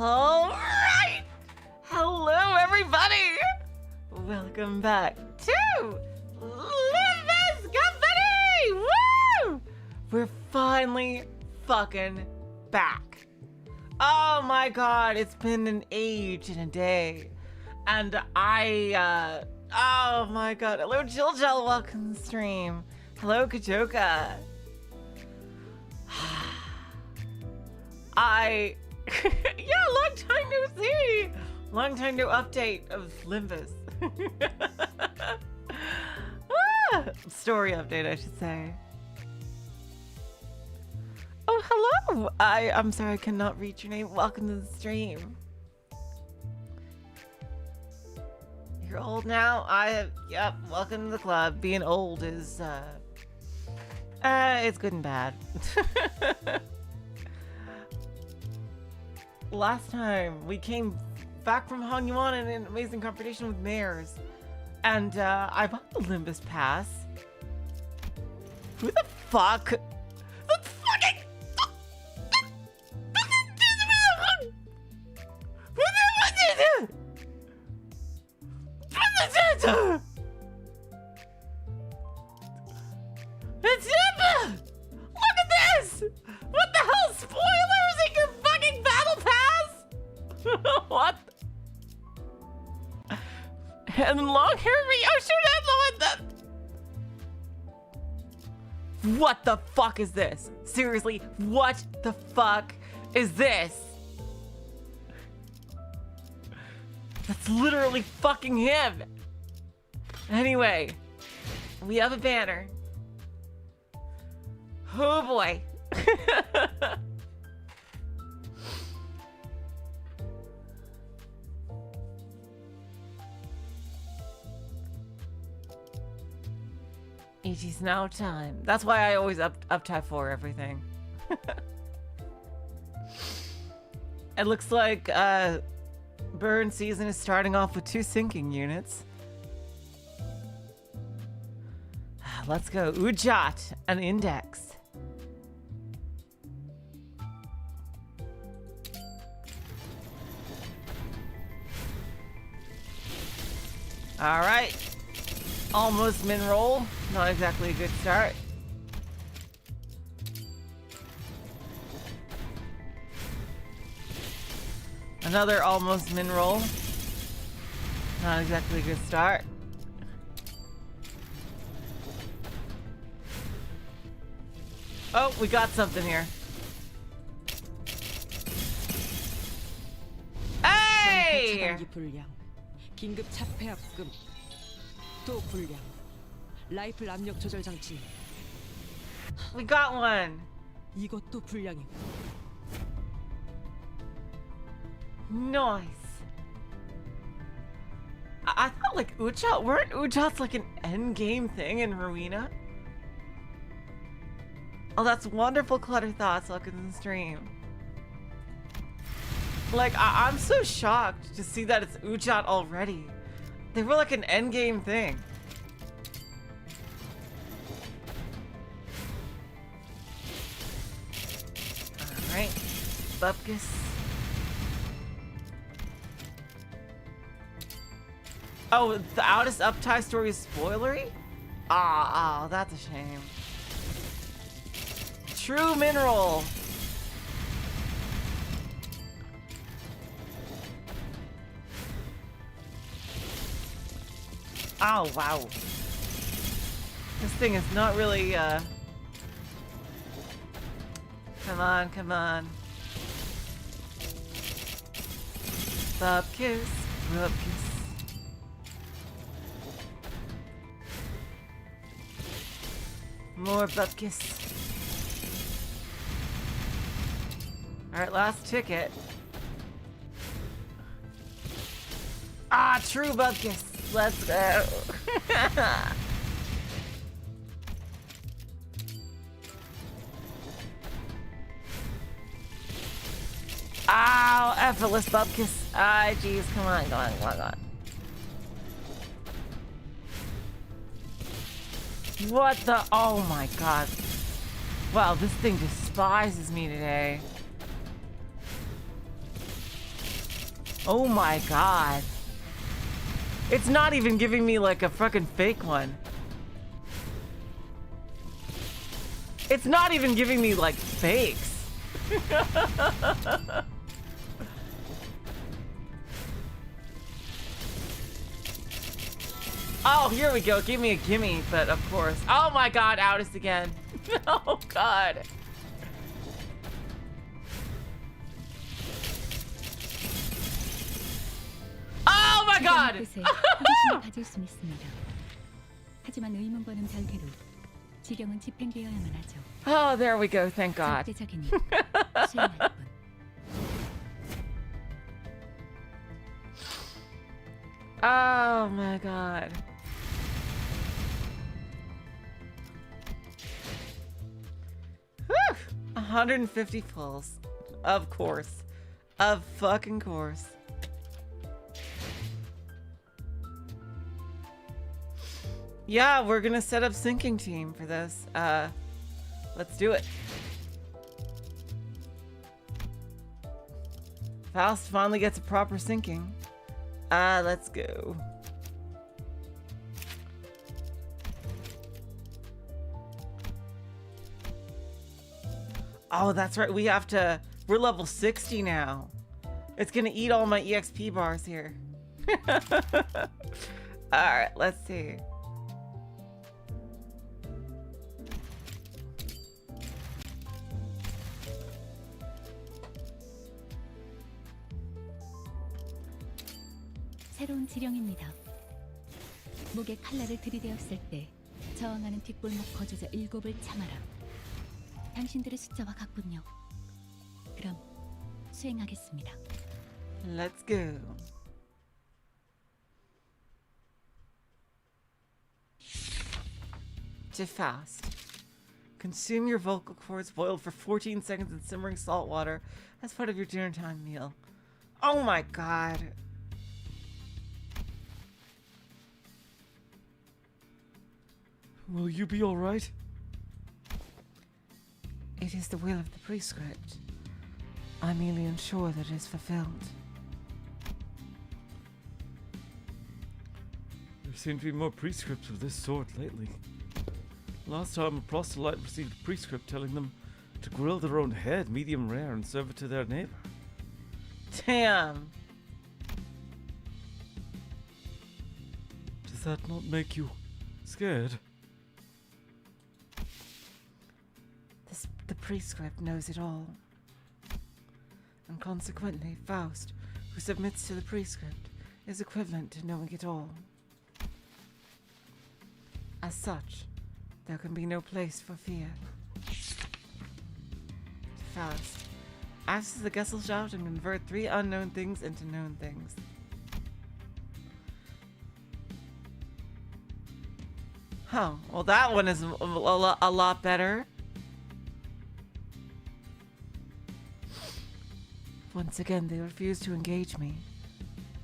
All right. Hello, everybody. Welcome back to Limbus Company. Woo! We're finally fucking back. Oh my god, it's been an age and a day. And oh my god. Hello, Jill. Welcome to the stream. Hello, Kajoka. Yeah, long time no see. Long time no update of Limbus. Story update, I should say. Oh, hello. I'm sorry, I cannot read your name. Welcome to the stream. You're old now? Yep, welcome to the club. Being old is, it's good and bad. Last time we came back from Hongyuan in an amazing confrontation with mares, and I bought the Limbus pass. Who the fuck? The fucking. Look at this! What the hell? Spoilers in your fucking battle pass? What? And long-haired Ryoshu. What the fuck is this? Seriously, what the fuck is this? That's literally fucking him. Anyway, we have a banner. Oh boy. It is now time. That's why I always up type for everything. It looks like burn season is starting off with 2 sinking units. Let's go. Ujat, an index. All right. Almost min roll. Not exactly a good start. Another almost min roll. Not exactly a good start. Oh, we got something here. Hey! 긴급 차폐합금, 또 불량, 라이플 압력 조절 장치. We got one. 이것도 불량이고. Nice. I thought like Ujat, weren't Ujats like an end game thing in Rowena? Oh, that's wonderful, Clutter Thoughts. Welcome to the stream. Like, I'm so shocked to see that it's Ujat already. They were like an endgame thing. Alright. Bupkis. Oh, the Outest Uptie story is spoilery? Ah, that's a shame. True mineral. Oh, wow. This thing is not really, Come on, come on. Bupkis, Bupkis. More Bupkis. Alright, last ticket. Ah, true Bupkis. Let's go. Ow, effortless Bupkis. Ah, jeez, come on. What the? Oh my god. Wow, this thing despises me today. Oh my god. It's not even giving me like a fucking fake one. It's not even giving me like fakes. Oh, here we go. Give me a gimme, but of course. Oh my god, Outis again. Oh god. Oh my god! 뜻에 호기심을 가질 수는 있습니다. 하지만 의문과는 별개로 지령은 집행되어야만 하죠. Oh, there we go. Thank God. 절대적이니 수행할 뿐. Oh my god. Whew. 150 pulls. Of course. Of fucking course. Yeah, we're gonna set up syncing team for this. Let's do it. Faust finally gets a proper syncing. Let's go. Oh, that's right. We have to... We're level 60 now. It's gonna eat all my EXP bars here. Alright, let's see. 새로운 지령입니다. 목에 칼날을 들이대었을 때 저항하는 뒷골목 거주자 7을 참아라. 당신들의 숫자와 같군요. 그럼 수행하겠습니다. Let's go. To Faust. Consume your vocal cords boiled for 14 seconds in simmering salt water as part of your dinner time meal. Oh my god. Will you be alright? It is the will of the prescript. I merely ensure that it is fulfilled. There seem to be more prescripts of this sort lately. Last time a proselyte received a prescript telling them to grill their own head medium rare and serve it to their neighbor. Damn. Does that not make you scared? The prescript knows it all. And consequently, Faust, who submits to the prescript, is equivalent to knowing it all. As such, there can be no place for fear. Faust. Access the Gesellschaft and convert 3 unknown things into known things. Huh. Well, that one is a lot better. Once again, they refuse to engage me,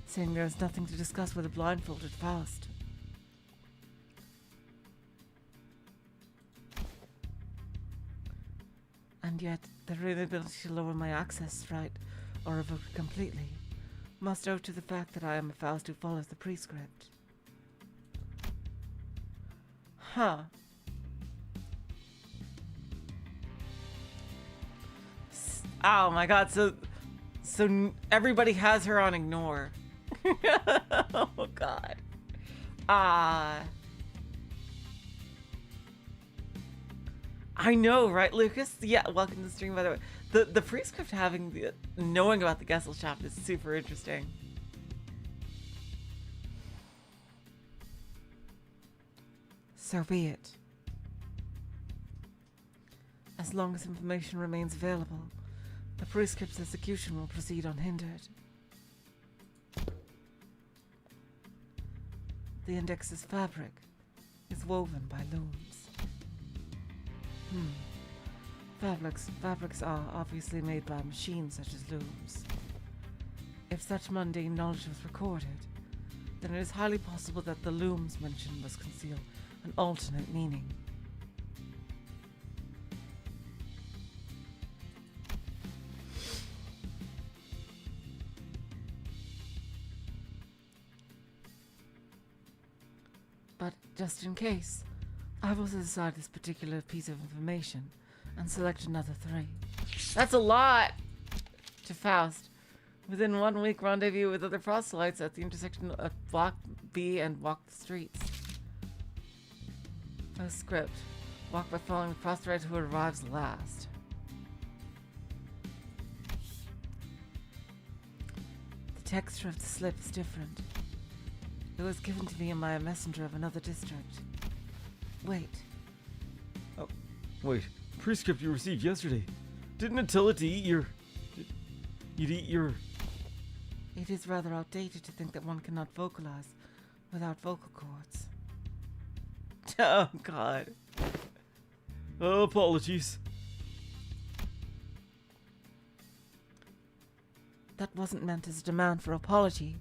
saying there is nothing to discuss with a blindfolded Faust. And yet, their inability to lower my access right or revoke it completely must owe to the fact that I am a Faust who follows the prescript. Huh. Oh my god, so everybody has her on ignore. Oh god. I know, right, Lucas? Yeah, welcome to the stream, by the way. The prescript having knowing about the Gesellschaft is super interesting. So be it. As long as information remains available, the prescript's execution will proceed unhindered. The index's fabric is woven by looms. Fabrics are obviously made by machines such as looms. If such mundane knowledge was recorded, then it is highly possible that the looms mentioned must conceal an alternate meaning. just in case, I will set aside this particular piece of information and select another 3. That's a lot! To Faust. Within 1 week, rendezvous with other proselytes at the intersection of Block B and Walk the Streets. Postscript. Walk by following the proselyte who arrives last. The texture of the slip is different. It was given to me by a messenger of another district. Wait. Oh, wait. Prescript you received yesterday. Didn't it tell it to eat your... You'd eat your... It is rather outdated to think that one cannot vocalize without vocal cords. Oh, God. Oh, apologies. That wasn't meant as a demand for apology,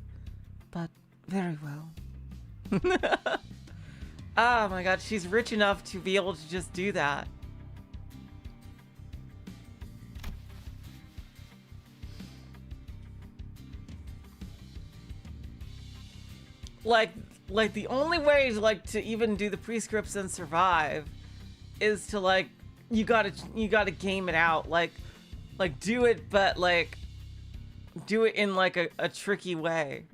but very well. Oh my God, she's rich enough to be able to just do that. Like the only way to even do the prescripts and survive is to you gotta game it out. Like do it, but do it in a tricky way.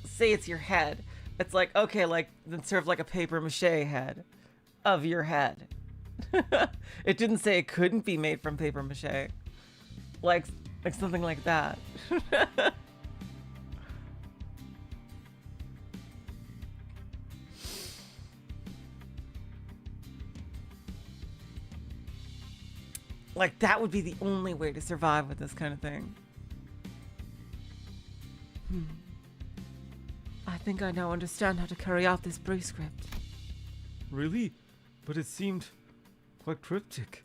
Say it's your head. It's okay, then serve a paper mache head of your head. It didn't say it couldn't be made from paper mache. Like something like that. That would be the only way to survive with this kind of thing. I think I now understand how to carry out this prescript. Really? But it seemed quite cryptic.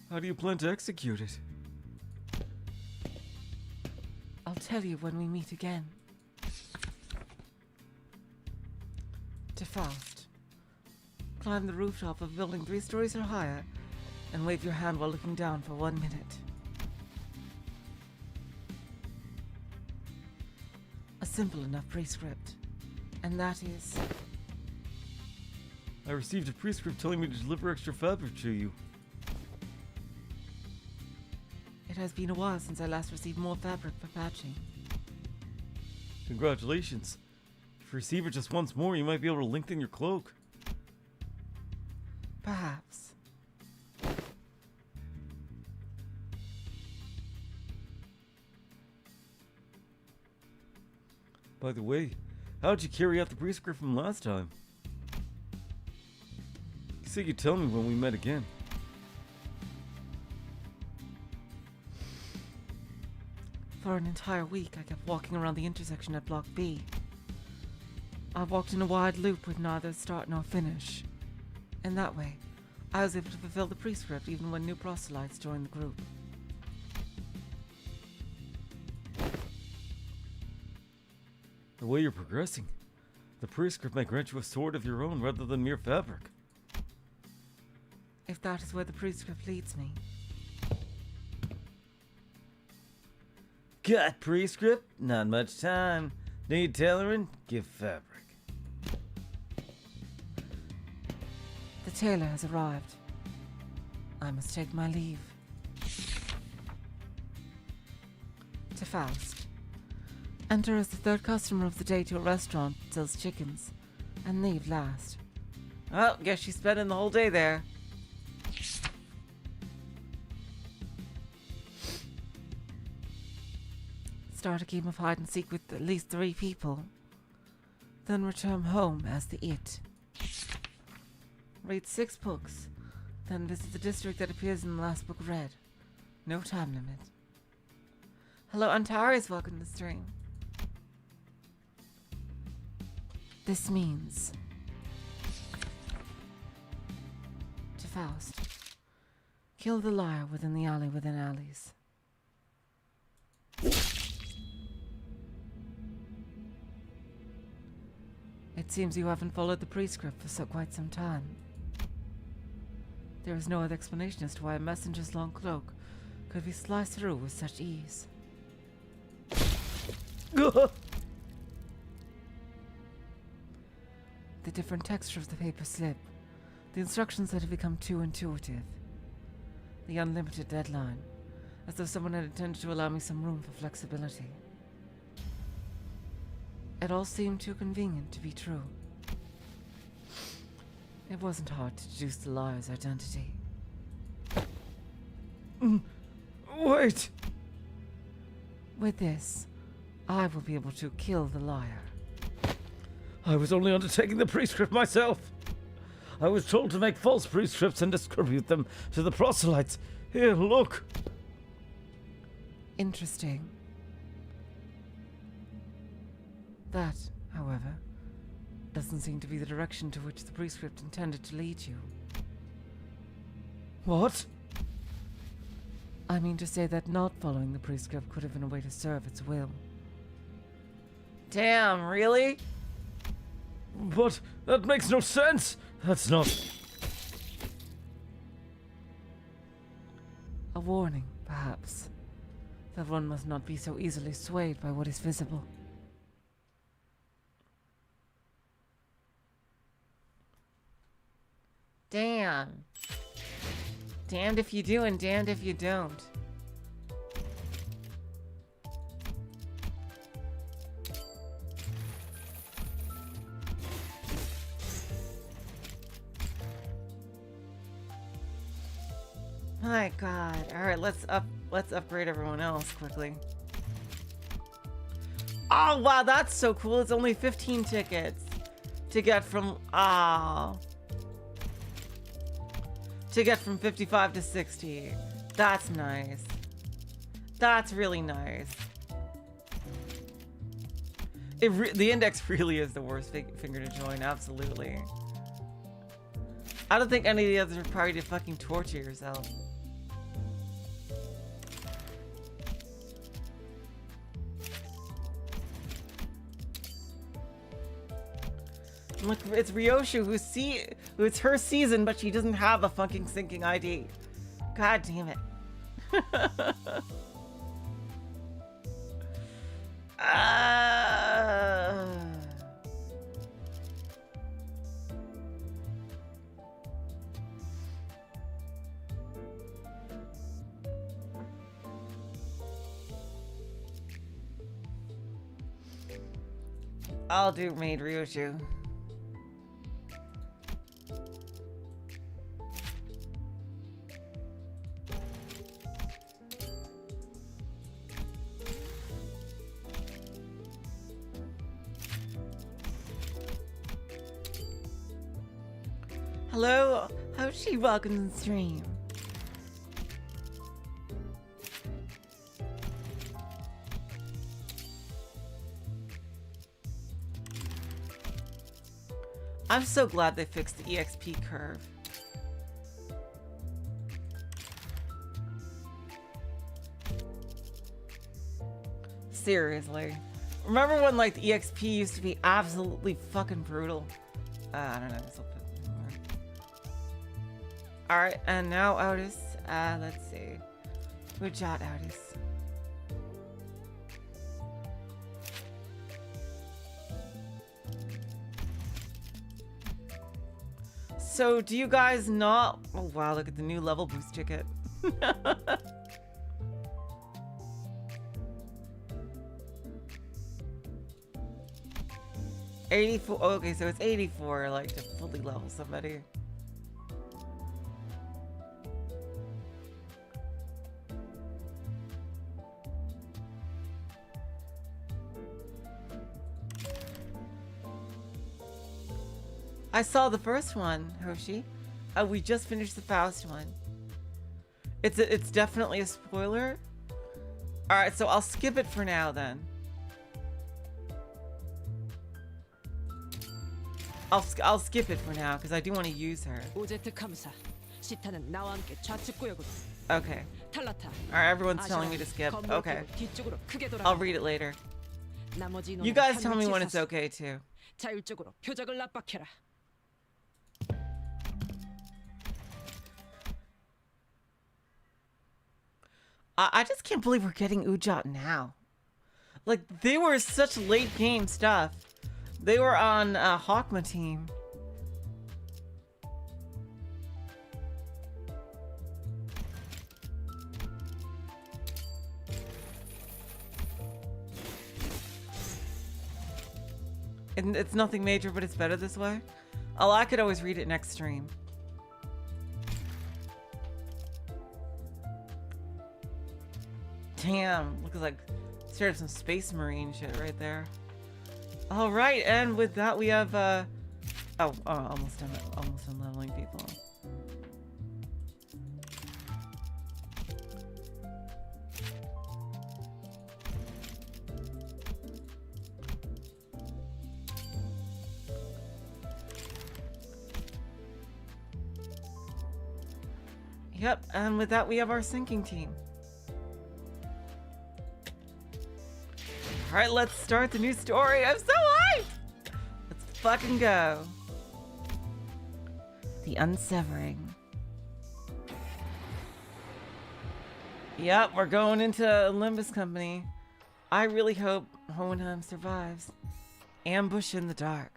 How do you plan to execute it? I'll tell you when we meet again. To Faust. Climb the rooftop of a building 3 stories or higher and wave your hand while looking down for 1 minute. A simple enough prescript. And that is... I received a prescript telling me to deliver extra fabric to you. It has been a while since I last received more fabric for patching. Congratulations. If you receive it just once more, you might be able to lengthen your cloak. Perhaps. By the way, how'd you carry out the prescript from last time? You said you'd tell me when we met again. For an entire week, I kept walking around the intersection at Block B. I walked in a wide loop with neither start nor finish. In that way, I was able to fulfill the prescript even when new proselytes joined the group. The way you're progressing, the prescript may grant you a sword of your own rather than mere fabric. If that is where the prescript leads me. Got prescript? Not much time. Need tailoring? Give fabric. The tailor has arrived. I must take my leave. To Faust. Enter as the 3rd customer of the day to a restaurant that sells chickens, and leave last. Well, guess she's spending the whole day there. Start a game of hide and seek with at least 3 people. Then return home as the It. Read 6 books. Then visit the district that appears in the last book read. No time limit. Hello, Antares. Welcome to the stream. This means... To Faust. Kill the liar within the alley within alleys. It seems you haven't followed the prescript for quite some time. There is no other explanation as to why a messenger's long cloak could be sliced through with such ease. Ugh. The different texture of the paper slip, the instructions that have become too intuitive, the unlimited deadline, as though someone had intended to allow me some room for flexibility. It all seemed too convenient to be true. It wasn't hard to deduce the liar's identity. Wait. With this, I will be able to kill the liar. I was only undertaking the prescript myself. I was told to make false prescripts and distribute them to the proselytes. Here, look. Interesting. That, however, doesn't seem to be the direction to which the prescript intended to lead you. What? I mean to say that not following the prescript could have been a way to serve its will. Damn, really? But that makes no sense. That's not... A warning, perhaps, that one must not be so easily swayed by what is visible. Damn. Damned if you do and damned if you don't. My god. Alright, let's upgrade everyone else quickly. Oh wow, that's so cool. It's only 15 tickets to get from to get from 55 to 60. That's nice. That's really nice. The index really is the worst finger to join, absolutely. I don't think any of the others are probably to fucking torture yourself. Look, it's Ryoshu who it's her season, but she doesn't have a fucking syncing ID. God damn it. I'll do maid Ryoshu. Hello, how's she welcome to the stream? I'm so glad they fixed the EXP curve. Seriously. Remember when like the EXP used to be absolutely fucking brutal? I don't know. Alright, and now Otis. Let's see. Good job, Otis. So, do you guys not... Oh, wow, look at the new level boost ticket. 84. Oh, okay, so it's 84, like, to fully level somebody. I saw the first one, Hoshi. We just finished the Faust one. It's definitely a spoiler. All right, so I'll skip it for now then. I'll skip it for now because I do want to use her. 오제트 감사. 시타는 나와 함께 좌측 구역으로. Okay. 탈라타. All right, everyone's telling me to skip. Okay. 뒤쪽으로 크게 돌아. I'll read it later. 나머지 You guys tell me when it's okay too. 자율적으로 표적을 압박해라. I just can't believe we're getting Ujat now. Like, they were such late game stuff. They were on Hawkma team. And it's nothing major, but it's better this way. Oh, I could always read it next stream. Damn, looks like straight up some Space Marine shit right there. All right, and with that we have almost done leveling people. Yep, and with that we have our sinking team. Alright, let's start the new story. I'm so hyped! Let's fucking go. The Unsevering. Yep, we're going into Limbus Company. I really hope Hongyuan survives. Ambush in the dark.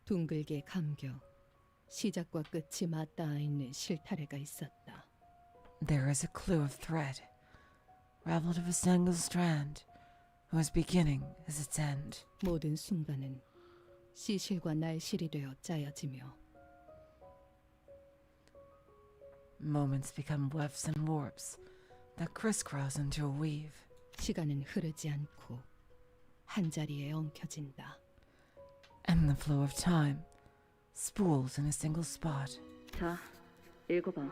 둥글게 감겨 시작과 끝이 맞닿아 있는 실타래가 있었다. There is a clue of thread, raveled of a single strand, whose beginning is its end. 모든 순간은 시실과 날실이 되어 짜여지며 Moments become wefts and warps that crisscross into a weave. 시간은 흐르지 않고 한 자리에 엉켜진다. And the flow of time spools in a single spot. 자, 읽어봐.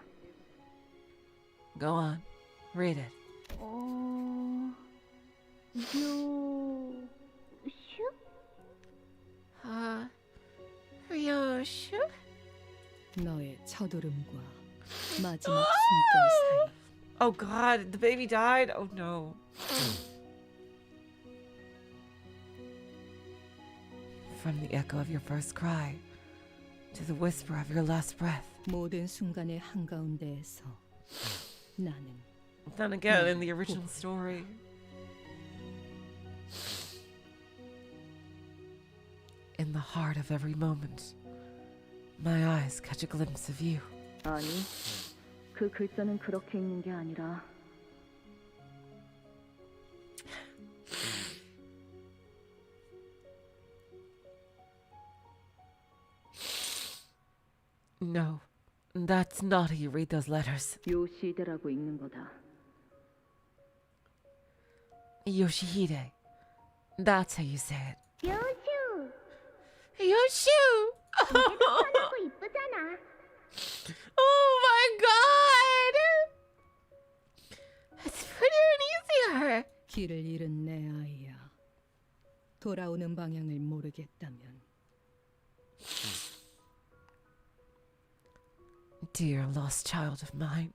Go on, read it. Ryoshu? 너의 첫울음과 마지막 숨결 사이. Oh god, the baby died? Oh no. From the echo of your first cry to the whisper of your last breath. 모든 순간의 한가운데에서 나는 Then again, in the original story. In the heart of every moment, my eyes catch a glimpse of you. 아니, 그 글자는 그렇게 읽는 게 아니라 No, that's not how you read those letters. 요시대라고 읽는 거다. Yoshihide. That's how you say it. 요슈! Ryoshu! 편하고 이쁘잖아. Oh my god! It's prettier and easier. 길을 잃은 내 아이야. 돌아오는 방향을 모르겠다면 Dear lost child of mine.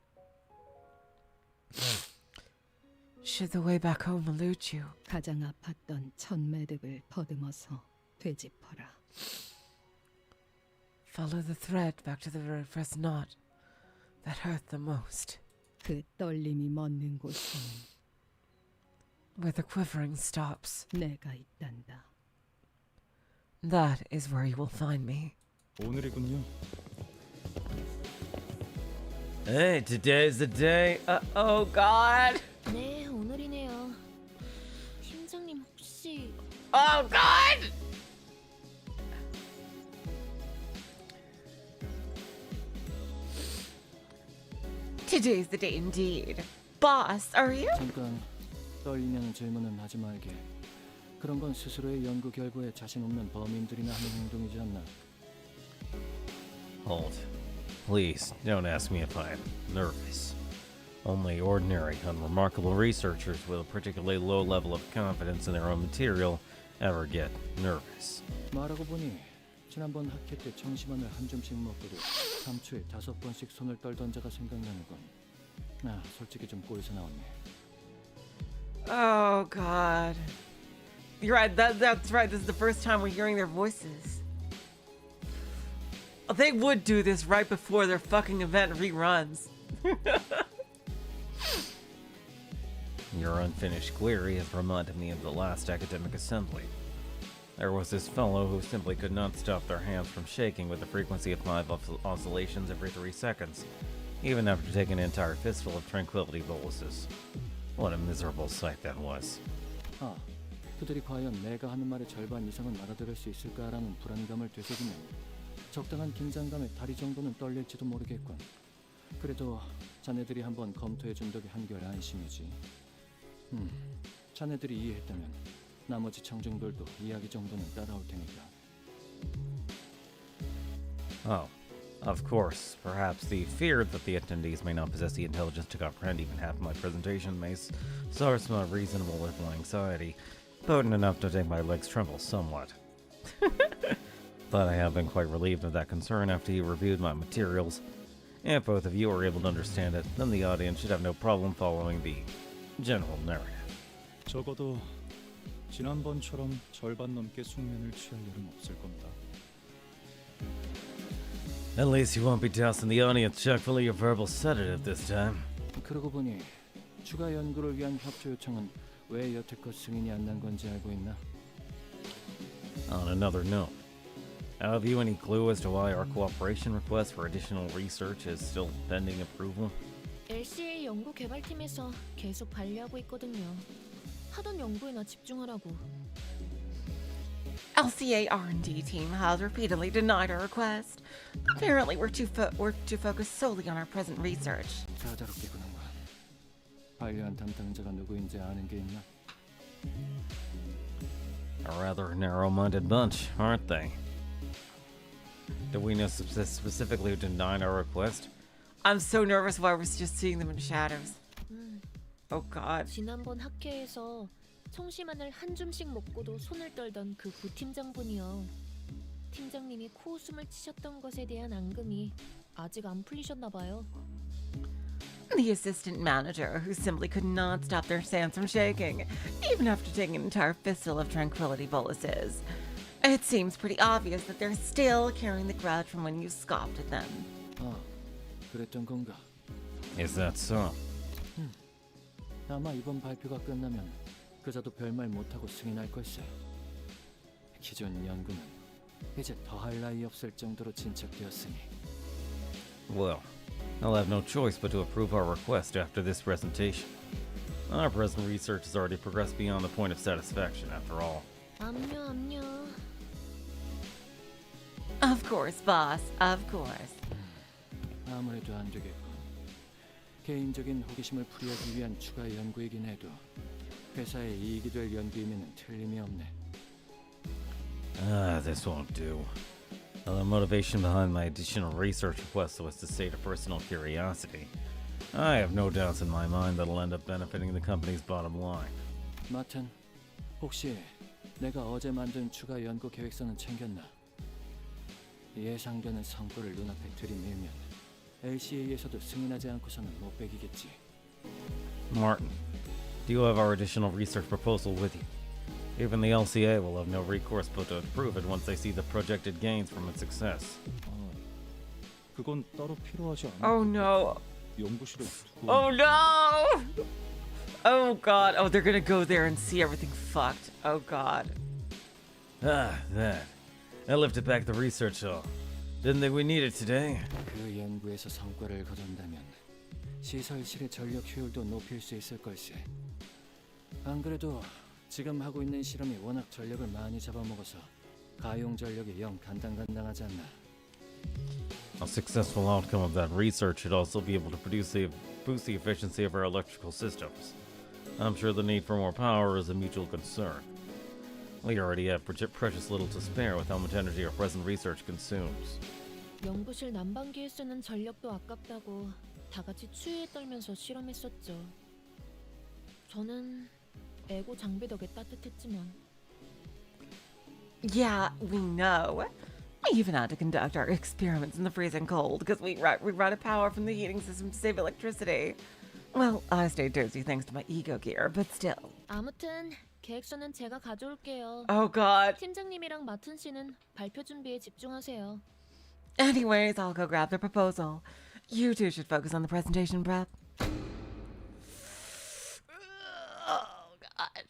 Should the way back home elude you, 가장 아팠던 첫 매듭을 더듬어서 되짚어라. follow the thread back to the very first knot that hurt the most, 그 떨림이 멎는 곳엔 where the quivering stops. 내가 있단다. That is where you will find me. 오늘이군요. Hey, today's the day. Oh god. 네, 오늘이네요. 팀장님 혹시 Oh god! Today's the day indeed. Boss, are you? 잠깐 떨리냐는 질문은 하지 말게. 그런 건 스스로의 연구 결과에 자신 없는 범인들이나 하는 행동이지 않나. Hold. Please, don't ask me if I'm nervous. Only ordinary, unremarkable researchers with a particularly low level of confidence in their own material ever get nervous. 말하고 보니 지난번 학회 때 청심환을 한 줌씩 먹고도 3초에 5번씩 손을 떨던 자가 생각나는군. 아, 솔직히 좀 꼴에서 나왔네. Oh god. You're right, that's right. This is the first time we're hearing their voices. They would do this right before their fucking event reruns. Your unfinished query has reminded me of the last academic assembly. There was this fellow who simply could not stop their hands from shaking with a frequency of 5 oscillations every 3 seconds, even after taking an entire fistful of tranquility boluses. What a miserable sight that was. 아, 그들이 과연 내가 하는 말의 절반 이상은 알아들을 수 있을까라는 불안감을 되새기면 적당한 긴장감에 다리 정도는 떨릴지도 모르겠군. 그래도 자네들이 한번 검토해준 덕에 한결 안심이지. 자네들이 이해했다면 나머지 청중들도 이야기 정도는 따라올 테니까. Oh, of course. Perhaps the fear that the attendees may not possess the intelligence to comprehend even half my presentation may source my reasonable little anxiety, potent enough to make my legs tremble somewhat. But I have been quite relieved of that concern after you reviewed my materials. If both of you are able to understand it, then the audience should have no problem following the general narrative. 적어도 지난번처럼 절반 넘게 숙면을 취할 일은 없을 겁니다. At least you won't be dousing the audience chock full of your verbal sedative this time. 그러고 보니 추가 연구를 위한 협조 요청은 왜 여태껏 승인이 안 난 건지 알고 있나? On another note, have you any clue as to why our cooperation request for additional research is still pending approval? LCA 연구 개발팀에서 계속 반려하고 있거든요. 하던 연구에나 집중하라고. LCA R&D team has repeatedly denied our request. Apparently, we're too focused solely on our present research. 사자롭게구는군. 반려한 담당자가 누구인지 아는 게 있나? A rather narrow-minded bunch, aren't they? Do we know specifically who denied our request? I'm so nervous while we're just seeing them in shadows. Oh God. 지난번 학회에서 청심환을 한 줌씩 먹고도 손을 떨던 그 부팀장분이요. 팀장님이 코웃음을 치셨던 것에 대한 앙금이 아직 안 풀리셨나 봐요. The assistant manager, who simply could not stop their hands from shaking, even after taking an entire fistful of tranquility boluses. It seems pretty obvious that they're still carrying the grudge from when you scoffed at them. 아, 그랬던 건가? Is that so? 아마 이번 발표가 끝나면 그자도 별말 못하고 승인할 걸세. 기존 연구는 이제 더할 나위 없을 정도로 진척되었으니. Well, I'll have no choice but to approve our request after this presentation. Our present research has already progressed beyond the point of satisfaction, after all. 압류. Of course, boss, of course. 아무래도 안 되겠고. 개인적인 호기심을 풀이하기 위한 추가 연구이긴 해도 회사에 이익이 될 연구이면은 틀림이 없네. This won't do. The motivation behind my additional research request was to sate a personal curiosity. I have no doubts in my mind that'll end up benefiting the company's bottom line. 마튼, 혹시 내가 어제 만든 추가 연구 계획서는 챙겼나? 예상되는 성과를 눈앞에 들이밀면 LCA에서도 승인하지 않고서는 못 빼기겠지. Martin, do you have our additional research proposal with you? Even the LCA will have no recourse but to approve it once they see the projected gains from its success. 그건 따로 필요하지 않아. Oh no. 연구실에 두고. Oh no! Oh God. Oh, they're gonna go there and see everything fucked. Oh God. That. I lifted back the research hall. Didn't think we needed today. 그 연구에서 성과를 거둔다면 시설실의 전력 효율도 높일 수 있을 걸세. 안 그래도 지금 하고 있는 실험이 워낙 전력을 많이 잡아먹어서 가용 전력이 영 간당간당하지 않나. A successful outcome of that research should also be able to boost the efficiency of our electrical systems. I'm sure the need for more power is a mutual concern. We already have precious little to spare with how much energy our present research consumes. 연구실 난방기에 쓰는 전력도 아깝다고 다 같이 추위에 떨면서 실험했었죠. 저는 에고 장비 덕에 따뜻했지만. Yeah, we know. We even had to conduct our experiments in the freezing cold because we run a power from the heating system to save electricity. Well, I stayed dozy thanks to my ego gear, but still. 아무튼 계획서는 제가 가져올게요. Oh God. 팀장님이랑 마튼 씨는 발표 준비에 집중하세요. Anyways, I'll go grab the proposal. You two should focus on the presentation prep. Oh, God.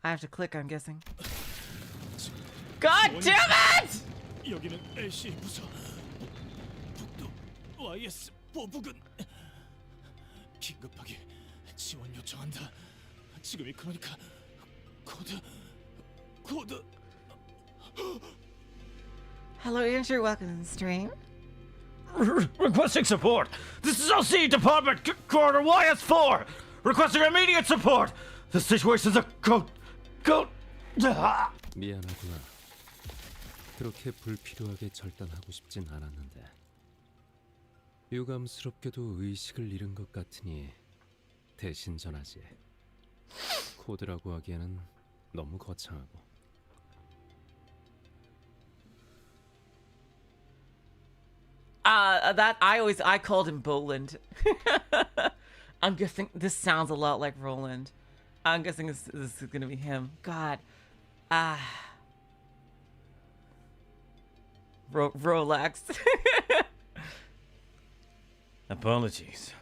I have to click, I'm guessing. God damn it! 여기는 LCA 부서. 북도 YS 보부근. 긴급하게 지원 요청한다. 지금이 그러니까 코드. Hello, Andrew. Welcome to the stream. Requesting support. This is LC Department Corridor YS4. Requesting immediate support. The situation's a goat. 미안하구나. 그렇게 불필요하게 절단하고 싶진 않았는데 유감스럽게도 의식을 잃은 것 같으니 대신 전하지. 코드라고 하기에는 너무 거창하고. That I called him Boland. I'm guessing this sounds a lot like Roland. I'm guessing this is gonna be him. God. Rolex. Apologies.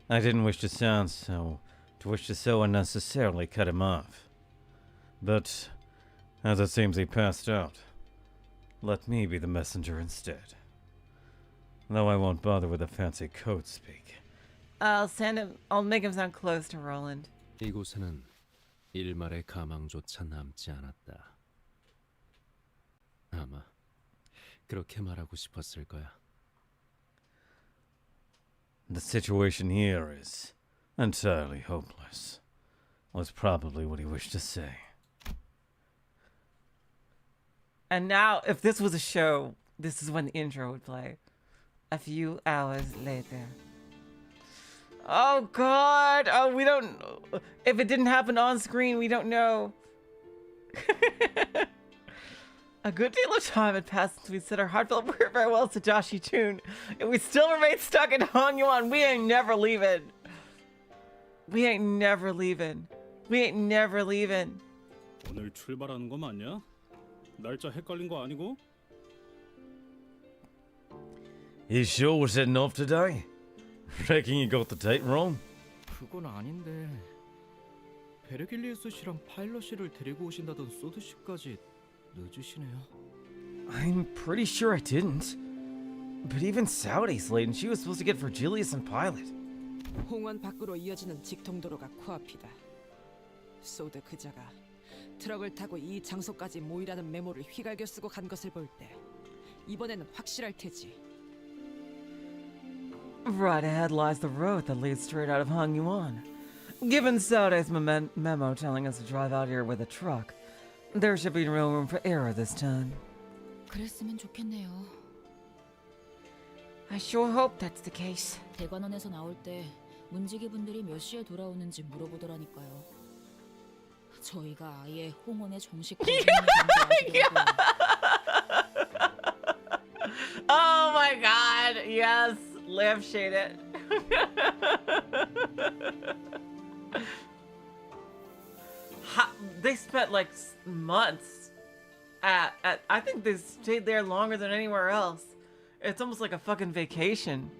I didn't wish to sound so... to wish to so unnecessarily cut him off. But, as it seems he passed out, let me be the messenger instead. Though I won't bother with the fancy code speak. I'll make him sound close to Roland. 이곳에는 일말의 가망조차 남지 않았다. 아마 그렇게 말하고 싶었을 거야. The situation here is entirely hopeless, was probably what he wished to say. And now, if this was a show, this is when the intro would play. A few hours later. Oh, God. Oh, we don't... If it didn't happen on screen, we don't know. A good deal of time had passed since we said our heartfelt farewells to Joshi Chun, and we still remain stuck in Hongyuan. We ain't never leaving. We ain't never leaving. We ain't never leaving. 오늘 출발하는 거 맞냐? 날짜 헷갈린 거 아니고? You sure we're setting off today? Reckon you got the date wrong? 그건 아닌데 베르길리우스 씨랑 파일럿 씨를 데리고 오신다던 소드 씨까지 늦으시네요. I'm pretty sure I didn't. But even Saude's late and she was supposed to get Virgilius and Pilot. 홍원 밖으로 이어지는 직통도로가 코앞이다. 소드 그자가 트럭을 타고 이 장소까지 모이라는 메모를 휘갈겨 쓰고 간 것을 볼 때 이번에는 확실할 테지. Right ahead lies the road that leads straight out of Hongyuan. Given Saude's memo telling us to drive out here with a truck, there should be no room for error this time. 그랬으면 좋겠네요. I sure hope that's the case. 대관원에서 나올 때 문지기 분들이 몇 시에 돌아오는지 물어보더라니까요. 저희가 아예 홍원의 정식 방송에 전달하기로 Oh my God! Yes, laugh shade it. They spent like months at. I think they stayed there longer than anywhere else. It's almost like a fucking vacation.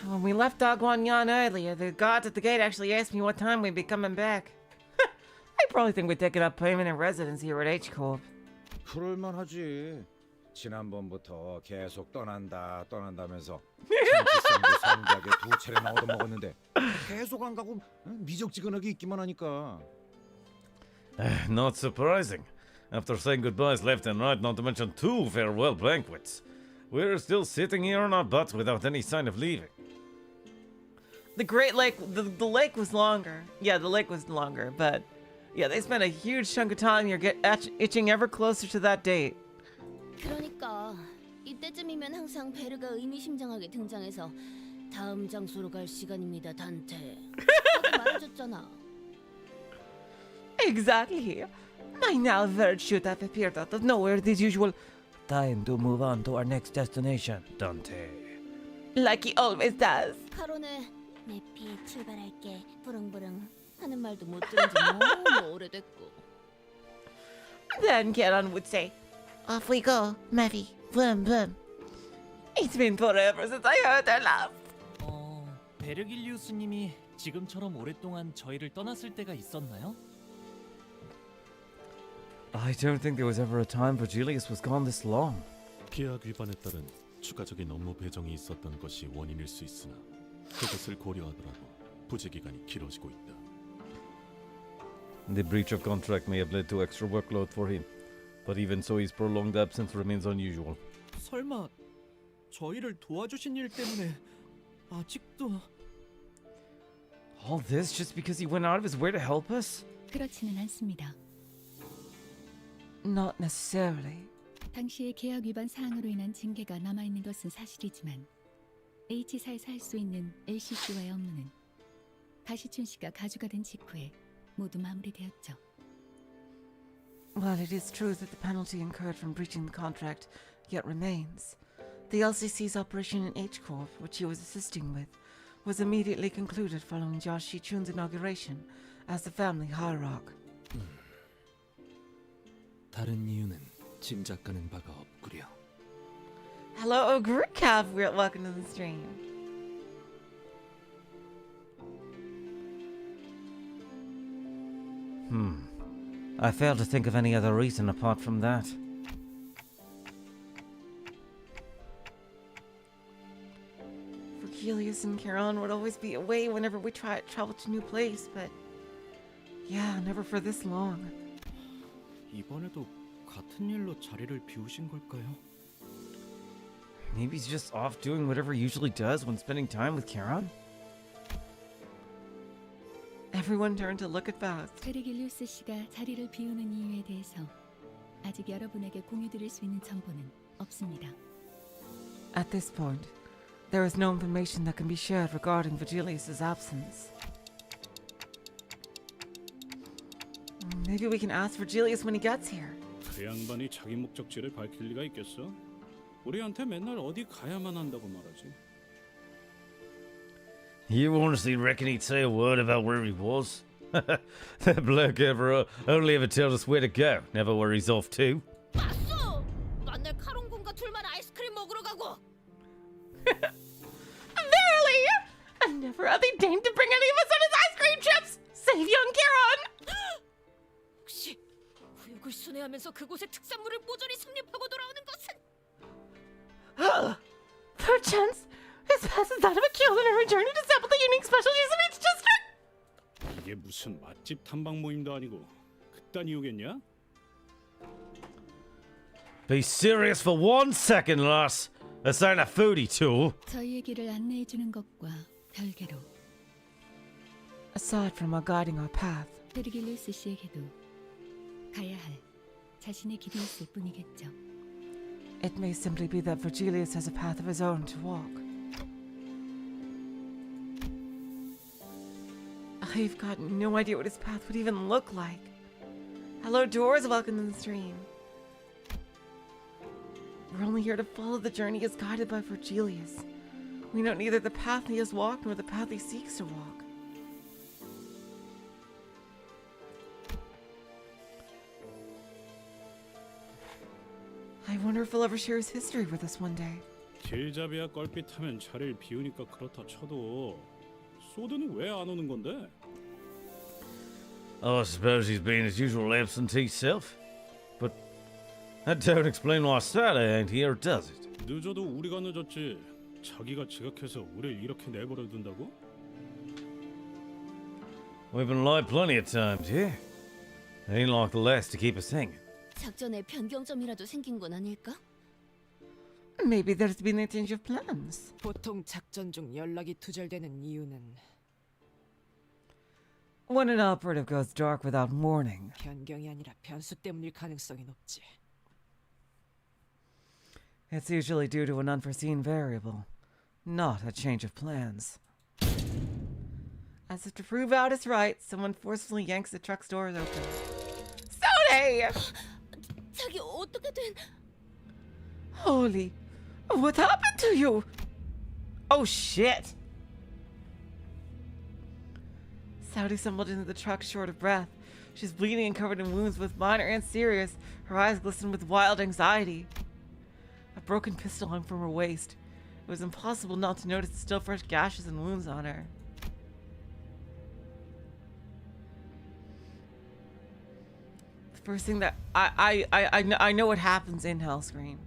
When we left Hongyuan earlier, the guards at the gate actually asked me what time we'd be coming back. I probably think we're taking up permanent residence here at H-Corp. 그럴만하지. 지난번부터 계속 떠난다면서 참치쌈도 성작에 2차례나 얻어먹었는데 계속 안 가고 미적지근하게 있기만 하니까. Not surprising. After saying goodbyes left and right, not to mention 2 farewell banquets, we're still sitting here on our butts without any sign of leaving. The Great Lake, the lake was longer. Yeah, the lake was longer, but yeah, they spent a huge chunk of time here itching ever closer to that date. 그러니까 이때쯤이면 항상 베르가 의미심장하게 등장해서 다음 장소로 갈 시간입니다, 단테. 하고 말해줬잖아. Exactly. By now, Virtue should have appeared out of nowhere with his usual time to move on to our next destination, Dante. Like he always does. 카론의 내피 출발할게 부릉부릉 하는 말도 못 들은 지 너무 오래됐고. Then Charon would say, "Off we go, Mavi. Boom, boom." It's been forever since I heard their laugh. 베르길리우스님이 지금처럼 오랫동안 저희를 떠났을 때가 있었나요? I don't think there was ever a time Virgilius was gone this long. 계약 위반에 따른 추가적인 업무 배정이 있었던 것이 원인일 수 있으나 그것을 고려하더라도 부재 기간이 길어지고 있다. The breach of contract may have led to extra workload for him, but even so, his prolonged absence remains unusual. 설마 저희를 도와주신 일 때문에 아직도 All this just because he went out of his way to help us? 그렇지는 않습니다. Not necessarily. 당시의 계약 위반 사항으로 인한 징계가 남아있는 것은 사실이지만 H사에서 할 수 있는 LCC와의 업무는 가시춘 씨가 가주가 된 직후에 모두 마무리되었죠. While it is true that the penalty incurred from breaching the contract yet remains, the LCC's operation in H Corp, which he was assisting with, was immediately concluded following Josh Shi-chun's inauguration as the family hierarch. 다른 이유는 짐작가는 바가 없구려. Hello, Grikav. Welcome to the stream. I fail to think of any other reason apart from that. Vergilius and Charon would always be away whenever we travel to a new place, but yeah, never for this long. 이번에도 같은 일로 자리를 비우신 걸까요? Maybe he's just off doing whatever he usually does when spending time with Charon? Everyone turned to look at Faust. 베르길리우스 씨가 자리를 비우는 이유에 대해서 아직 여러분에게 공유드릴 수 있는 정보는 없습니다. At this point, there is no information that can be shared regarding Virgilius' absence. Maybe we can ask Virgilius when he gets here. 그 양반이 자기 목적지를 밝힐 리가 있겠어? 우리한테 맨날 어디 가야만 한다고 말하지. You honestly reckon he'd say a word about where he was? That bloke only ever tells us where to go, never where he's off to. 봤어! 만날 카론군과 둘만 아이스크림 먹으러 가고. Verily! And never have they deigned to bring any of us on his ice cream trips! Save young Charon! 혹시 구역을 순회하면서 그곳의 특산물을 모조리 섭렵하고 돌아오는 것은? Perchance, his past is that of a killer and returning to sample the unique specialties of each district! 이게 무슨 맛집 탐방 모임도 아니고 그딴 이유겠냐? Be serious for 1 second, lass. This ain't a foodie tour. 저희의 길을 안내해 주는 것과 별개로 Aside from our guiding our path, 베르길리우스 씨에게도 가야 할 자신의 길이 있을 뿐이겠죠. it may simply be that Virgilius has a path of his own to walk. I've got no idea what his path would even look like. Hello, Doors. Welcome to the stream. We're only here to follow the journey as guided by Virgilius. We know neither the path he has walked nor the path he seeks to walk. I wonder if he'll ever share his history with us one day. 길잡이야 껄핏하면 자리를 비우니까 그렇다 쳐도 소드는 왜 안 오는 건데? I suppose he's been his usual absentee self. But that don't explain why Saude ain't here, does it? 늦어도 우리가 늦었지. 자기가 지각해서 우릴 이렇게 내버려 둔다고? We've been late plenty of times, yeah? Ain't like the last to keep us hanging. 작전에 변경점이라도 생긴 건 아닐까? Maybe there's been a change of plans. 보통 작전 중 연락이 두절되는 이유는 When an operative goes dark without warning, 변경이 아니라 변수 때문일 가능성이 높지. it's usually due to an unforeseen variable, not a change of plans. As if to prove Aldous right, someone forcefully yanks the truck's doors open. Saude! 자기 어떻게 된? Holy, what happened to you? Oh shit! Saude stumbled into the truck short of breath. She's bleeding and covered in wounds, both minor and serious. Her eyes glistened with wild anxiety. A broken pistol hung from her waist. It was impossible not to notice the still fresh gashes and wounds on her. The first thing that I know what happens in Hellscream.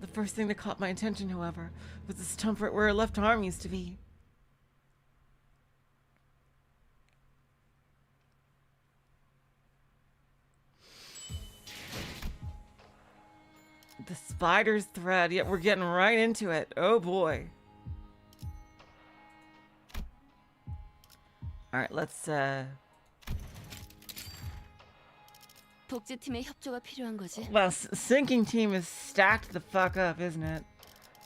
The first thing that caught my attention, however, was the stump right where her left arm used to be. The spider's thread. Yet we're getting right into it. Oh boy. Alright, let's 복지팀의 협조가 필요한 거지. well, sinking team is stacked the fuck up, isn't it?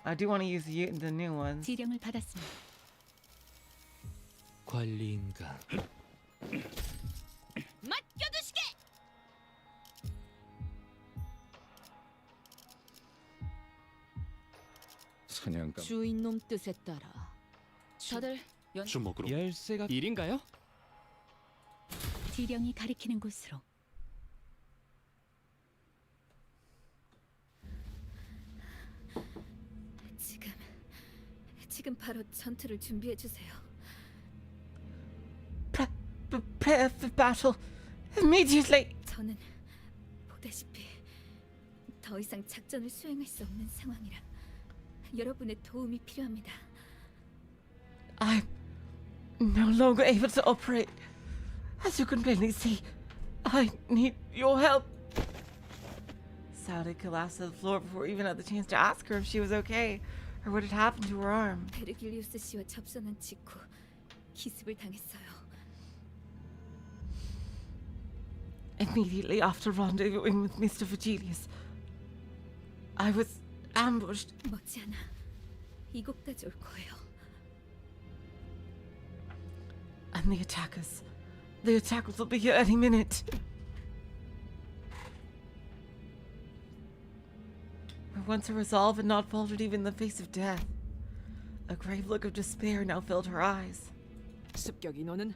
I do want to use the new ones. 지령을 받았습니다. 관리인가. 맡겨두시게. 사냥감. 주인놈 뜻에 따라. 다들 주먹으로. 열쇠가 일인가요? 지령이 가리키는 곳으로. 지금 바로 전투를 준비해 주세요. Prepare for battle immediately. 저는 보다시피 더 이상 작전을 수행할 수 없는 상황이라 여러분의 도움이 필요합니다. I'm no longer able to operate. As you can plainly see, I need your help. Saude collapsed to the floor before we even had the chance to ask her if she was okay or what had happened to her arm. 베르길리우스 씨와 접선한 직후 기습을 당했어요. Immediately after rendezvousing with Mr. Virgilius, I was ambushed. 머지않아 이곳까지 올 거예요. And the attackers will be here any minute. Her once her resolve had not faltered even in the face of death. A grave look of despair now filled her eyes. 습격 인원은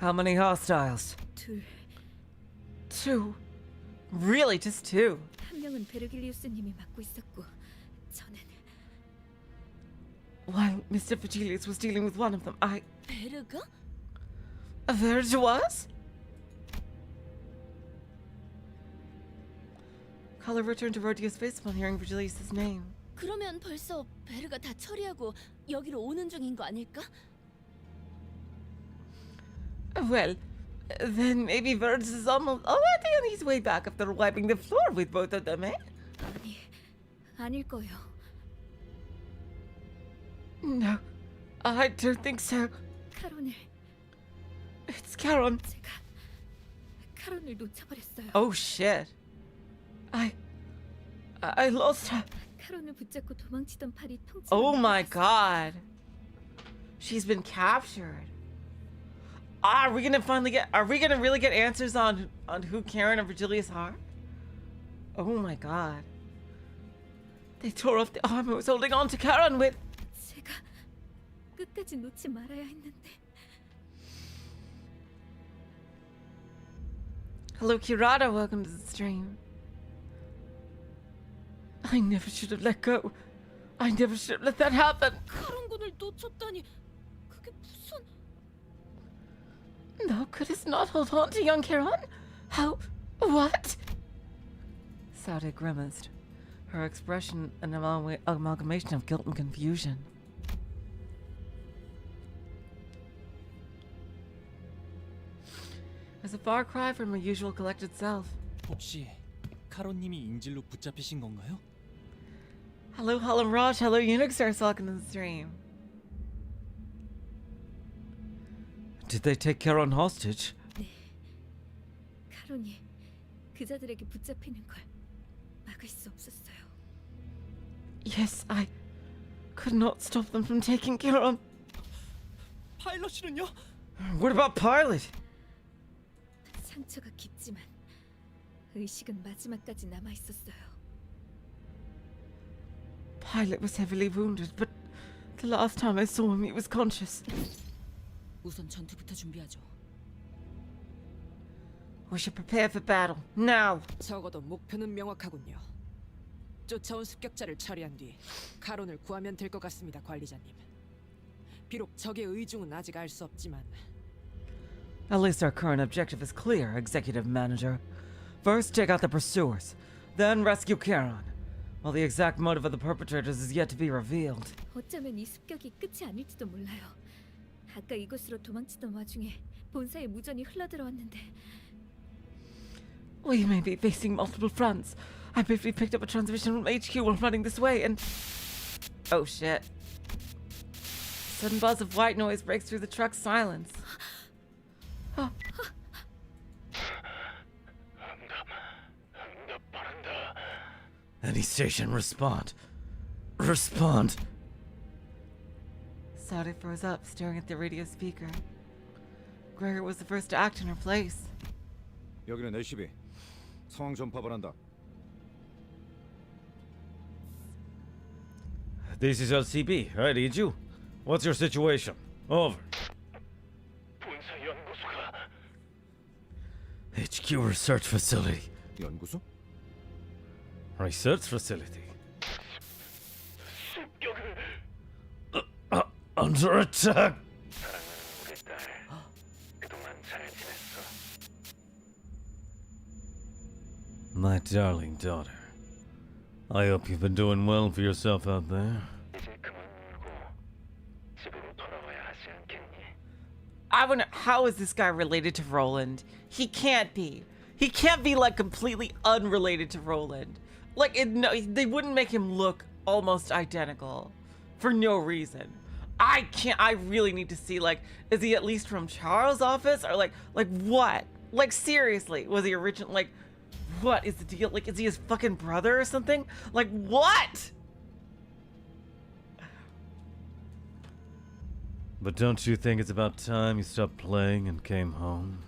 How many hostiles? 둘. Two. Really, just two? 한 명은 베르길리우스님이 맡고 있었고 저는 While Mr. Virgilius was dealing with one of them, 베르가? Verge was? Color returned to Rodia's face upon hearing Virgilius' name. 그러면 벌써 베르가 다 처리하고 여기로 오는 중인 거 아닐까? Well, then maybe Verge is almost already on his way back after wiping the floor with both of them, eh? 아니, 아닐 거예요. No, I don't think so. 카론을 It's Charon. 제가 카론을 놓쳐버렸어요. Oh shit. I lost her. 카론을 붙잡고 도망치던 팔이 통증을 Oh my 느꼈어요. god. She's been captured. Are we gonna really get answers on who Karen and Virgilius are? Oh my god. They tore off the arm I was holding on to Karen with. 제가 끝까지 놓지 말아야 했는데. Hello Kirata, welcome to the stream. I never should have let go. I never should have let that happen. 카론군을 놓쳤다니 그게 무슨... Thou couldst not hold on to young Karen? How? What? Saude grimaced, her expression an amalgamation of guilt and confusion. It was a far cry from her usual collected self. 혹시 카로님이 인질로 붙잡히신 건가요? Hello, Harlem Raj. Hello, Unixers. Welcome to the stream. Did they take Karen hostage? 네, 카론이 그자들에게 붙잡히는 걸 막을 수 없었어요. Yes, I could not stop them from taking Karen. 파일럿이는요? What about Pilot? 상처가 깊지만 의식은 마지막까지 남아 있었어요. Pilot was heavily wounded, but the last time I saw him, he was conscious. 우선 전투부터 준비하죠. We should prepare for battle, now! 적어도 목표는 명확하군요. 쫓아온 습격자를 처리한 뒤 카론을 구하면 될 것 같습니다, 관리자님. 비록 적의 의중은 아직 알 수 없지만 At least our current objective is clear, Executive Manager. First, take out the pursuers, then rescue Charon. While the exact motive of the perpetrators is yet to be revealed. 어쩌면 이 습격이 끝이 아닐지도 몰라요. 아까 이곳으로 도망치던 와중에 본사에 무전이 흘러들어왔는데 We may be facing multiple fronts. I briefly picked up a transmission from HQ while running this way and... Oh shit. Sudden buzz of white noise breaks through the truck's silence. Oh. Any station, respond. Respond. Saude froze up, staring at the radio speaker. Gregor was the first to act in her place. 여기는 LCB. 상황 전파를 한다. This is LCB. I read you. What's your situation? Over. HQ research facility. 연구소? Research facility. Under attack. My darling daughter, I hope you've been doing well for yourself out there. I wonder, how is this guy related to Roland? He can't be. He can't be like completely unrelated to Roland. Like, no, they wouldn't make him look almost identical for no reason. I really need to see, like, is he at least from Charles' office? Or like what? Like, seriously, was he original? Like, what is the deal? Like, is he his fucking brother or something? Like, what? But don't you think it's about time you stopped playing and came home?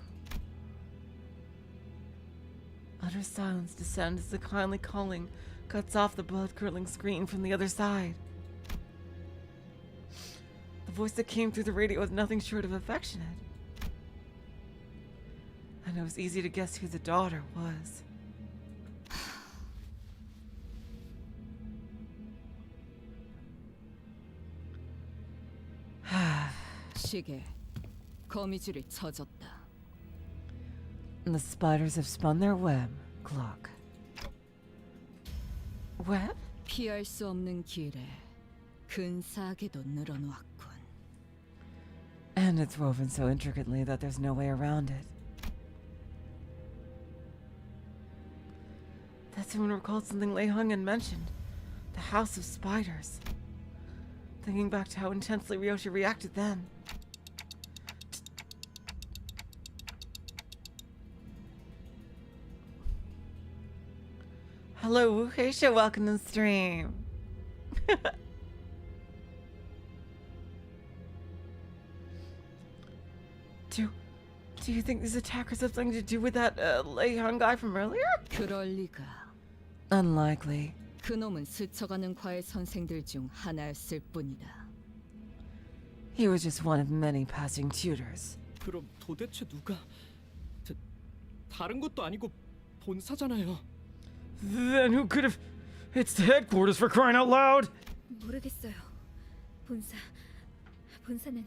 Utter silence descends as the kindly calling cuts off the blood-curdling scream from the other side. The voice that came through the radio was nothing short of affectionate. And it was easy to guess who the daughter was. 시계 거미줄이 쳐졌다. And the spiders have spun their web. Clock. Web? 피할 수 없는 길에 근사하게도 늘어놓았군. And it's woven so intricately that there's no way around it. That's when I recalled something Lei Hongyuan mentioned. The House of Spiders. Thinking back to how intensely Ryoshu reacted then. Hello, Wuheisha, welcome to the stream. Do you think these attackers have something to do with that Lei Han guy from earlier? 그럴 리가. Unlikely. 그놈은 스쳐가는 과외 선생들 중 하나였을 뿐이다. He was just one of many passing tutors. 그럼 도대체 누가 다른 것도 아니고 본사잖아요. Then who could have... It's the headquarters for crying out loud! 모르겠어요. 본사는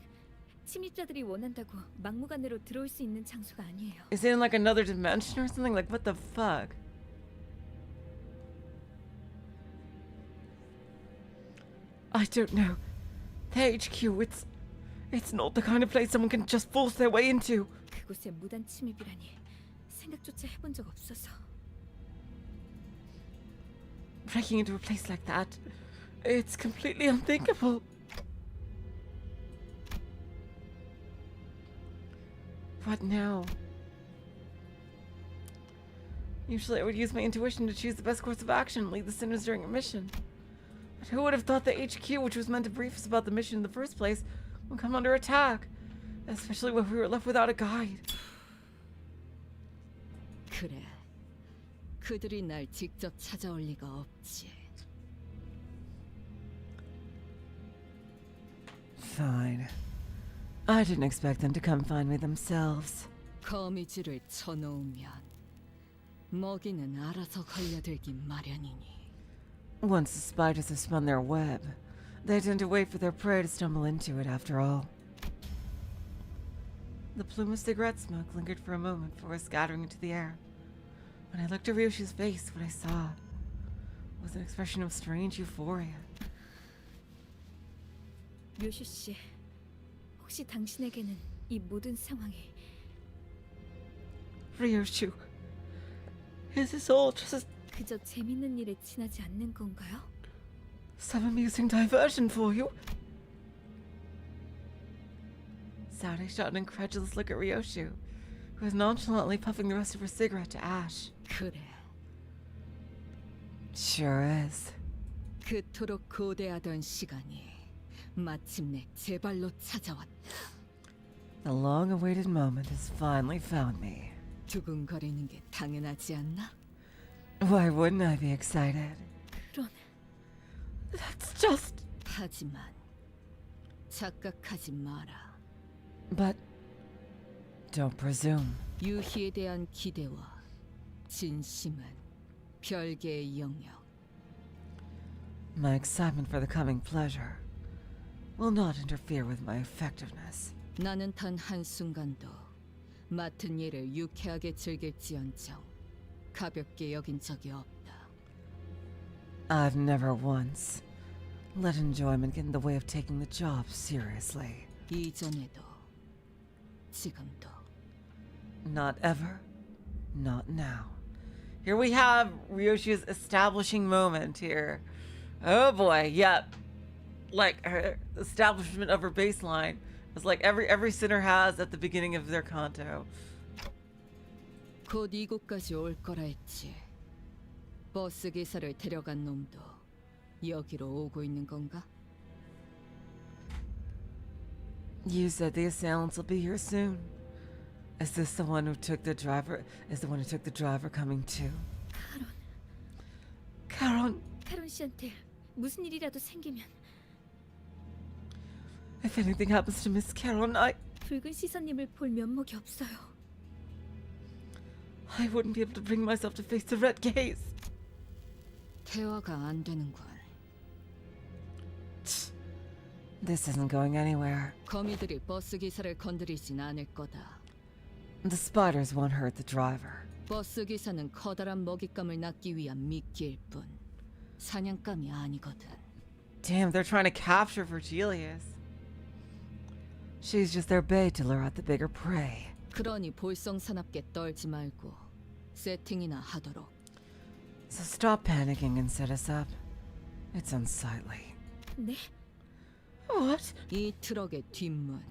침입자들이 원한다고 막무가내로 들어올 수 있는 장소가 아니에요. Is it in like another dimension or something? Like what the fuck? I don't know. The HQ, it's not the kind of place someone can just force their way into. 그곳에 무단 침입이라니 생각조차 해본 적 없어서. Breaking into a place like that, it's completely unthinkable. What now? Usually I would use my intuition to choose the best course of action and lead the sinners during a mission. But who would have thought the HQ, which was meant to brief us about the mission in the first place, would come under attack? Especially when we were left without a guide. 그래. 그들이 날 직접 찾아올 리가 없지. Fine. I didn't expect them to come find me themselves. 거미줄을 쳐놓으면 먹이는 알아서 걸려들기 마련이니. Once the spiders have spun their web, they tend to wait for their prey to stumble into it after all. The plume of cigarette smoke lingered for a moment before scattering into the air. When I looked at Ryoshu's face, what I saw was an expression of strange euphoria. 료슈 씨, 혹시 당신에게는 이 모든 상황이 Ryoshu, is this all just 그저 재밌는 일에 지나지 않는 건가요? some amusing diversion for you? Saude shot an incredulous look at Ryoshu, who was nonchalantly puffing the rest of her cigarette to ash. 그래. Sure is. 그토록 고대하던 시간이 마침내 제 발로 찾아왔다. The long-awaited moment has finally found me. 두근거리는 게 당연하지 않나? Why wouldn't I be excited? 그런 That's just... 하지만 착각하지 마라. But don't presume. 유희에 대한 기대와 진심은 별개의 영역. My excitement for the coming pleasure will not interfere with my effectiveness. 나는 단 한순간도 맡은 일을 유쾌하게 즐길지언정 가볍게 여긴 적이 없다. I've never once let enjoyment get in the way of taking the job seriously. 이전에도 지금도. Not ever, not now. Here we have Ryoshu's establishing moment here. Oh boy, yep. Like her establishment of her baseline is like every sinner has at the beginning of their canto. 곧 이곳까지 올 거라 했지. 버스 기사를 데려간 놈도 여기로 오고 있는 건가? You said the assailants will be here soon. Is this the one who took the driver? Is the one who took the driver coming too? Caron. 카론 씨한테 무슨 일이라도 생기면 If anything happens to Miss Caron, 붉은 시선님을 볼 면목이 없어요. I wouldn't be able to bring myself to face the red gaze. 대화가 안 되는군. This isn't going anywhere. 거미들이 버스 기사를 건드리진 않을 거다. The spiders won't hurt the driver. 버스 기사는 커다란 먹잇감을 낚기 위한 미끼일 뿐 사냥감이 아니거든. Damn, they're trying to capture Virgilius. She's just their bait to lure out the bigger prey. 그러니 볼썽사납게 떨지 말고 세팅이나 하도록. So stop panicking and set us up. It's unsightly. 네? What? 이 트럭의 뒷문.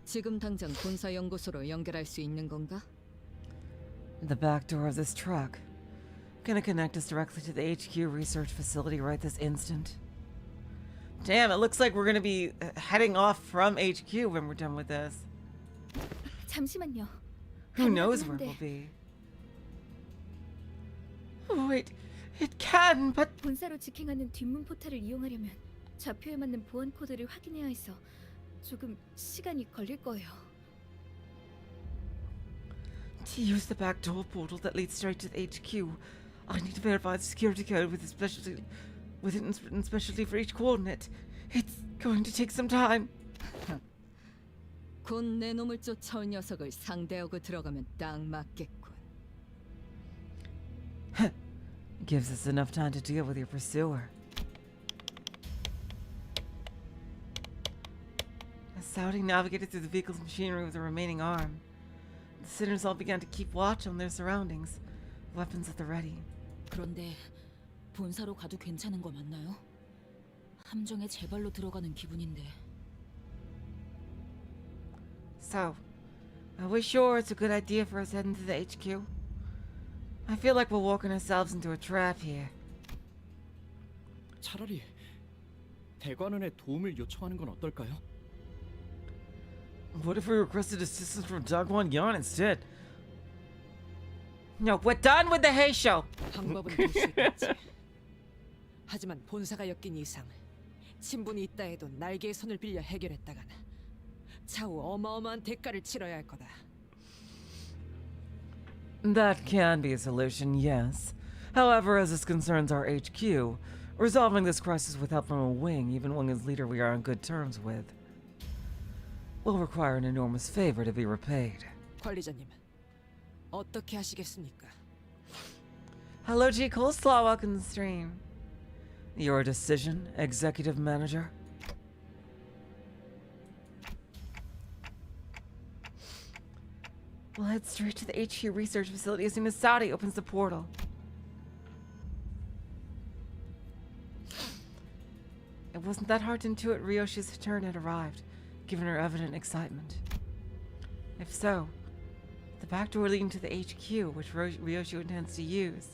지금 당장 본사 연구소로 연결할 수 있는 건가? The back door of this truck. Gonna connect us directly to the HQ research facility right this instant. Damn, it looks like we're gonna be heading off from HQ when we're done with this. 잠시만요. Who knows where we'll be? Wait, it can, but 본사로 직행하는 뒷문 포탈을 이용하려면 좌표에 맞는 보안 코드를 확인해야 해서 조금 시간이 걸릴 거예요. to use the back door portal that leads straight to the HQ, I need to verify the security code with a specialty for each coordinate. It's going to take some time. 곧 내 놈을 쫓아올 녀석을 상대하고 들어가면 딱 맞겠군. Gives us enough time to deal with your pursuer. As Saude navigated through the vehicle's machinery with the remaining arm, the sinners all began to keep watch on their surroundings, weapons at the ready. 그런데 본사로 가도 괜찮은 거 맞나요? 함정에 제 발로 들어가는 기분인데. So, are we sure it's a good idea for us heading to the HQ? I feel like we're walking ourselves into a trap here. 차라리 대관원에 도움을 요청하는 건 어떨까요? What if we requested assistance from Hongyuan instead? No, we're done with the hay show. 방법은 볼 수 있겠지. 하지만 본사가 엮인 이상 친분이 있다 해도 날개의 손을 빌려 해결했다간 차후 어마어마한 대가를 치러야 할 거다. That can be a solution, yes. However, as this concerns our HQ, resolving this crisis with help from a wing, even one whose leader we are on good terms with, will require an enormous favor to be repaid. 관리자님, 어떻게 하시겠습니까? Hello, G. Coleslaw, welcome to the stream. Your decision, Executive Manager? We'll head straight to the HQ research facility as soon as Saude opens the portal. It wasn't that hard to intuit Ryoshu's turn had arrived, given her evident excitement. If so, the back door leading to the HQ, which Ryoshu intends to use,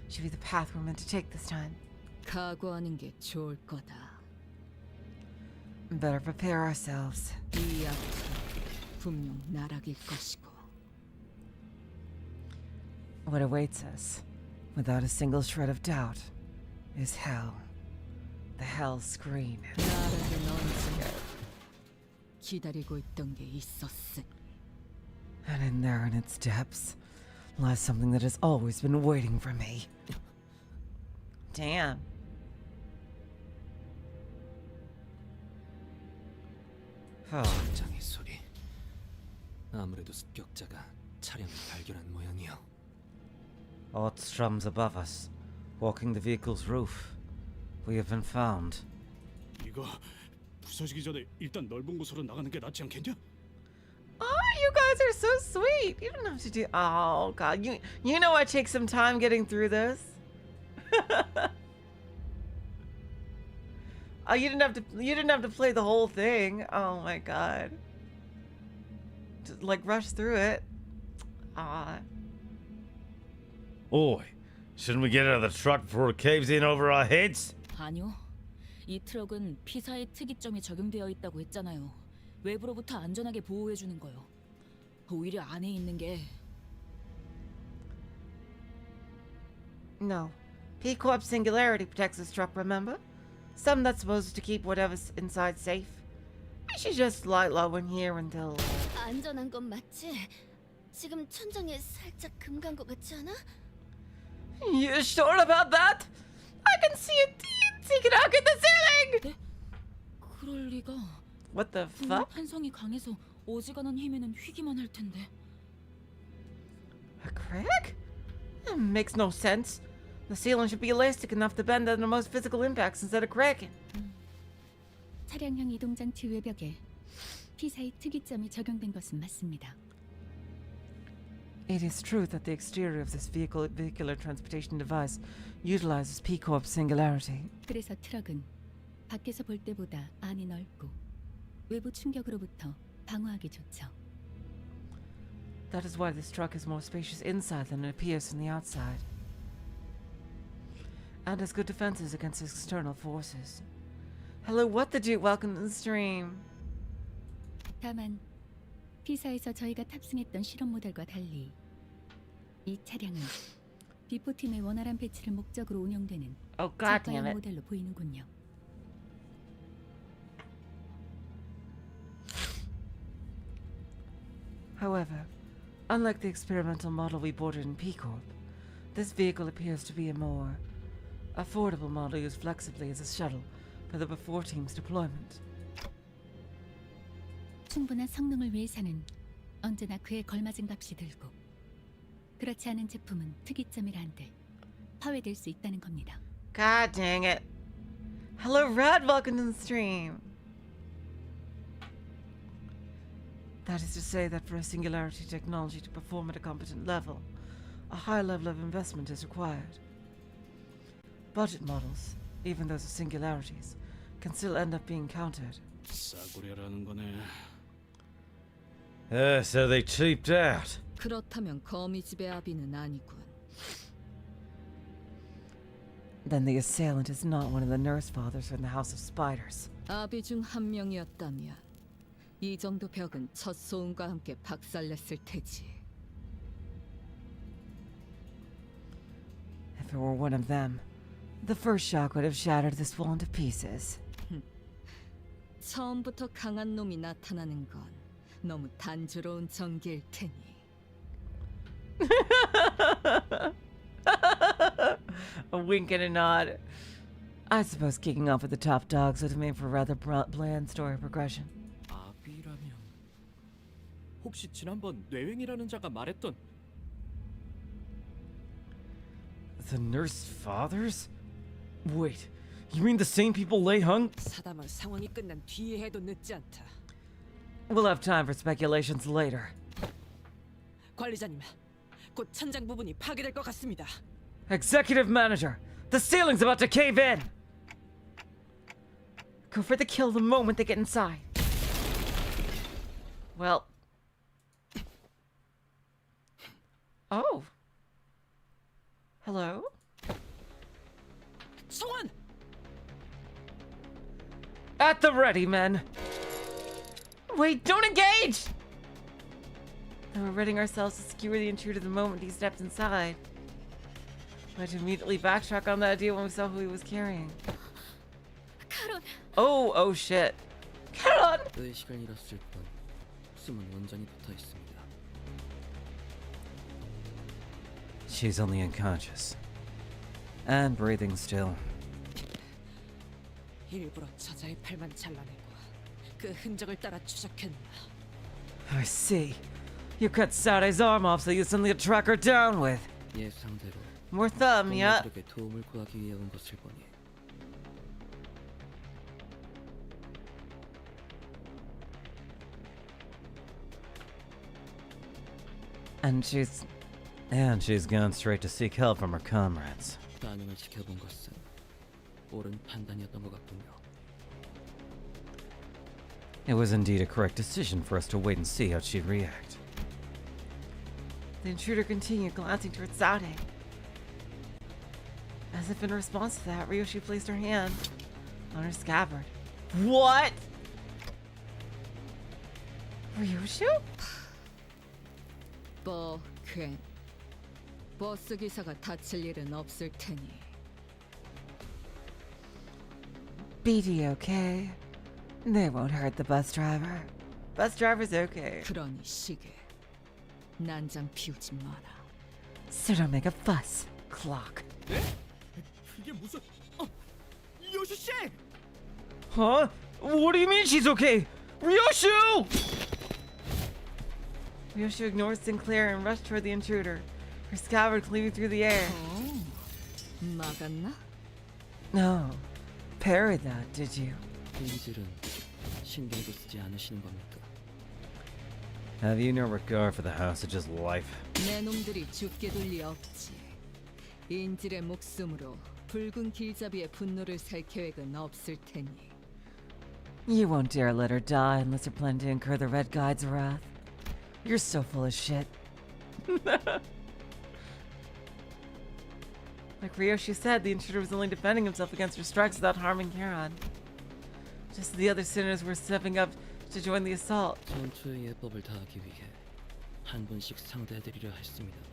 should be the path we're meant to take this time. 각오하는 게 좋을 거다. Better prepare ourselves. 이 앞은 분명 나락일 것이고. What awaits us, without a single shred of doubt, is hell. The hell screen. 나락은 언젠가 기다리고 있던 게 있었으니. And in there, in its depths, lies something that has always been waiting for me. Damn. 장의 소리. 아무래도 습격자가 차량을 발견한 모양이요. Odd strums above us, walking the vehicle's roof. We have been found. 이거 부서지기 전에 일단 넓은 곳으로 나가는 게 낫지 않겠냐? Oh, you guys are so sweet. You don't have to do. Oh God, you know I take some time getting through this. Oh, you didn't have to play the whole thing. Oh my God. Just, like rush through it. Ah. Oi, shouldn't we get out of the truck before it caves in over our heads? 아니요. 이 트럭은 피사의 특이점이 적용되어 있다고 했잖아요. 외부로부터 안전하게 보호해 주는 거요. 오히려 안에 있는 게 No. P-Corp Singularity protects this truck, remember? Something that's supposed to keep whatever's inside safe. We should just lie low in here until... 안전한 건 맞지? 지금 천장에 살짝 금 간 것 같지 않아? You sure about that? I can see it sticking out at the ceiling! 네? 그럴 리가. What the 분명 fuck? 판성이 강해서 어지간한 힘에는 휘기만 할 텐데. A crack? That makes no sense. The ceiling should be elastic enough to bend under most physical impacts instead of cracking. 차량형 이동장치 외벽에 피사의 특이점이 적용된 것은 맞습니다. It is true that the exterior of this vehicular transportation device utilizes P-Corp Singularity. 그래서 트럭은 밖에서 볼 때보다 안이 넓고 외부 충격으로부터 방어하기 좋죠. That is why this truck is more spacious inside than it appears from the outside. And has good defenses against external forces. Hello, what the dude? Welcome to the stream. 다만 피사에서 저희가 탑승했던 실험 모델과 달리 이 차량은 비포팀의 원활한 배치를 목적으로 운영되는 Oh God damn 저가형 it. 모델로 보이는군요. However, unlike the experimental model we boarded in P-Corp, this vehicle appears to be a more affordable model used flexibly as a shuttle for the before team's deployment. 충분한 성능을 위해서는 언제나 그에 걸맞은 값이 들고 그렇지 않은 제품은 특이점이라 한들 파괴될 수 있다는 겁니다. God dang it. Hello, Rad. Welcome to the stream. That is to say that for a singularity technology to perform at a competent level, a high level of investment is required. Budget models, even those of singularities, can still end up being countered. 싸구려라는 거네. So they cheaped out. 그렇다면 거미 집의 아비는 아니군. Then the assailant is not one of the nurse fathers from the House of Spiders. 아비 중 한 명이었다면 이 정도 벽은 첫 소음과 함께 박살냈을 테지. if it were one of them. The first shock would have shattered this wall into pieces. 처음부터 강한 놈이 나타나는 건 너무 단조로운 전개일 테니. A wink and a nod. I suppose kicking off with the top dogs would have made for a rather bland story progression. 아비라면 혹시 지난번 뇌행이라는 자가 말했던 The nurse fathers? Wait, you mean the same people Lei Hung? 사담은 상황이 끝난 뒤에 해도 늦지 않다. We'll have time for speculations later. 관리자님, 곧 천장 부분이 파괴될 것 같습니다. Executive manager, the ceiling's about to cave in. Go for the kill the moment they get inside. Well. Oh. Hello? 성원! At the ready, men. Wait, don't engage! Then we're readying ourselves to skewer the intruder the moment he steps inside. We had to immediately backtrack on that idea when we saw who he was carrying. 카론, Oh shit. Caron! 의식을 잃었을 뿐 숨은 온전히 붙어 있습니다. She's only unconscious. And breathing still. 일부러 저자의 팔만 잘라내고 그 흔적을 따라 추적했나. I see. You cut Saude's arm off so you suddenly track her down with. 예상대로 More thumb, yeah. 동료들에게 도움을 구하기 위해 온 것을 보니 And she's gone straight to seek help from her comrades. 반응을 지켜본 것은 옳은 판단이었던 것 같군요. It was indeed a correct decision for us to wait and see how she'd react. The intruder continued, glancing towards Saude. As if in response to that, Ryoshu placed her hand on her scabbard. What? Ryoshu? 괜. 버스 기사가 다칠 일은 없을 테니. BD okay? They won't hurt the bus driver. Bus driver's okay. 그러니 시계. 난장 피우지 마라. So don't make a fuss, clock. 네? 그게 무슨 요슈 씨! Huh? What do you mean she's okay? Ryoshu! Ryoshu ignored Sinclair and rushed toward the intruder, her scabbard cleaving through the air. 막았나? No. Parried that, did you? 인질은 신경도 쓰지 않으시는 겁니까? Have you no regard for the house's life? 내 놈들이 죽게 둘 리 없지. 인질의 목숨으로 붉은 길잡이의 분노를 살 계획은 없을 테니. You won't dare let her die unless you're planning to incur the Red Guide's wrath. You're so full of shit. Like Ryoshu said, the intruder was only defending himself against her strikes without harming Charon. Just as the other sinners were stepping up to join the assault. 전투의 예법을 다하기 위해 한 분씩 상대해드리려 했습니다만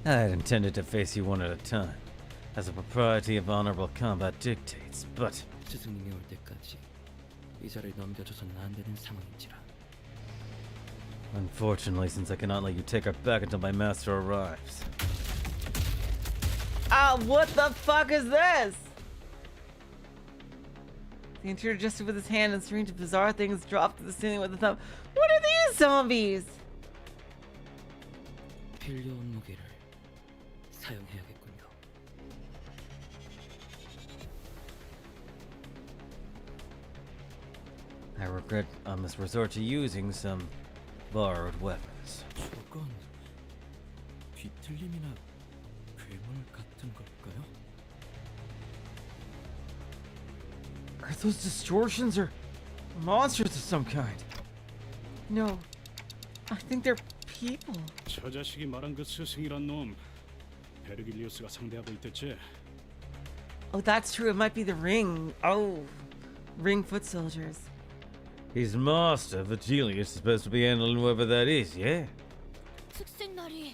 I had intended to face you one at a time, as the propriety of honorable combat dictates, but 스승님이 올 때까지 이 자리를 넘겨줘서는 안 되는 상황인지라. unfortunately, since I cannot let you take her back until my master arrives. Ah, what the fuck is this? The intruder gestured with his hand and a string of bizarre things dropped to the ceiling with a thumb. What are these zombies? 필요한 무기를 사용해야겠군요. I regret I must resort to using some borrowed weapons. 저건 뒤틀림이나 괴물 같은 걸까요? Are those distortions or monsters of some kind? No, I think they're people. 저 자식이 말한 그 스승이란 놈 베르길리우스가 상대하고 있댔지. Oh, that's true. It might be the ring. Oh, ring foot soldiers. He's master, but Julius is supposed to be handling whoever that is, yeah? 특색 날이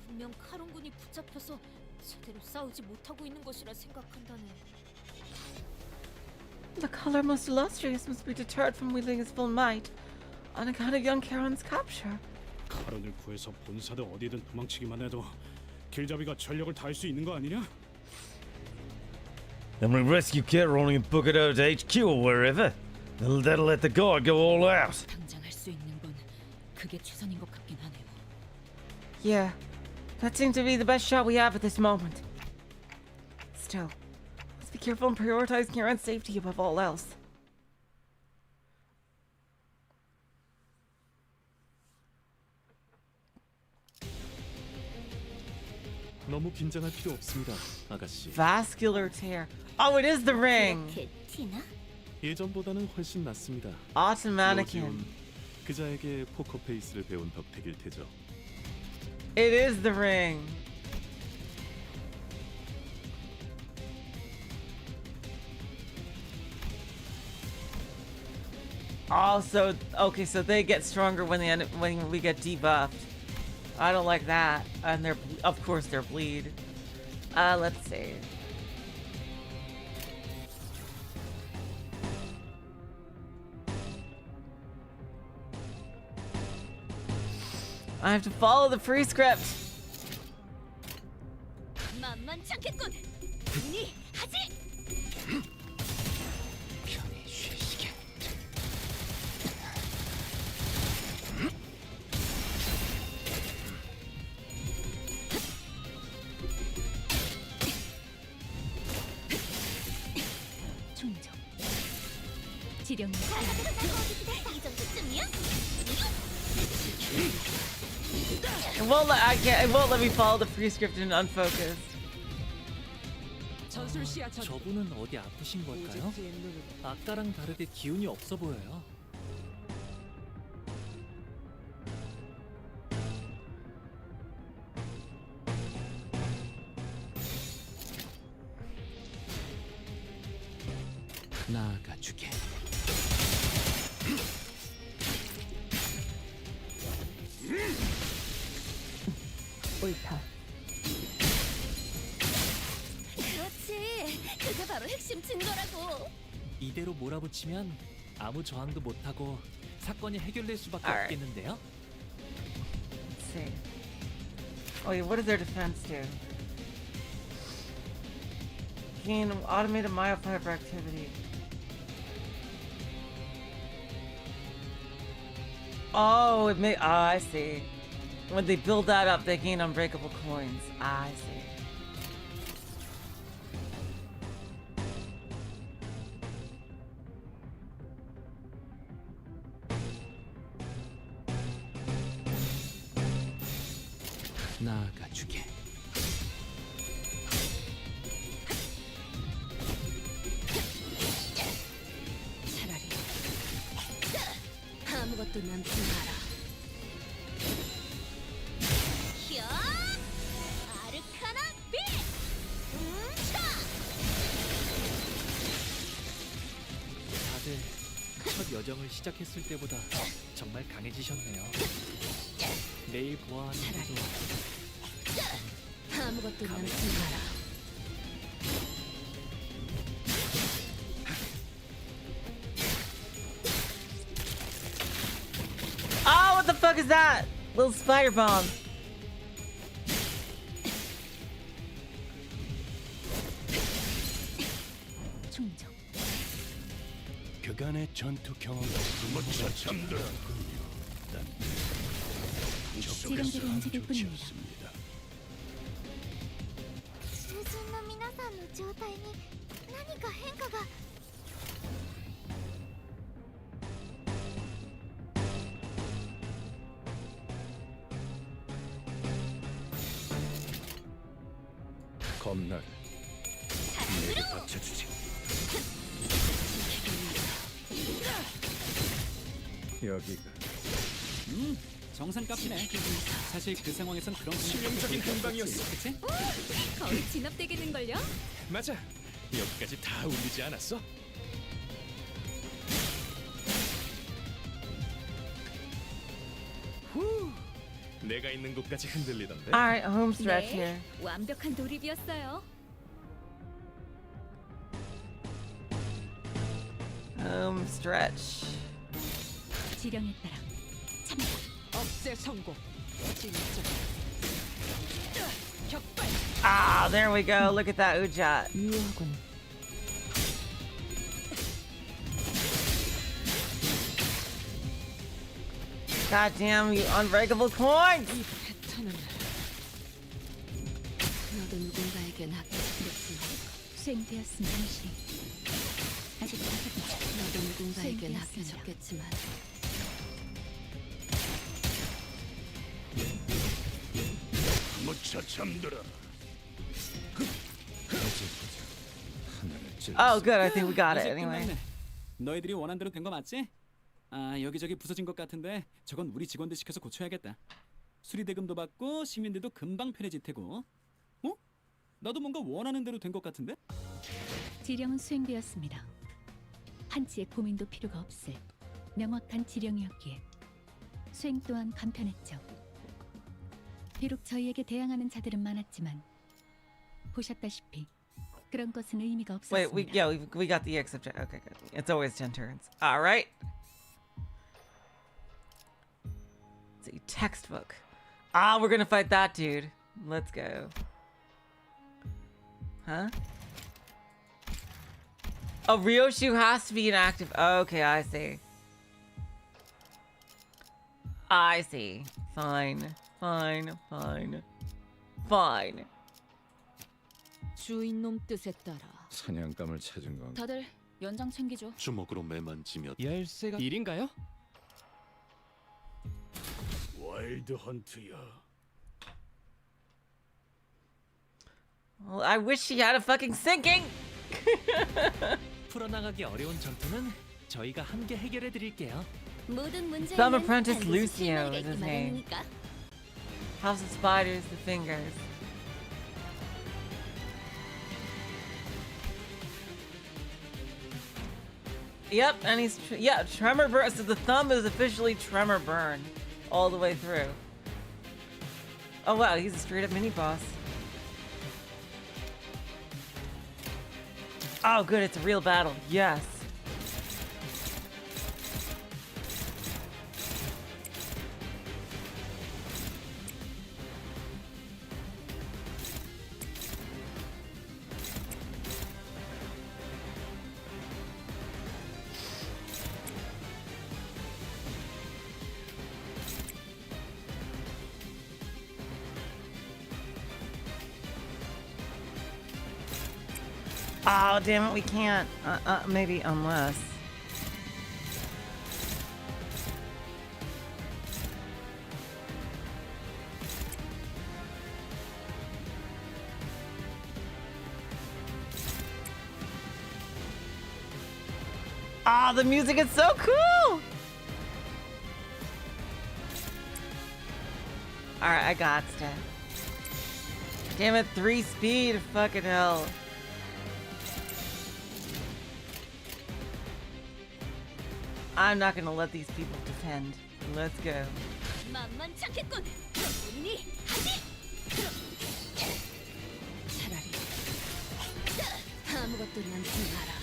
분명 카론군이 붙잡혀서 제대로 싸우지 못하고 있는 것이라 생각한다네. The color most illustrious must be deterred from wielding his full might on account of young Charon's capture. 카론을 구해서 본사든 어디든 도망치기만 해도 길잡이가 전력을 다할 수 있는 거 아니냐? Then we rescue Charon and book it over to HQ or wherever. That'll let the guard go all out. 당장 할 수 있는 건 그게 최선인 것 같긴 하네요. Yeah, that seemed to be the best shot we have at this moment. Still, let's be careful and prioritize Charon's safety above all else. 너무 긴장할 필요 없습니다, 아가씨. Vascular tear. Oh, it is the ring. 그렇게 티나? 예전보다는 훨씬 낫습니다. Awesome mannequin. 로지온, 그자에게 포커 페이스를 배운 덕택일 테죠. It is the ring. Also, okay, so they get stronger when when we get debuffed. I don't like that, and of course they're bleed. Let's see. I have to follow the free script. 만만치 않겠군. 니 하지. 편히 쉬시게. 충정. 지령. 이 정도쯤이야? It won't let me follow the free script and unfocus. 전술시야 전. 저분은 어디 아프신 걸까요? 오직지의 눈으로. 아까랑 다르게 기운이 없어 보여요. 나아가주게. 옳다. 그렇지. 그게 바로 핵심 증거라고. 이대로 몰아붙이면 아무 저항도 못하고 사건이 해결될 수밖에 Alright. 없겠는데요? Let's see. Oh yeah, what does their defense do? Gain automated myofiber activity. Oh, it may. I see. When they build that up, they gain unbreakable coins. I see. 나아가주게. 차라리 아무것도 남지 마라. 야! 아르카나 빛! 차! 다들 첫 여정을 시작했을 때보다 정말 강해지셨네요. 내일 보아하는 것도 아무것도 남지 마라. Oh, what the fuck is that? Little spider bomb. 충정. 그간의 전투 경험을 부모차 잠들었군요. 지령대로 움직일 뿐입니다. 囚人の皆さんの状態に何か変化が。 겁나를 내게 받쳐주지. 여기가 정상 값이네. 사실 그 상황에선 그런 실용적인 행방이었어, 그치? 거의 진압되겠는걸요? 맞아. 여기까지 다 울리지 않았어? 후, 내가 있는 곳까지 흔들리던데. Alright, home stretch here. 네, 완벽한 돌입이었어요. Home stretch. 지령에 따라 참다. 억제 성공. 진짜. 격발. Ah, there we go. Look at that Ujat. 유하군. God damn, you unbreakable coins! 이 패턴은 너도 누군가에겐 합격했지만 수행되었으면 당신 아직 너도 누군가에겐 합격했지만 무차 잠들어. Oh, good. I think we got it anyway. 너희들이 원한 대로 된 거 맞지? 아, 여기저기 부서진 것 같은데 저건 우리 직원들 시켜서 고쳐야겠다. 수리대금도 받고 시민들도 금방 편해질 테고. 어? 나도 뭔가 원하는 대로 된 것 같은데? 지령은 수행되었습니다. 한치의 고민도 필요가 없을 명확한 지령이었기에 수행 또한 간편했죠. 비록 저희에게 대항하는 자들은 많았지만 보셨다시피 그런 것은 의미가 없었습니다. Wait, we got the X subject. Okay, good. It's always 10 turns. All right. It's a textbook. Ah, we're gonna fight that dude. Let's go. Huh? Oh, Ryoshu has to be inactive. Okay, I see. I see. Fine. Fine. 주인놈 뜻에 따라. 사냥감을 찾은 건 다들 연장 챙기죠. 주먹으로 매만지며 열쇠가 일인가요? 와일드 헌트야. Well, I wish she had a fucking sinking. 풀어나가기 어려운 전투는 저희가 함께 해결해 드릴게요. 모든 문제는 Thumb Apprentice 반드시 Lucio 실마리가 is his 있기 name. 마련이니까. House of Spiders, the fingers. Yep, and he's tremor burn. So the thumb is officially tremor burn all the way through. Oh wow, he's a straight up mini boss. Oh good, it's a real battle. Yes. Oh, damn it, we can't. Maybe unless. Ah, the music is so cool! Alright, I got it. Damn it, 3 speed, fucking hell. I'm not gonna let these people defend. Let's go. 만만찮겠군. 본인이 하지. 차라리 아무것도 남지 마라.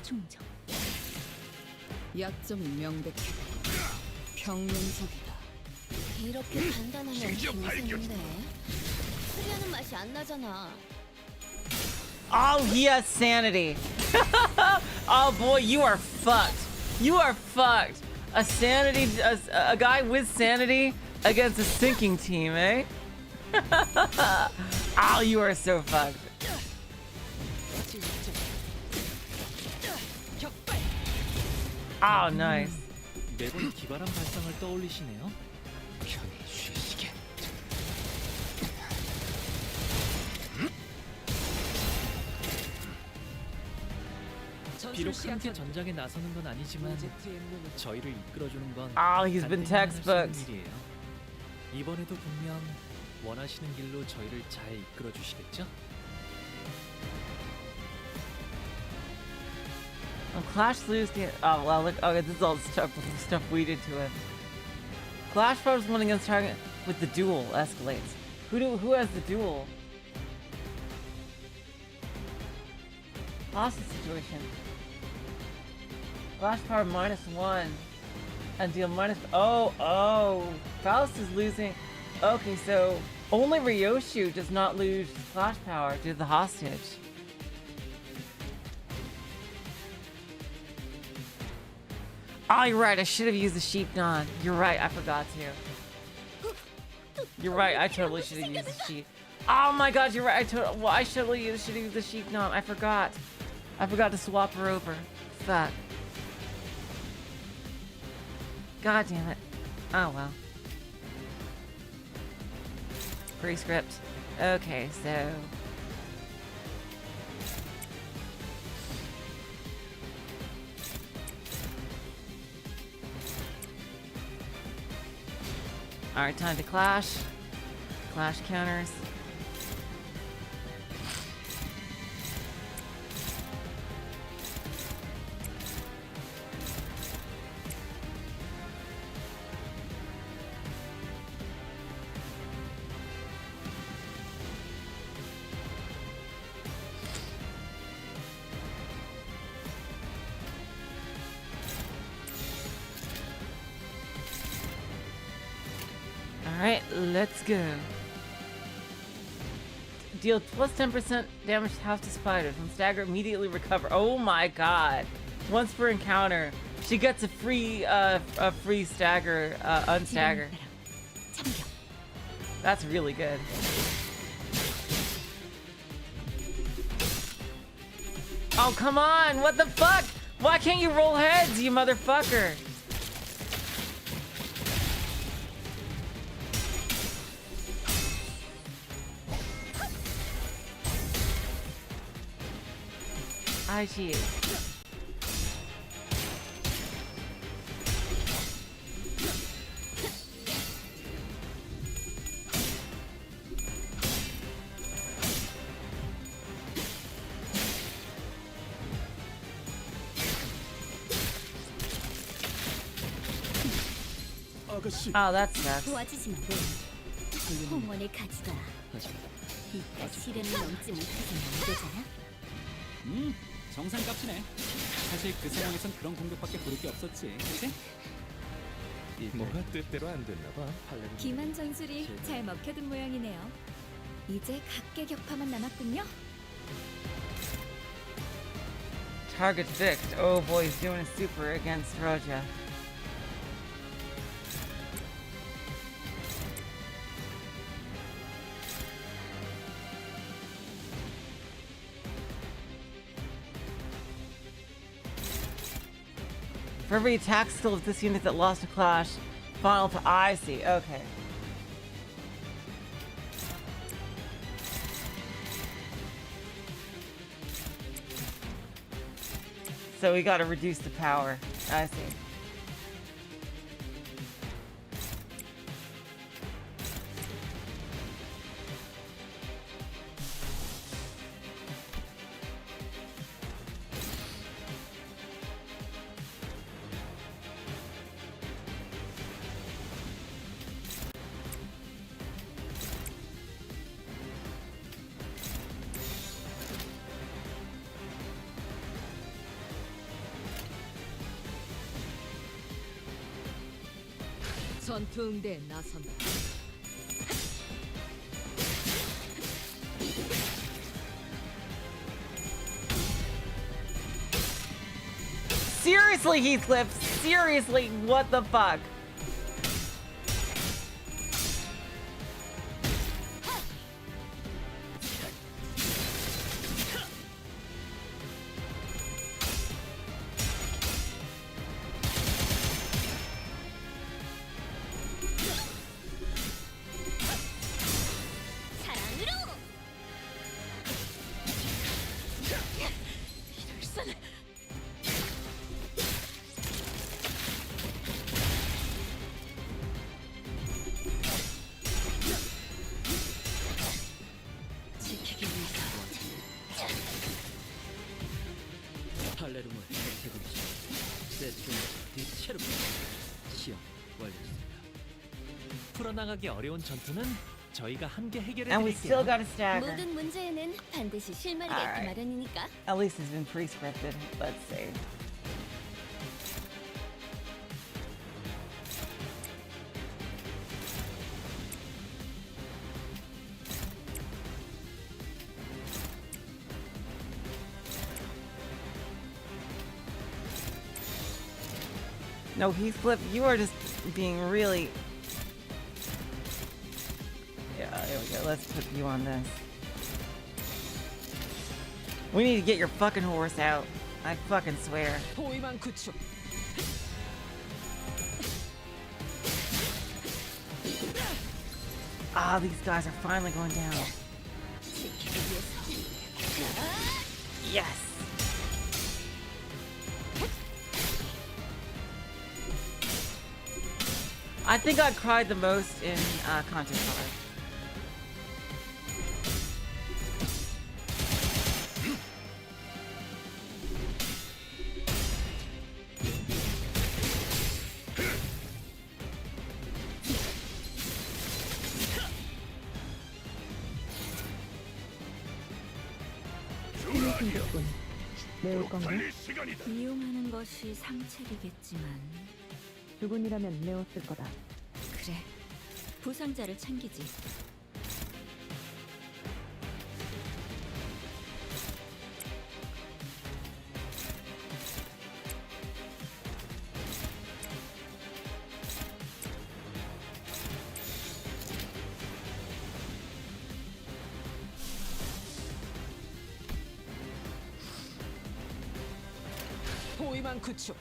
충정. 약점은 명백해. 평면적이다. 이렇게 간단하면 고생인데 수리하는 맛이 안 나잖아. Oh, he has sanity. Oh boy, you are fucked. You are fucked. A guy with sanity against a sinking team, eh? Oh, you are so fucked. Oh, nice. 매번 기발한 발상을 떠올리시네요. 편히 쉬시게. 비록 함께 전장에 나서는 건 아니지만 저희를 이끌어주는 건 Oh, he's been 간단히 할 textbooked. 수 있는 일이에요. 이번에도 분명 원하시는 길로 저희를 잘 이끌어 주시겠죠? When Clash lose the oh well look okay this is all stuff we did to him. Clash Powers one against target with the duel escalates. Who has the duel? Hostage situation. Clash power -1 and deal minus. Oh, Faust is losing. Okay, so only Ryoshu does not lose Clash power due to the hostage. Oh, you're right. I should have used the sheep non. You're right. I forgot to. You're right. I totally should have used the sheep. Oh my God, you're right. I should have used the sheep non. I forgot. I forgot to swap her over. Fuck. God damn it. Oh well. Pre-script. Okay, so. Alright, time to clash. Clash counters. Alright, let's go. Deal plus 10% damage to house to spiders. When stagger, immediately recover. Oh my God. Once per encounter, she gets a free stagger, unstagger. That's really good. Oh, come on. What the fuck? Why can't you roll heads, you motherfucker? I cheat. Oh, that sucks. 도와주지 마. 홍원을 가져가. 이깟 시련을 넘지 못해서는 안 되잖아. 정상값이네. 사실 그 상황에선 그런 공격밖에 부를 게 없었지, 그치? 뭐가 뜻대로 안 됐나 봐. 기만 전술이 잘 먹혀든 모양이네요. 이제 각계격파만 남았군요. Target fixed. Oh boy, he's doing a super against Roja. For every attack skill of this unit that lost a clash, final to I see. Okay. So we gotta reduce the power. I see. 전투 응대에 나선다. Seriously, Heathcliff! Seriously, what the fuck? 팔레룸을 혜택금시 세트는 뒤채로 시험 완료했습니다. 풀어나가기 어려운 전투는 저희가 함께 해결해 And we still 드릴게요. got a stagger. 모든 문제에는 반드시 실마리가 있기 Alright. 마련이니까. At least it's been pre-scripted. Let's see. No, Heathcliff, you are just being really... Yeah, there we go. Let's put you on this. We need to get your fucking horse out. I fucking swear. 포위망 구축. Ah, these guys are finally going down. Yes. I think I cried the most in Content Card. 매울 건가? 이용하는 것이 상책이겠지만 주군이라면 매웠을 거다. 그래 부상자를 챙기지. 포위망 구축.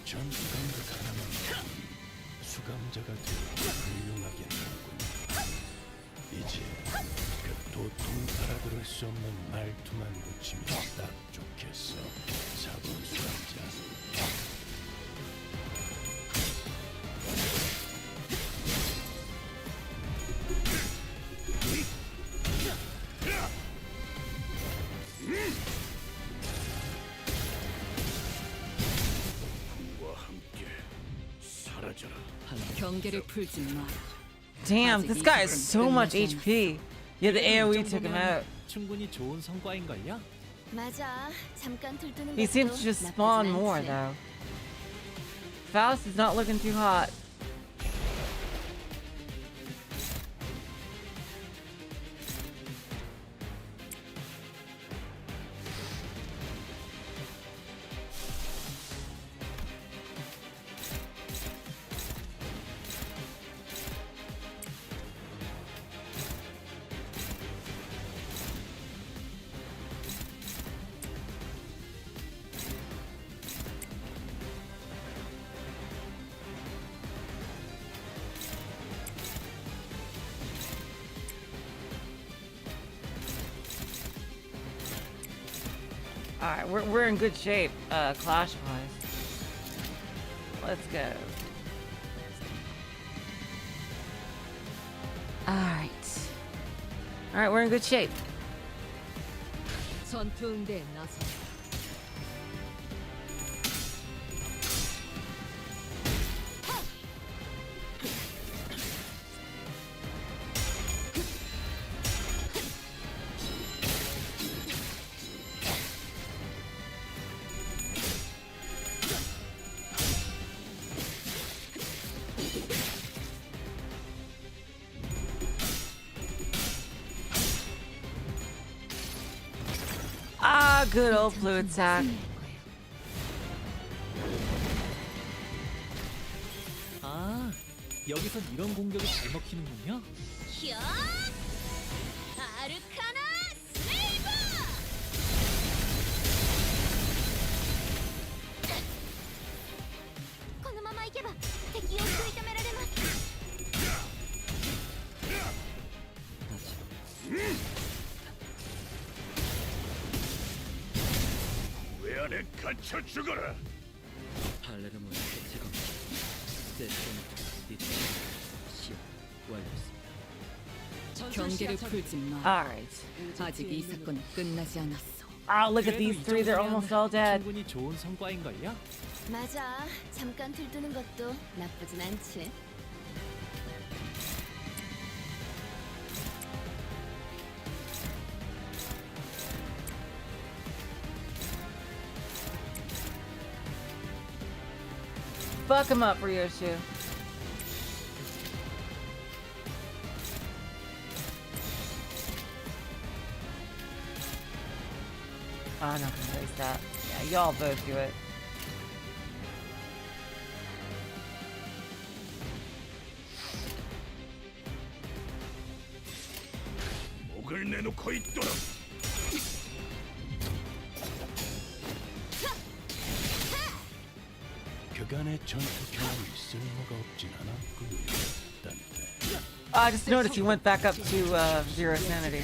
전수감각 하나만 수감자가 되어 훌륭하게 하군. 이제 그 도통 알아들을 수 없는 말투만 고치면 딱 좋겠어. 자본 수감자. 경계를 풀지 마. Damn, this guy has so much HP. Yeah, the AoE took him out. 충분히 좋은 성과인걸요? 맞아. 잠깐 들뜨는 He seems to just spawn more, though. Faust is not looking too hot. Alright, we're in good shape, clash-wise. Let's go. Alright. Alright, we're in good shape. 전투 응대에 나서. Ah, good old fluid sack. 아, 여기선 이런 공격이 잘 먹히는군요. 히야! 아르카나 슬레이버! このまま行けば敵を食い止められます。 왜 안 해? 내갇혀 죽어라. 팔레르몬 대체검 세스토마토 디트 시험 완료했습니다. 경계를 풀지 마. Alright. 아직 이 사건은 끝나지 않았어. Oh, look at these three. They're almost all dead. 충분히 좋은 성과인걸요? 맞아. 잠깐 들뜨는 것도 나쁘진 않지. Fuck him up, Ryoshu. Oh, I'm not gonna waste that. Yeah, y'all both do it. 목을 내놓고 있도록. 그간의 전투 경험이 쓸모가 없진 않았군요. I just noticed he went back up to zero sanity.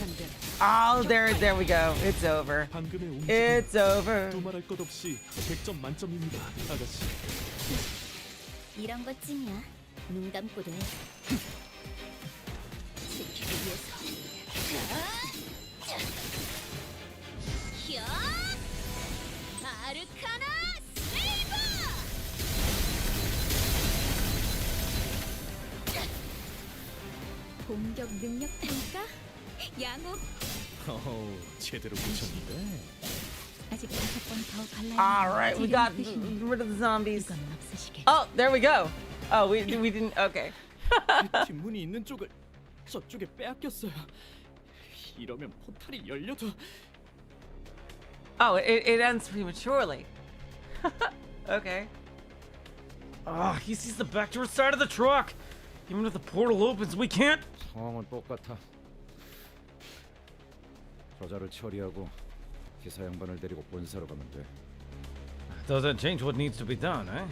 Oh, there we go. It's over. It's over. 두말할 것 없이 100점 만점입니다, 아가씨. 이런 것쯤이야. 눈 감고도 해. 지키기 위해서. 야! 아르카나 세이버! 공격 능력 평가? 양호. 제대로 보셨는데. 아직 5번 더 발라야. All right, we got rid of the zombies. Oh, there we go. Oh, we didn't. Okay. 뒷문이 있는 쪽을 저쪽에 빼앗겼어요. 이러면 포탈이 열려도 Oh, it ends prematurely. Okay. Ah, he sees the back door side of the truck. Even if the portal opens, we can't. 상황은 똑같아. 저자를 처리하고 기사 양반을 데리고 본사로 가면 돼. Doesn't change what needs to be done, eh?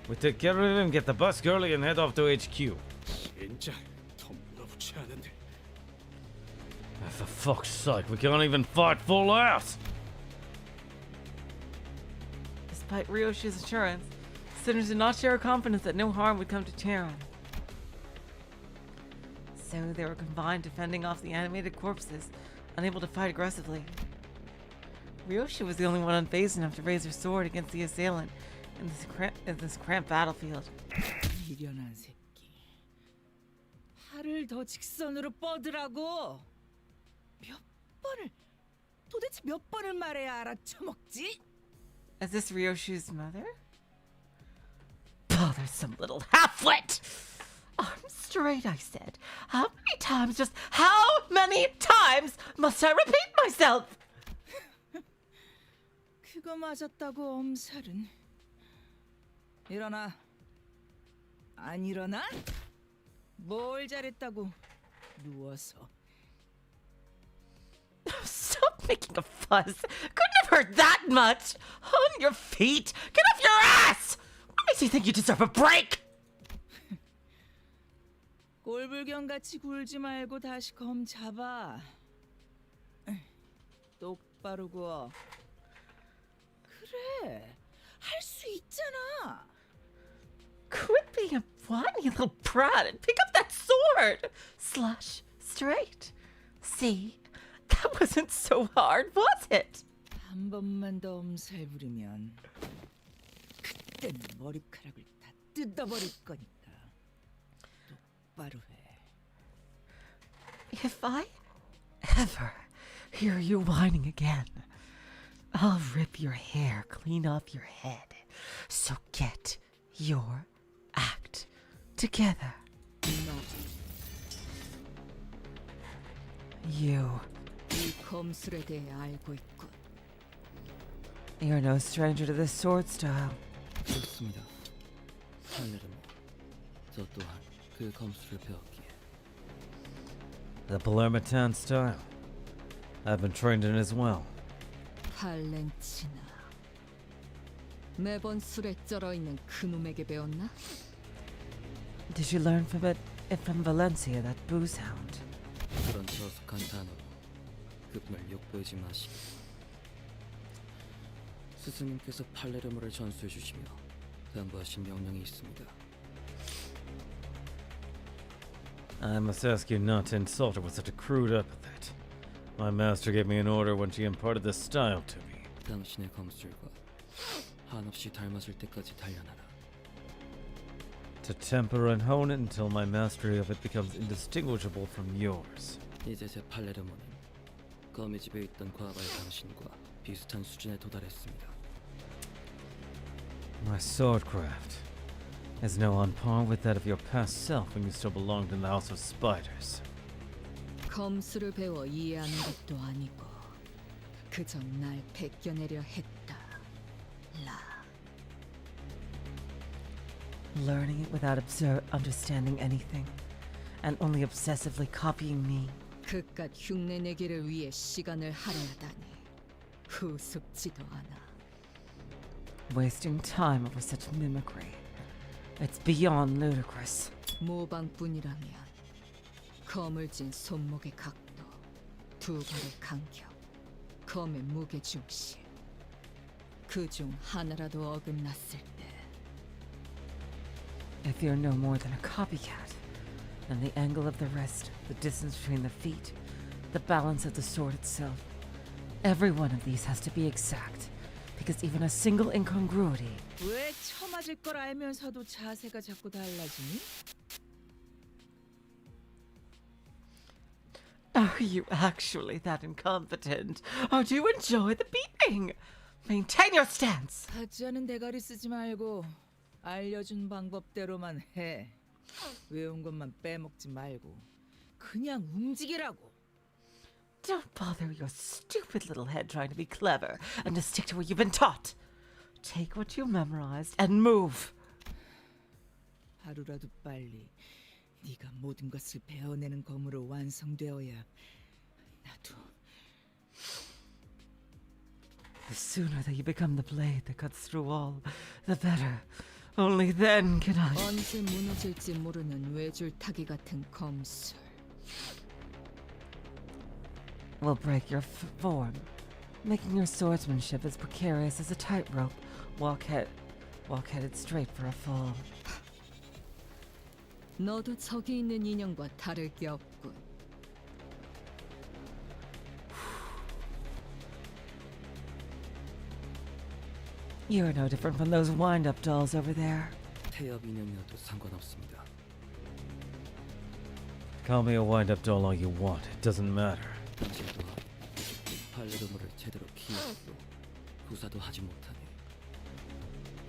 We take care of him, get the bus early, and head off to HQ. 진짜 더 몰아붙지 않은데. For fuck's sake, we can't even fight full out. Despite Ryoshu's assurance, Sinners did not share her confidence that no harm would come to Terran. So they were confined to fending off the animated corpses, unable to fight aggressively. Ryoshu was the only one unfazed enough to raise her sword against the assailant in this cramped battlefield. 미련한 새끼. 팔을 더 직선으로 뻗으라고. 도대체 몇 번을 말해야 알아쳐먹지? Is this Ryoshu's mother? Oh, there's some little half-wit! Arm straight, I said. How many times, just how many times must I repeat myself? 그거 맞았다고 엄살은. 일어나. 안 일어나? 뭘 잘했다고 누워서. Stop making a fuss. Couldn't have hurt that much. On your feet. Get off your ass! What makes you think you deserve a break? 꼴불견같이 굴지 말고 다시 검 잡아. 똑바로 구워. 그래, 할 수 있잖아. Quit being a whiny little brat and pick up that sword. Slush straight. See? That wasn't so hard, was it? 한 번만 더 엄살 부리면 그때는 머리카락을 다 뜯어버릴 거니까 똑바로 해. If I ever hear you whining again, I'll rip your hair clean off your head. So get your act together. You. 이 검술에 대해 알고 있군. You're no stranger to this sword style. 그렇습니다. 팔레르모. 저 또한 그 검술을 배웠기에. The Palermitan style. I've been trained in as well. 팔렌치나. 매번 술에 쩔어 있는 그놈에게 배웠나? Did you learn from it from Valencia, that booze hound? 그런 저속한 단어로 급말 욕보이지 마시고. 스승님께서 팔레르모를 전수해 주시며 당부하신 명령이 있습니다. I must ask you not to insult her with such a crude epithet. My master gave me an order when she imparted this style to me. 당신의 검술과 한없이 닮아질 때까지 단련하라. To temper and hone it until my mastery of it becomes indistinguishable from yours. 이제 제 팔레르모는 검의 집에 있던 과거의 당신과 비슷한 수준에 도달했습니다. My swordcraft is now on par with that of your past self when you still belonged in the House of Spiders. 검술을 배워 이해하는 것도 아니고 그저 날 베껴내려 했다. 라. Learning it without understanding anything, and only obsessively copying me. 그깟 흉내내기를 위해 시간을 할애하다니 우습지도 않아. Wasting time over such mimicry. It's beyond ludicrous. 모방뿐이라면 검을 쥔 손목의 각도, 두 발의 간격, 검의 무게 중심, 그중 하나라도 어긋났을 때 If you're no more than a copycat, then the angle of the wrist, the distance between the feet, the balance of the sword itself, every one of these has to be exact, because even a single incongruity. 왜 처맞을 걸 알면서도 자세가 자꾸 달라지니? Are you actually that incompetent? Or do you enjoy the beating? Maintain your stance! 가짜는 대가리 쓰지 말고 알려준 방법대로만 해. 외운 것만 빼먹지 말고 그냥 움직이라고. Don't bother your stupid little head trying to be clever and to stick to what you've been taught. Take what you memorized and move. 하루라도 빨리 네가 모든 것을 배워내는 검으로 완성되어야 나도. The sooner that you become the blade that cuts through all, the better. Only then can I. 언제 무너질지 모르는 외줄타기 같은 검술. Will break your form, making your swordsmanship as precarious as a tightrope. Walk headed straight for a fall. 너도 저기 있는 인형과 다를 게 없군. You're no different from those wind-up dolls over there. 태엽 인형이어도 상관없습니다. Call me a wind-up doll all you want. It doesn't matter. 당신 또한 팔레르모를 제대로 키우고 구사도 하지 못하니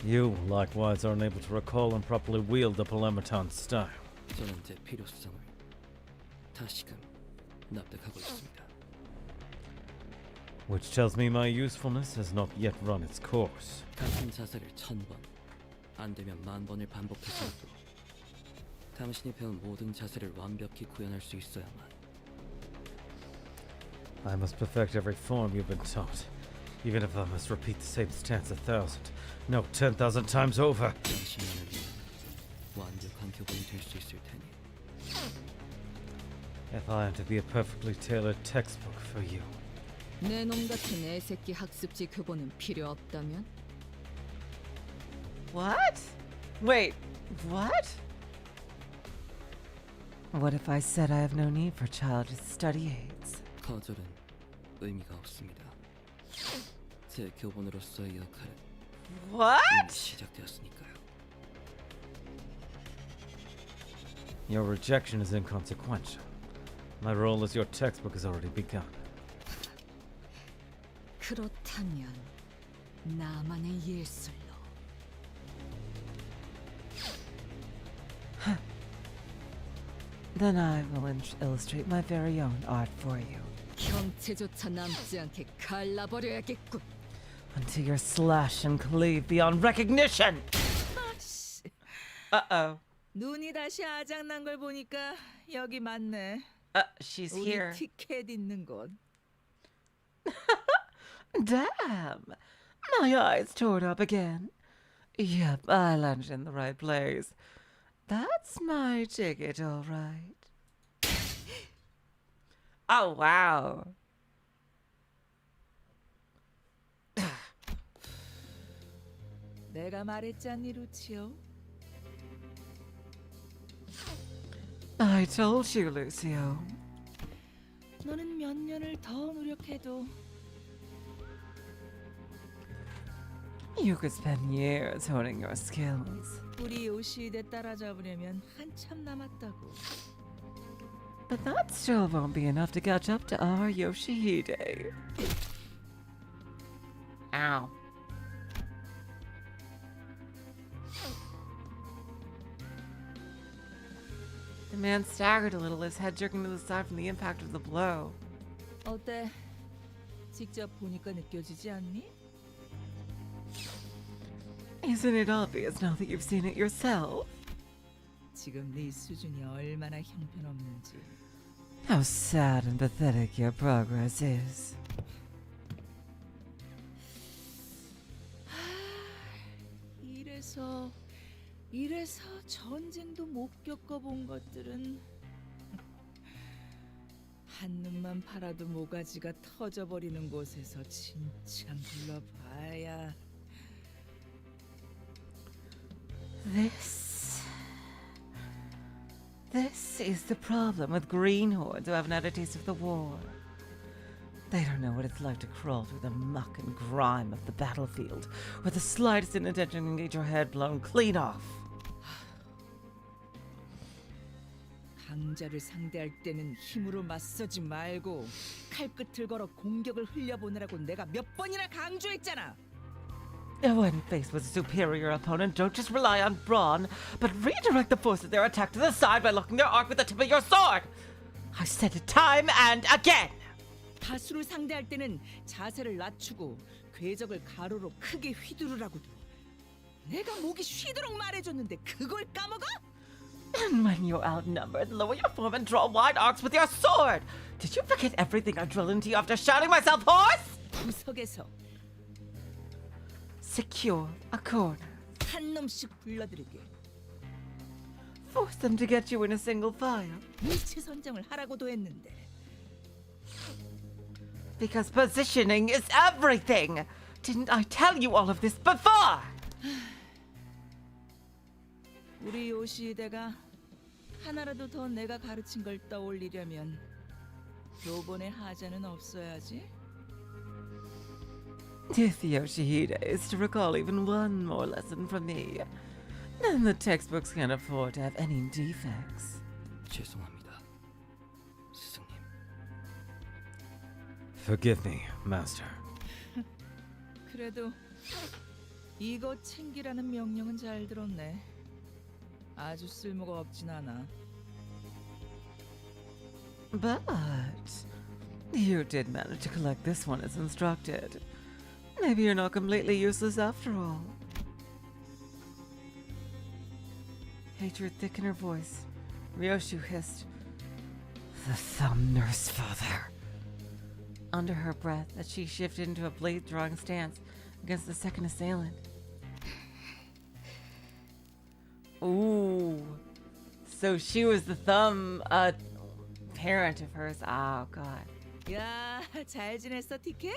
You, likewise, are unable to recall and properly wield the Polematon style. 저는 제 필요성을 다시금 납득하고 있습니다. Which tells me my usefulness has not yet run its course. 같은 자세를 1000번, 안 되면 10,000번을 반복해서도 당신이 배운 모든 자세를 완벽히 구현할 수 있어야만. I must perfect every form you've been taught, even if I must repeat the same stance 1,000, no 10,000 times over. 당신만을 위한 완벽한 교본이 될 수 있을 테니. If I am to be a perfectly tailored textbook for you. 내 놈 같은 애새끼 학습지 교본은 필요 없다면? What? Wait, what? What if I said I have no need for childish study aids? 거절은 의미가 없습니다. 제 교본으로서의 역할은 What? 이미 시작되었으니까요. Your rejection is inconsequential. My role as your textbook has already begun. 그렇다면 나만의 예술로. Then I will illustrate my very own art for you. 형체조차 남지 않게 갈라버려야겠군. Until you're slashed and cleave beyond recognition! Uh-oh. 눈이 다시 아작난 걸 보니까 여기 맞네. She's 우리 here. 티켓 있는 곳. Damn! My eyes tore up again. Yep, I landed in the right place. That's my ticket, all right. Oh, wow. 내가 말했잖니, 루치오. I told you, Lucio. 너는 몇 년을 더 노력해도 You could spend years honing your skills. 우리 요시히데 따라잡으려면 한참 남았다고. But that still won't be enough to catch up to our Yoshihide. Ow. The man staggered a little, his head jerking to the side from the impact of the blow. 어때? 직접 보니까 느껴지지 않니? Isn't it obvious now that you've seen it yourself? 지금 네 수준이 얼마나 형편없는지. How sad and pathetic your progress is. 이래서 전쟁도 못 겪어본 것들은 한눈만 팔아도 모가지가 터져버리는 곳에서 진짜 물러봐야. This is the problem with greenhorns who haven't had a taste of the war. They don't know what it's like to crawl through the muck and grime of the battlefield, where the slightest inattention can get your head blown clean off. 강자를 상대할 때는 힘으로 맞서지 말고 칼끝을 걸어 공격을 흘려보내라고 내가 몇 번이나 강조했잖아. When faced with a superior opponent, don't just rely on brawn, but redirect the force of their attack to the side by locking their arc with the tip of your sword. I said it time and again. 다수를 상대할 때는 자세를 낮추고 궤적을 가로로 크게 휘두르라고도. 내가 목이 쉬도록 말해줬는데 그걸 까먹어? And when you're outnumbered, lower your form and draw wide arcs with your sword. Did you forget everything I drilled into you after shouting myself hoarse? 구석에서 Secure a corner. 한 놈씩 불러들이게. Force them to get you in a single file. 위치 선정을 하라고도 했는데. Because positioning is everything. Didn't I tell you all of this before? 우리 요시히데가 하나라도 더 내가 가르친 걸 떠올리려면 교본의 하자는 없어야지. If Yoshihide is to recall even one more lesson from me, then the textbooks can't afford to have any defects. 죄송합니다, 스승님. Forgive me, Master. 그래도 이거 챙기라는 명령은 잘 들었네. 아주 쓸모가 없진 않아. But you did manage to collect this one as instructed. Maybe you're not completely useless after all. Hatred thick in her voice. Ryoshu hissed, "The thumb nurse father." Under her breath, as she shifted into a blade-drawing stance against the second assailant. Ooh. So she was the thumb parent of hers. Oh, God. 야, 잘 지냈어, 티켓?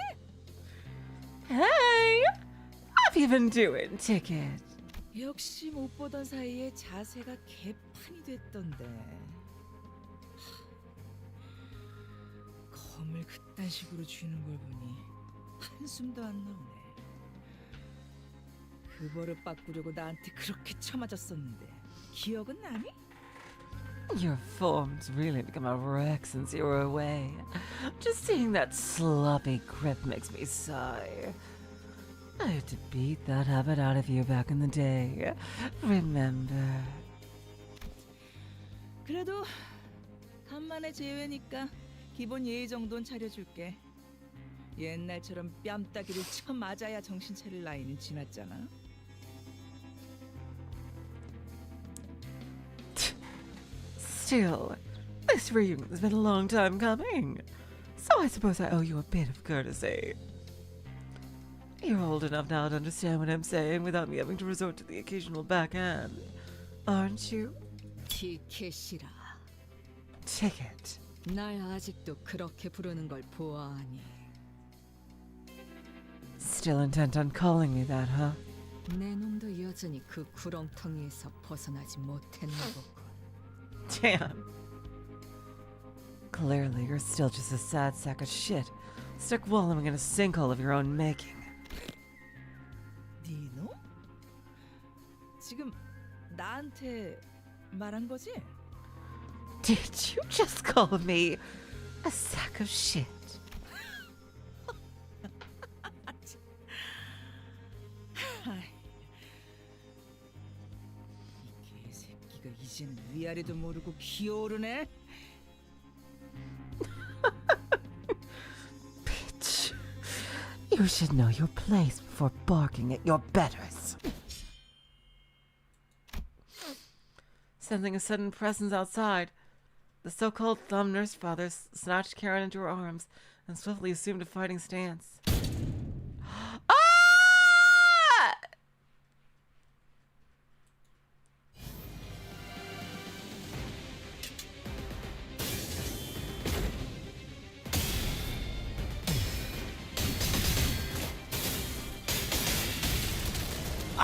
Hey! How have you been doing, Ticket? 역시 못 보던 사이에 자세가 개판이 됐던데. 검을 그딴 식으로 쥐는 걸 보니 한숨도 안 나오네. 그 버릇 바꾸려고 나한테 그렇게 쳐맞았었는데 기억은 나니? Your form's really become a wreck since you were away. Just seeing that sloppy grip makes me sigh. I had to beat that habit out of you back in the day. Remember? 그래도 간만에 제외니까 기본 예의 정도는 차려줄게. 옛날처럼 뺨따기를 쳐 맞아야 정신 차릴 나이는 지났잖아. Still, this reunion's been a long time coming, so I suppose I owe you a bit of courtesy. You're old enough now to understand what I'm saying without me having to resort to the occasional backhand, aren't you? 티켓이라. Ticket. 날 아직도 그렇게 부르는 걸 보아하니. Still intent on calling me that, huh? 내 놈도 여전히 그 구렁텅이에서 벗어나지 못했나 보고. Damn. Clearly, you're still just a sad sack of shit, stuck wallowing in a sinkhole of your own making. 네 놈? 지금 나한테 말한 거지? Did you just call me a sack of shit? 이 개새끼가 이제는 위아래도 모르고 기어오르네. Bitch. You should know your place before barking at your betters. Sensing a sudden presence outside, the so-called thumb nurse father snatched Karen into her arms and swiftly assumed a fighting stance. Ah!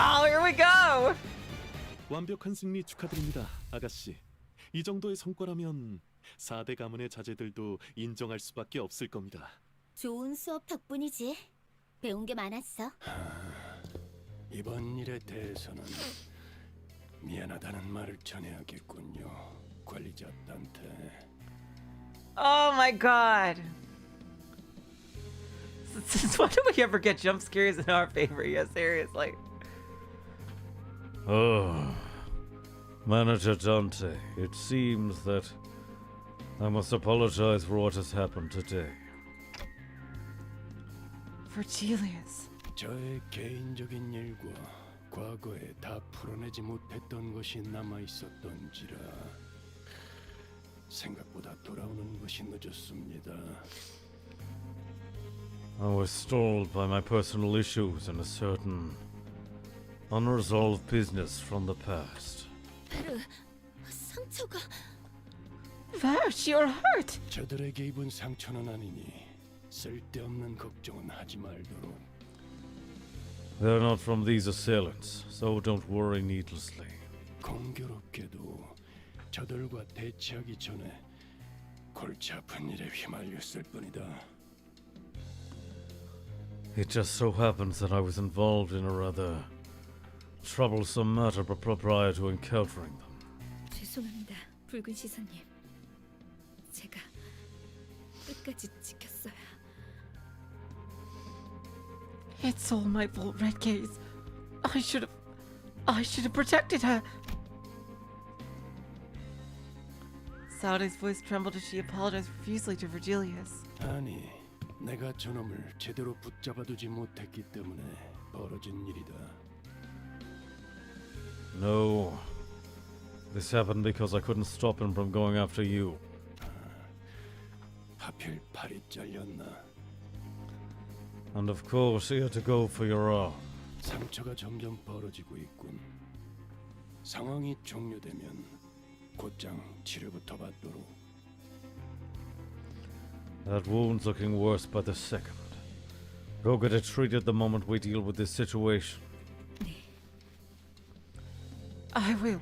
Oh, here we go! 완벽한 승리 축하드립니다, 아가씨. 이 정도의 성과라면 4대 가문의 자제들도 인정할 수밖에 없을 겁니다. 좋은 수업 덕분이지. 배운 게 많았어. 이번 일에 대해서는 미안하다는 말을 전해야겠군요. 관리자한테. Oh my god. Since when do we ever get jump scares in our favor? Yeah, seriously. Oh, Manager Dante, it seems that I must apologize for what has happened today. Virgilius. 저의 개인적인 일과 과거에 다 풀어내지 못했던 것이 남아 있었던지라 생각보다 돌아오는 것이 늦었습니다. I was stalled by my personal issues and a certain unresolved business from the past. 베르, 상처가... Vash, you're hurt! 저들에게 입은 상처는 아니니 쓸데없는 걱정은 하지 말도록. They're not from these assailants, so don't worry needlessly. 공교롭게도 저들과 대치하기 전에 골치 아픈 일에 휘말렸을 뿐이다. It just so happens that I was involved in a rather troublesome matter prior to encountering them. 죄송합니다, 붉은 시선님. 제가 끝까지 지켰어야. It's all my fault, Red Gaze. I should have protected her. Saude's voice trembled as she apologized profusely to Virgilius. 아니, 내가 저놈을 제대로 붙잡아두지 못했기 때문에 벌어진 일이다. No, this happened because I couldn't stop him from going after you. 하필 팔이 잘렸나? And of course, he had to go for your arm. 상처가 점점 벌어지고 있군. 상황이 종료되면 곧장 치료부터 받도록. That wound's looking worse by the second. Go get it treated the moment we deal with this situation. I will.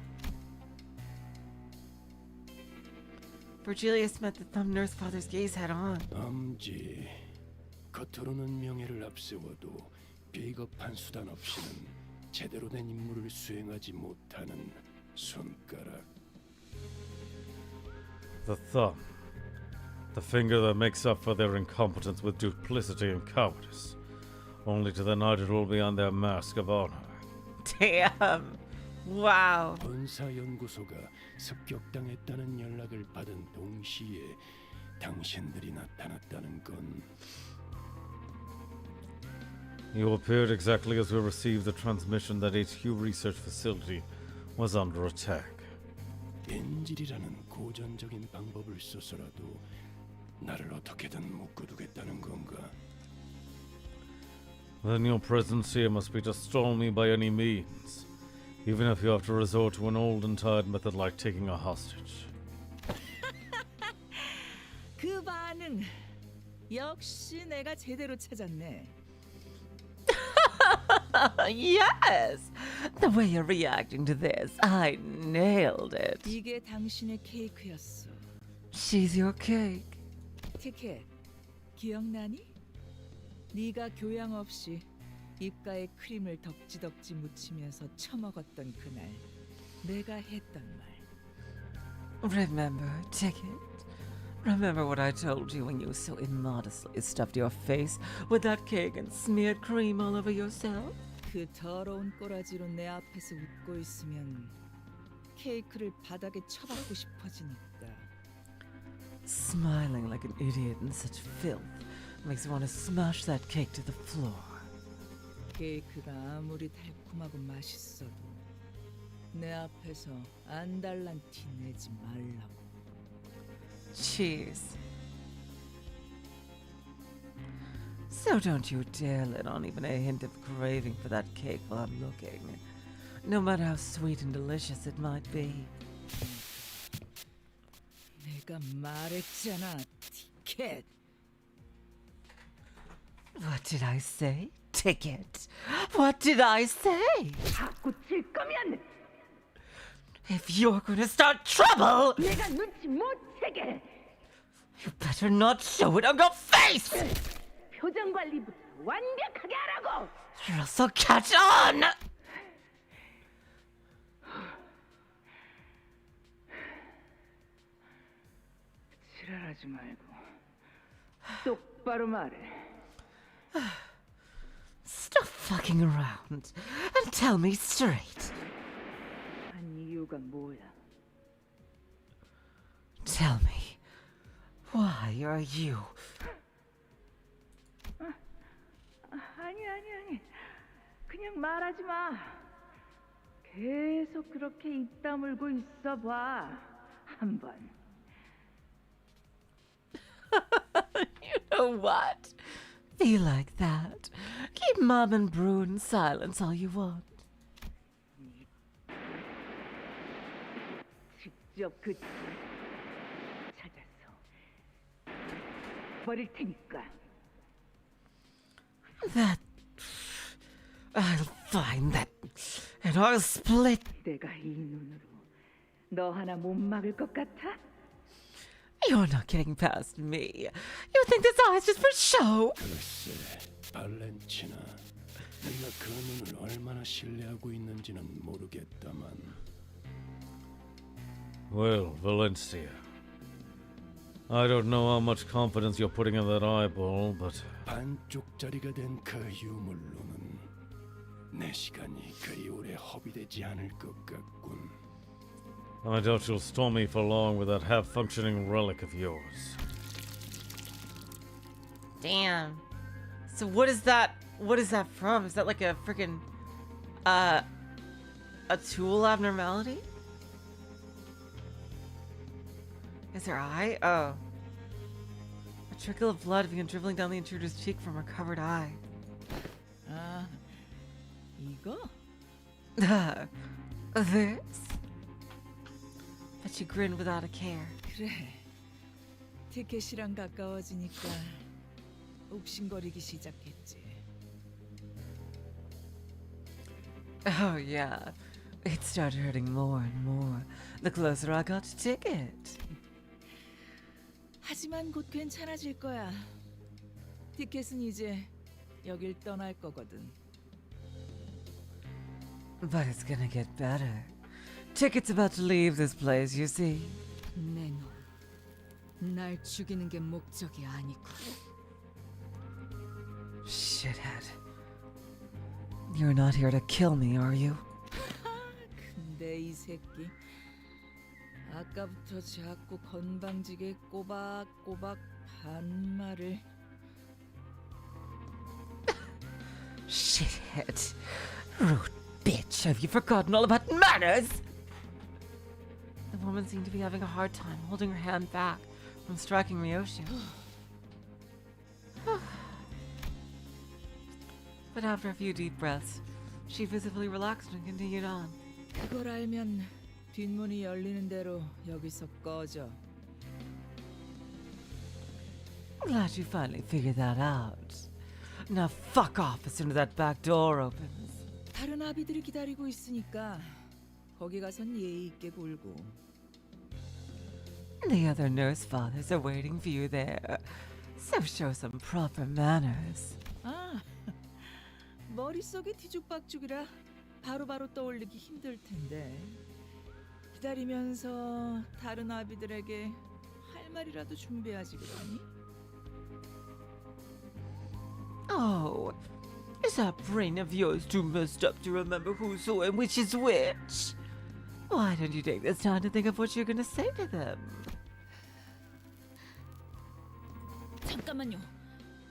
Virgilius met the thumb nurse father's gaze head on. 엄지, 겉으로는 명예를 앞세워도 비겁한 수단 없이는 제대로 된 임무를 수행하지 못하는 손가락. The thumb. The finger that makes up for their incompetence with duplicity and cowardice, only to then hide it all behind their mask of honor. Damn. Wow. 본사연구소가 습격당했다는 연락을 받은 동시에 당신들이 나타났다는 건. You appeared exactly as we received the transmission that HQ research facility was under attack. 인질이라는 고전적인 방법을 써서라도 나를 어떻게든 묶어두겠다는 건가? Then your presence here must be to stall me by any means, even if you have to resort to an old and tired method like taking a hostage. 그 반응 역시 내가 제대로 찾았네. Yes! The way you're reacting to this, I nailed it. 이게 당신의 케이크였어. She's your cake. 티켓, 기억나니? 네가 교양 없이 입가에 크림을 덕지덕지 묻히면서 처먹었던 그날 내가 했던 말. Remember, Ticket? Remember what I told you when you so immodestly stuffed your face with that cake and smeared cream all over yourself? 그 더러운 꼬라지로 내 앞에서 웃고 있으면 케이크를 바닥에 쳐박고 싶어지니까. Smiling like an idiot in such filth makes you want to smash that cake to the floor. 케이크가 아무리 달콤하고 맛있어도 내 앞에서 안달난 티 내지 말라고. Cheese. So don't you dare let on even a hint of craving for that cake while I'm looking, no matter how sweet and delicious it might be. 내가 말했잖아, 티켓. What did I say? Ticket. What did I say? 자꾸 질 거면 If you're gonna start trouble, 내가 눈치 못 채게. you better not show it on your face! 표정 관리부터 완벽하게 하라고. Or else I'll catch on! 지랄하지 말고 똑바로 말해. Stop fucking around and tell me straight. 한 이유가 뭐야? Tell me, why are you? 아니. 그냥 말하지 마. 계속 그렇게 입 다물고 있어봐. 한번. You know what? Be like that. Keep Mom and Brew in silence all you want. 직접 그 찾아서 버릴 테니까. That... I'll find that... and I'll split... 내가 이 눈으로 너 하나 못 막을 것 같아? You're not getting past me. You think this eye's just for show? 글쎄, 발렌티나. 네가 그 눈을 얼마나 신뢰하고 있는지는 모르겠다만. Well, Valencia. I don't know how much confidence you're putting in that eyeball, but... 반쪽짜리가 된 그 유물로는 내 시간이 그리 오래 허비되지 않을 것 같군. I doubt you'll store me for long with that half-functioning relic of yours. Damn. So what is that? What is that from? Is that like a freaking a tool abnormality? Is her eye? Oh. A trickle of blood began dribbling down the intruder's cheek from her covered eye. 아, 이거? This? But she grinned without a care. 그래. 티켓이랑 가까워지니까 욱신거리기 시작했지. Oh yeah. It started hurting more and more the closer I got to Ticket. 하지만 곧 괜찮아질 거야. 티켓은 이제 여길 떠날 거거든. But it's gonna get better. Ticket's about to leave this place, you see. 내 놈, 날 죽이는 게 목적이 아니고. Shithead. You're not here to kill me, are you? 근데 이 새끼 아까부터 자꾸 건방지게 꼬박꼬박 반말을. Shithead. Rude bitch, have you forgotten all about manners? The woman seemed to be having a hard time holding her hand back from striking Ryoshu. But after a few deep breaths, she visibly relaxed and continued on. 그걸 알면 뒷문이 열리는 대로 여기서 꺼져. Glad you finally figured that out. Now fuck off as soon as that back door opens. 다른 아비들이 기다리고 있으니까 거기 가선 예의 있게 굴고. The other nurse fathers are waiting for you there, so show some proper manners. 아, 머릿속이 뒤죽박죽이라 바로바로 떠올리기 힘들 텐데. 기다리면서 다른 아비들에게 할 말이라도 준비하지 그러니? Oh, is that brain of yours too messed up to remember who's who and which is which? Why don't you take this time to think of what you're gonna say to them? 잠깐만요.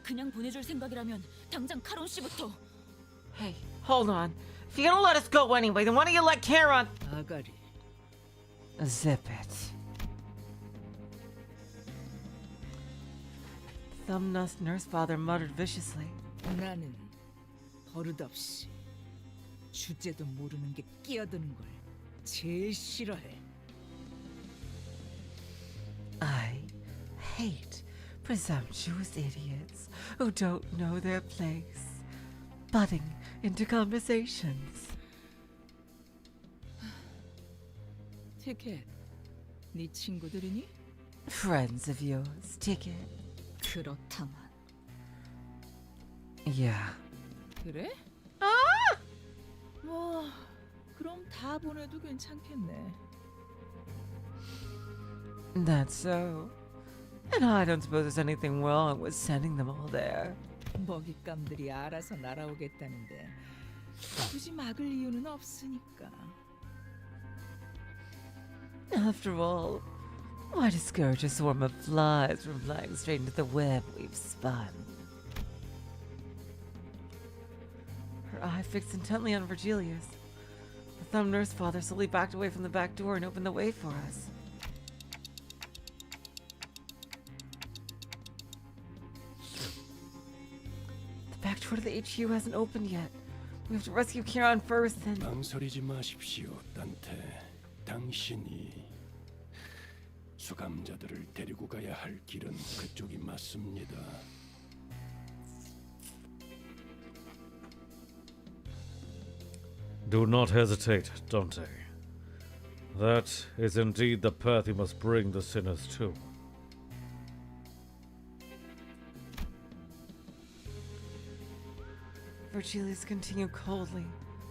그냥 보내줄 생각이라면 당장 카론 씨부터. Hey, hold on. If you're gonna let us go anyway, then why don't you let Karen... 아가리. Zip it. Thumbnuss nurse father muttered viciously. 나는 버릇없이 주제도 모르는 게 끼어드는 걸 제일 싫어해. I hate presumptuous idiots who don't know their place, butting into conversations. 티켓, 네 친구들이니? Friends of yours, ticket. 그렇다만. Yeah. 그래? 뭐 그럼 다 보내도 괜찮겠네. That's so. And I don't suppose there's anything wrong with sending them all there. 먹잇감들이 알아서 날아오겠다는데 굳이 막을 이유는 없으니까. After all, why discourage a swarm of flies from flying straight into the web we've spun? Her eye fixed intently on Virgilius. The thumb nurse father slowly backed away from the back door and opened the way for us. The back door to the HQ hasn't opened yet. We have to rescue Kieran first, then... 망설이지 마십시오, 단테. 당신이 수감자들을 데리고 가야 할 길은 그쪽이 맞습니다. Do not hesitate, Dante. That is indeed the path you must bring the sinners to. Virgilius continued coldly,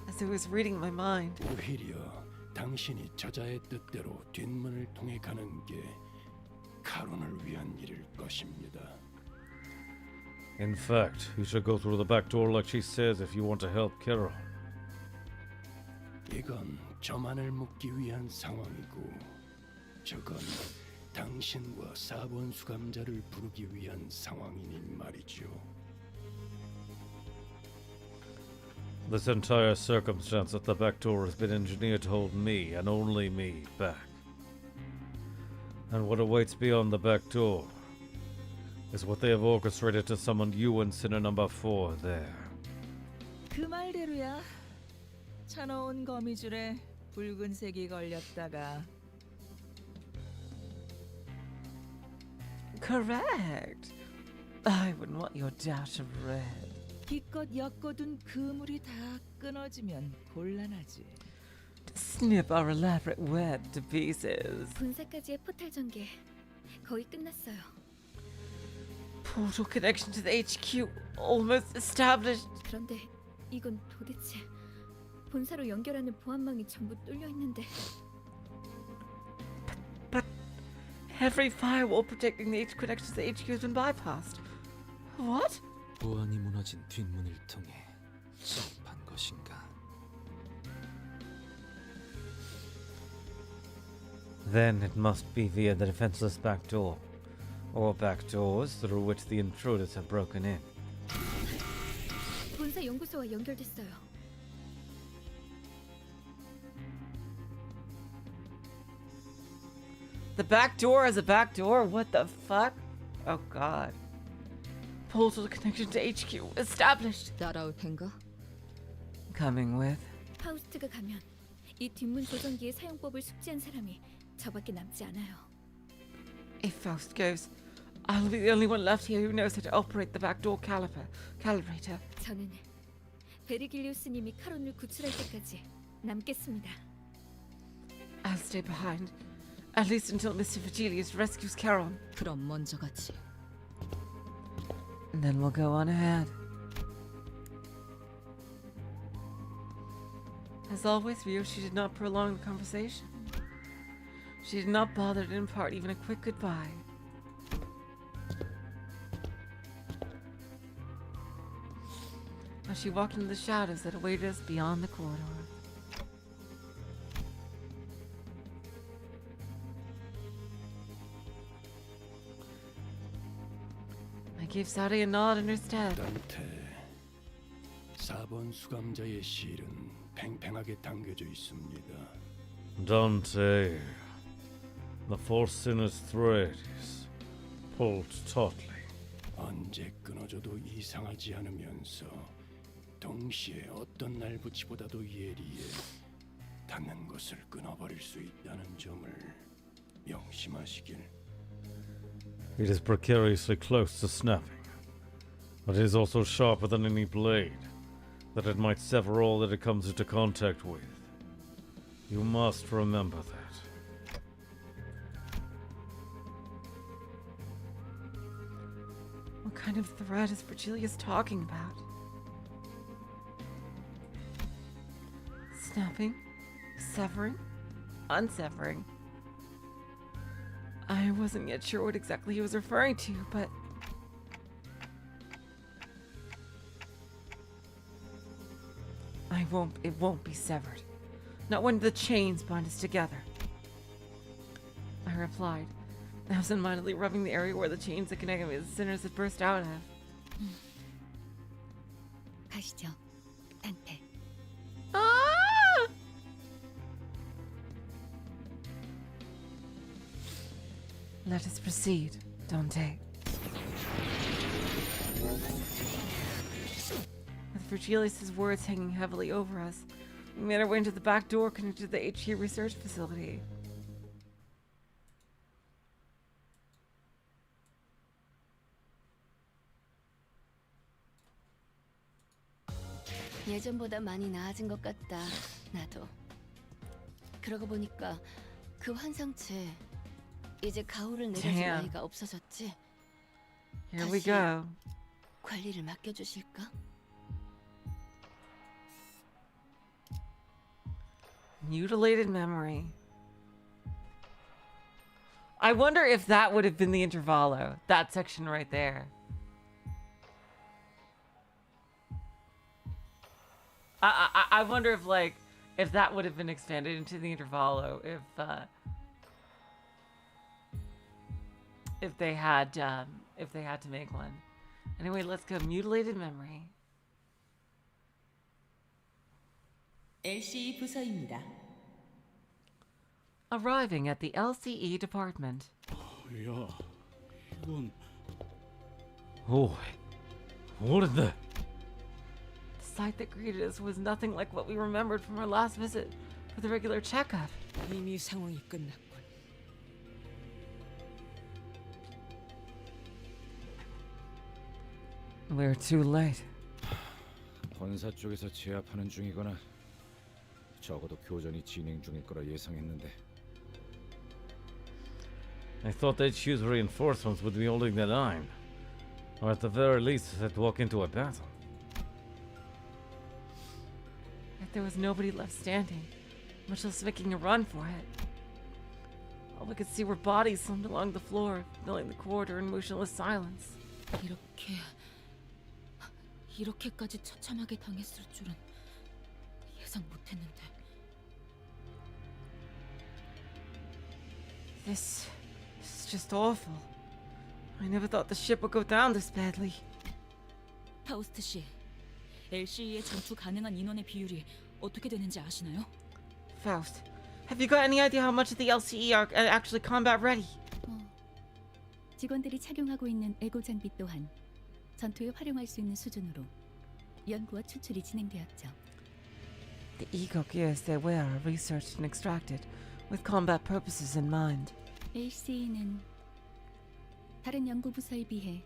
as though he was reading my mind. 오히려 당신이 저자의 뜻대로 뒷문을 통해 가는 게 카론을 위한 일일 것입니다. In fact, you should go through the back door like she says if you want to help Kira. 이건 저만을 묶기 위한 상황이고 저건 당신과 4번 수감자를 부르기 위한 상황이니 말이죠. This entire circumstance at the back door has been engineered to hold me, and only me, back. And what awaits beyond the back door is what they have orchestrated to summon you and Sinner number 4 there. 그 말대로야. 차놓은 거미줄에 붉은색이 걸렸다가. Correct. I wouldn't want your dash of red. 기껏 엮어둔 그물이 다 끊어지면 곤란하지. Snip our elaborate web to pieces. 본사까지의 포탈 전개 거의 끝났어요. Portal connection to the HQ almost established. 그런데 이건 도대체 본사로 연결하는 보안망이 전부 뚫려 있는데. But every firewall protecting the connection to the HQ has been bypassed. What? 보안이 무너진 뒷문을 통해 진입한 것인가? Then it must be via the defenseless back door, or back doors through which the intruders have broken in. 본사 연구소와 연결됐어요. The back door is a back door? What the fuck? Oh god. Portal connection to HQ established. 따라올 텐가? Coming with. 파우스트가 가면 이 뒷문 조정기의 사용법을 숙지한 사람이 저밖에 남지 않아요. If Faust goes, I'll be the only one left here who knows how to operate the back door calibrator. 저는 베르길리우스님이 카론을 구출할 때까지 남겠습니다. I'll stay behind, at least until Mr. Vigilius rescues Charon. 그럼 먼저 가지. And then we'll go on ahead. As always, Ryoshu did not prolong the conversation. She did not bother to impart even a quick goodbye. As she walked into the shadows that awaited us beyond the corridor. I gave Saude a nod in her stead. 단테, 4번 수감자의 실은 팽팽하게 당겨져 있습니다. Dante, the four sinner's thread is pulled tautly. 언제 끊어져도 이상하지 않으면서 동시에 어떤 날붙이보다도 예리해 닿는 것을 끊어버릴 수 있다는 점을 명심하시길. It is precariously close to snapping, but it is also sharper than any blade, that it might sever all that it comes into contact with. You must remember that. What kind of thread is Virgilius talking about? Snapping? Severing? Unsevering? I wasn't yet sure what exactly he was referring to, but... It won't be severed. Not when the chains bind us together. I replied, absentmindedly rubbing the area where the chains that connected me to the sinners had burst out of. 가시죠, 단테. Ah! Let us proceed, Dante. With Virgilius' words hanging heavily over us, we made our way into the back door connected to the HQ research facility. 예전보다 많이 나아진 것 같다. 나도. 그러고 보니까 그 환상체 이제 가호를 내려줄 Damn. 나이가 없어졌지. Here we go. 관리를 맡겨주실까? Mutilated memory. I wonder if that would have been the intervallo. That section right there. I wonder if like if that would have been expanded into the intervallo if they had to make one. Anyway, let's go. Mutilated memory. LCE 부서입니다. Arriving at the LCE department. 야, 이건 Oh, what in the... The sight that greeted us was nothing like what we remembered from our last visit for the regular checkup. 이미 상황이 끝났군. We're too late. 본사 쪽에서 제압하는 중이거나 적어도 교전이 진행 중일 거라 예상했는데. I thought they'd choose reinforcements would be holding the line. Or at the very least, they'd walk into a battle. Yet there was nobody left standing, much less making a run for it. All we could see were bodies slumped along the floor, filling the corridor in motionless silence. 이렇게까지 처참하게 당했을 줄은 예상 못했는데. This is just awful. I never thought the ship would go down this badly. 파우스트 씨, LCE의 전투 가능한 인원의 비율이 어떻게 되는지 아시나요? Faust, have you got any idea how much of the LCE are actually combat ready? 직원들이 착용하고 있는 에고 장비 또한 전투에 활용할 수 있는 수준으로 연구와 추출이 진행되었죠. The ego gears they wear are researched and extracted with combat purposes in mind. LCE는 다른 연구 부서에 비해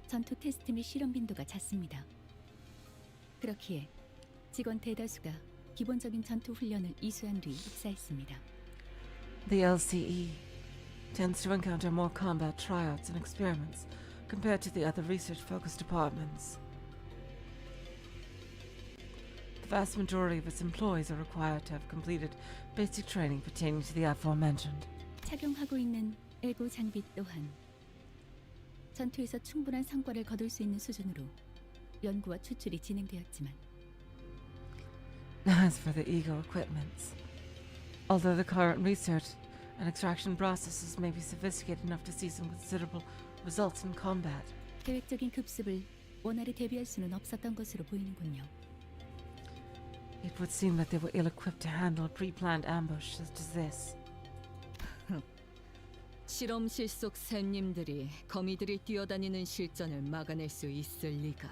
전투 테스트 및 실험 빈도가 잦습니다. 그렇기에 직원 대다수가 기본적인 전투 훈련을 이수한 뒤 입사했습니다. The LCE tends to encounter more combat tryouts and experiments compared to the other research-focused departments. The vast majority of its employees are required to have completed basic training pertaining to the aforementioned. 착용하고 있는 에고 장비 또한 전투에서 충분한 성과를 거둘 수 있는 수준으로 연구와 추출이 진행되었지만 As for the ego equipments, although the current research and extraction processes may be sophisticated enough to see some considerable results in combat, 계획적인 급습을 원활히 대비할 수는 없었던 것으로 보이는군요. it would seem that they were ill-equipped to handle a pre-planned ambush such as this. 실험실 속 샘님들이 거미들이 뛰어다니는 실전을 막아낼 수 있을 리가.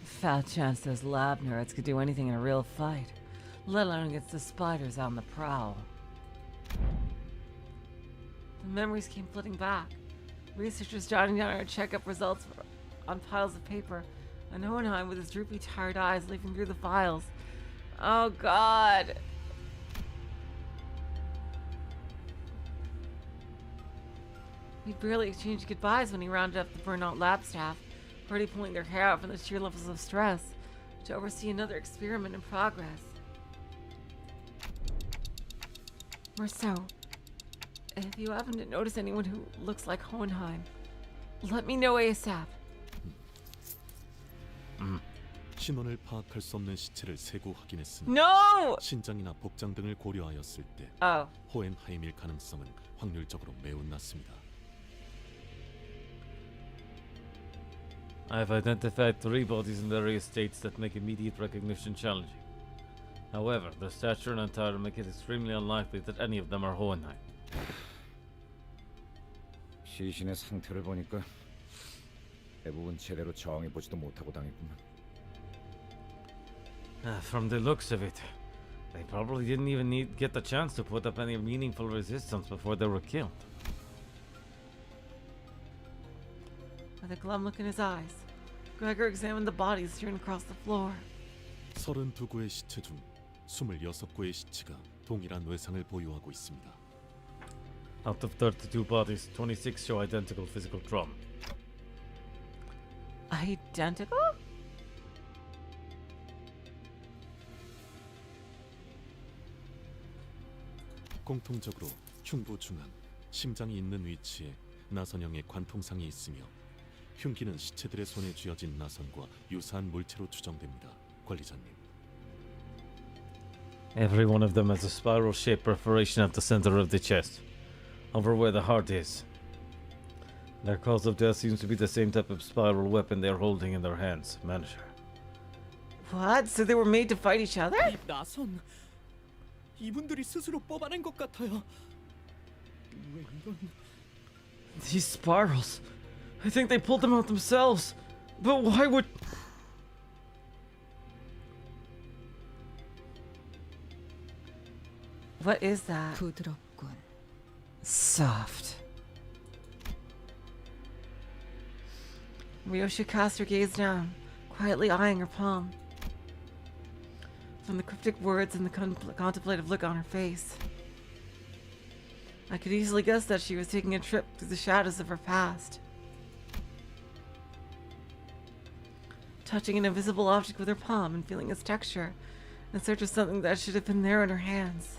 Fat chance those lab nerds could do anything in a real fight, let alone against the spiders on the prowl. The memories came flooding back. Researchers jotting down our checkup results on piles of paper, and Hohenheim with his droopy, tired eyes leafing through the files. Oh, God! We barely exchanged goodbyes when he rounded up the burnout lab staff, already pulling their hair out from the sheer levels of stress, to oversee another experiment in progress. Marceau, if you happen to notice anyone who looks like Hohenheim, let me know ASAP. 신원을 파악할 수 없는 시체를 세고 확인했으나 No! 신장이나 복장 등을 고려하였을 때 호헨하임일 가능성은 확률적으로 매우 낮습니다. I've identified 3 bodies in various states that make immediate recognition challenging. However, their stature and attire make it extremely unlikely that any of them are Hohenheim. 시신의 상태를 보니까 대부분 제대로 저항해보지도 못하고 당했구만. From the looks of it, they probably didn't even get the chance to put up any meaningful resistance before they were killed. With a glum look in his eyes, Gregor examined the bodies strewn across the floor. 32구의 시체 중 26구의 시체가 동일한 외상을 보유하고 있습니다. Out of 32 bodies, 26 show identical physical trauma. Identical? 공통적으로 흉부 중앙, 심장이 있는 위치에 나선형의 관통상이 있으며 흉기는 시체들의 손에 쥐어진 나선과 유사한 물체로 추정됩니다. 관리자님. Every one of them has a spiral-shaped perforation at the center of the chest, over where the heart is. Their cause of death seems to be the same type of spiral weapon they're holding in their hands, Manager. What? So they were made to fight each other? 이 나선 이분들이 스스로 뽑아낸 것 같아요. 왜 이런? These spirals. I think they pulled them out themselves. But why would... What is that? 부드럽군. Soft. Ryoshu cast her gaze down, quietly eyeing her palm. From the cryptic words and the contemplative look on her face, I could easily guess that she was taking a trip through the shadows of her past. Touching an invisible object with her palm and feeling its texture in search of something that should have been there in her hands.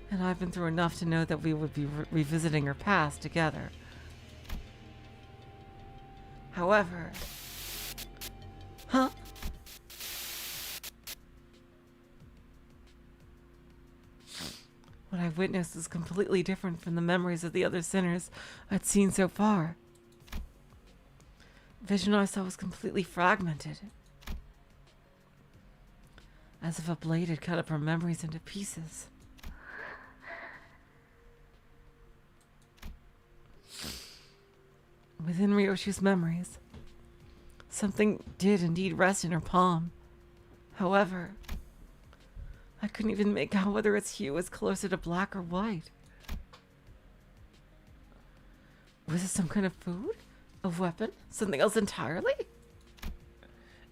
And I've been through enough to know that we would be revisiting her past together. However... Huh? What I witnessed was completely different from the memories of the other sinners I'd seen so far. The vision I saw was completely fragmented. As if a blade had cut up her memories into pieces. Within Ryoshu's memories, something did indeed rest in her palm. However, I couldn't even make out whether its hue was closer to black or white. Was it some kind of food? A weapon? Something else entirely?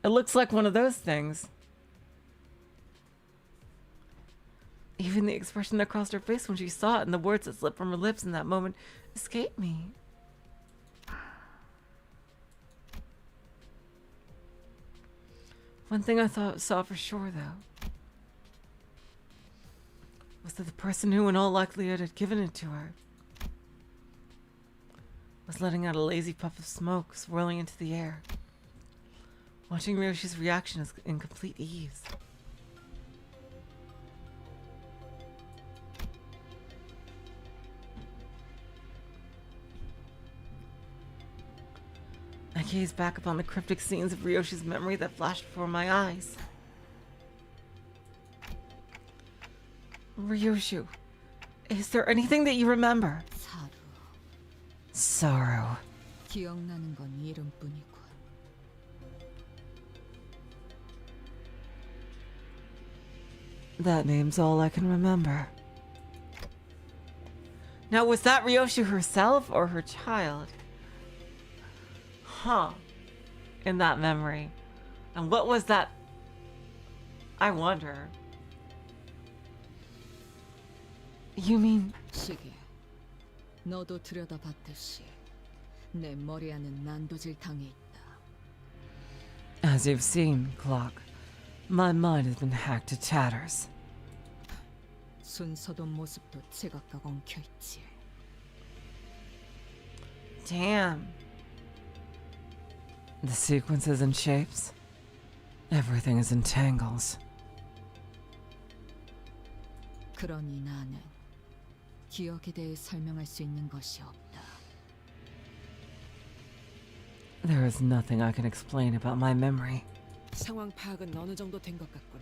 It looks like one of those things. Even the expression that crossed her face when she saw it and the words that slipped from her lips in that moment escaped me. One thing I saw for sure, though, was that the person who in all likelihood had given it to her was letting out a lazy puff of smoke swirling into the air, watching Ryoshi's reaction in complete ease. I gazed back upon the cryptic scenes of Ryoshi's memory that flashed before my eyes. Ryoshu, is there anything that you remember? Sorrow. 기억나는 건 이름뿐이고. That name's all I can remember. Now, was that Ryoshu herself or her child? Huh. In that memory. And what was that? I wonder. You mean... 시계. 너도 들여다봤듯이 내 머리 안은 난도질당해 있다. As you've seen, Clock, my mind has been hacked to tatters. 순서도 모습도 제각각 엉켜 있지. Damn. The sequences and shapes. Everything is in tangles. 그러니 나는 기억에 대해 설명할 수 있는 것이 없다. There is nothing I can explain about my memory. 상황 파악은 어느 정도 된 것 같군.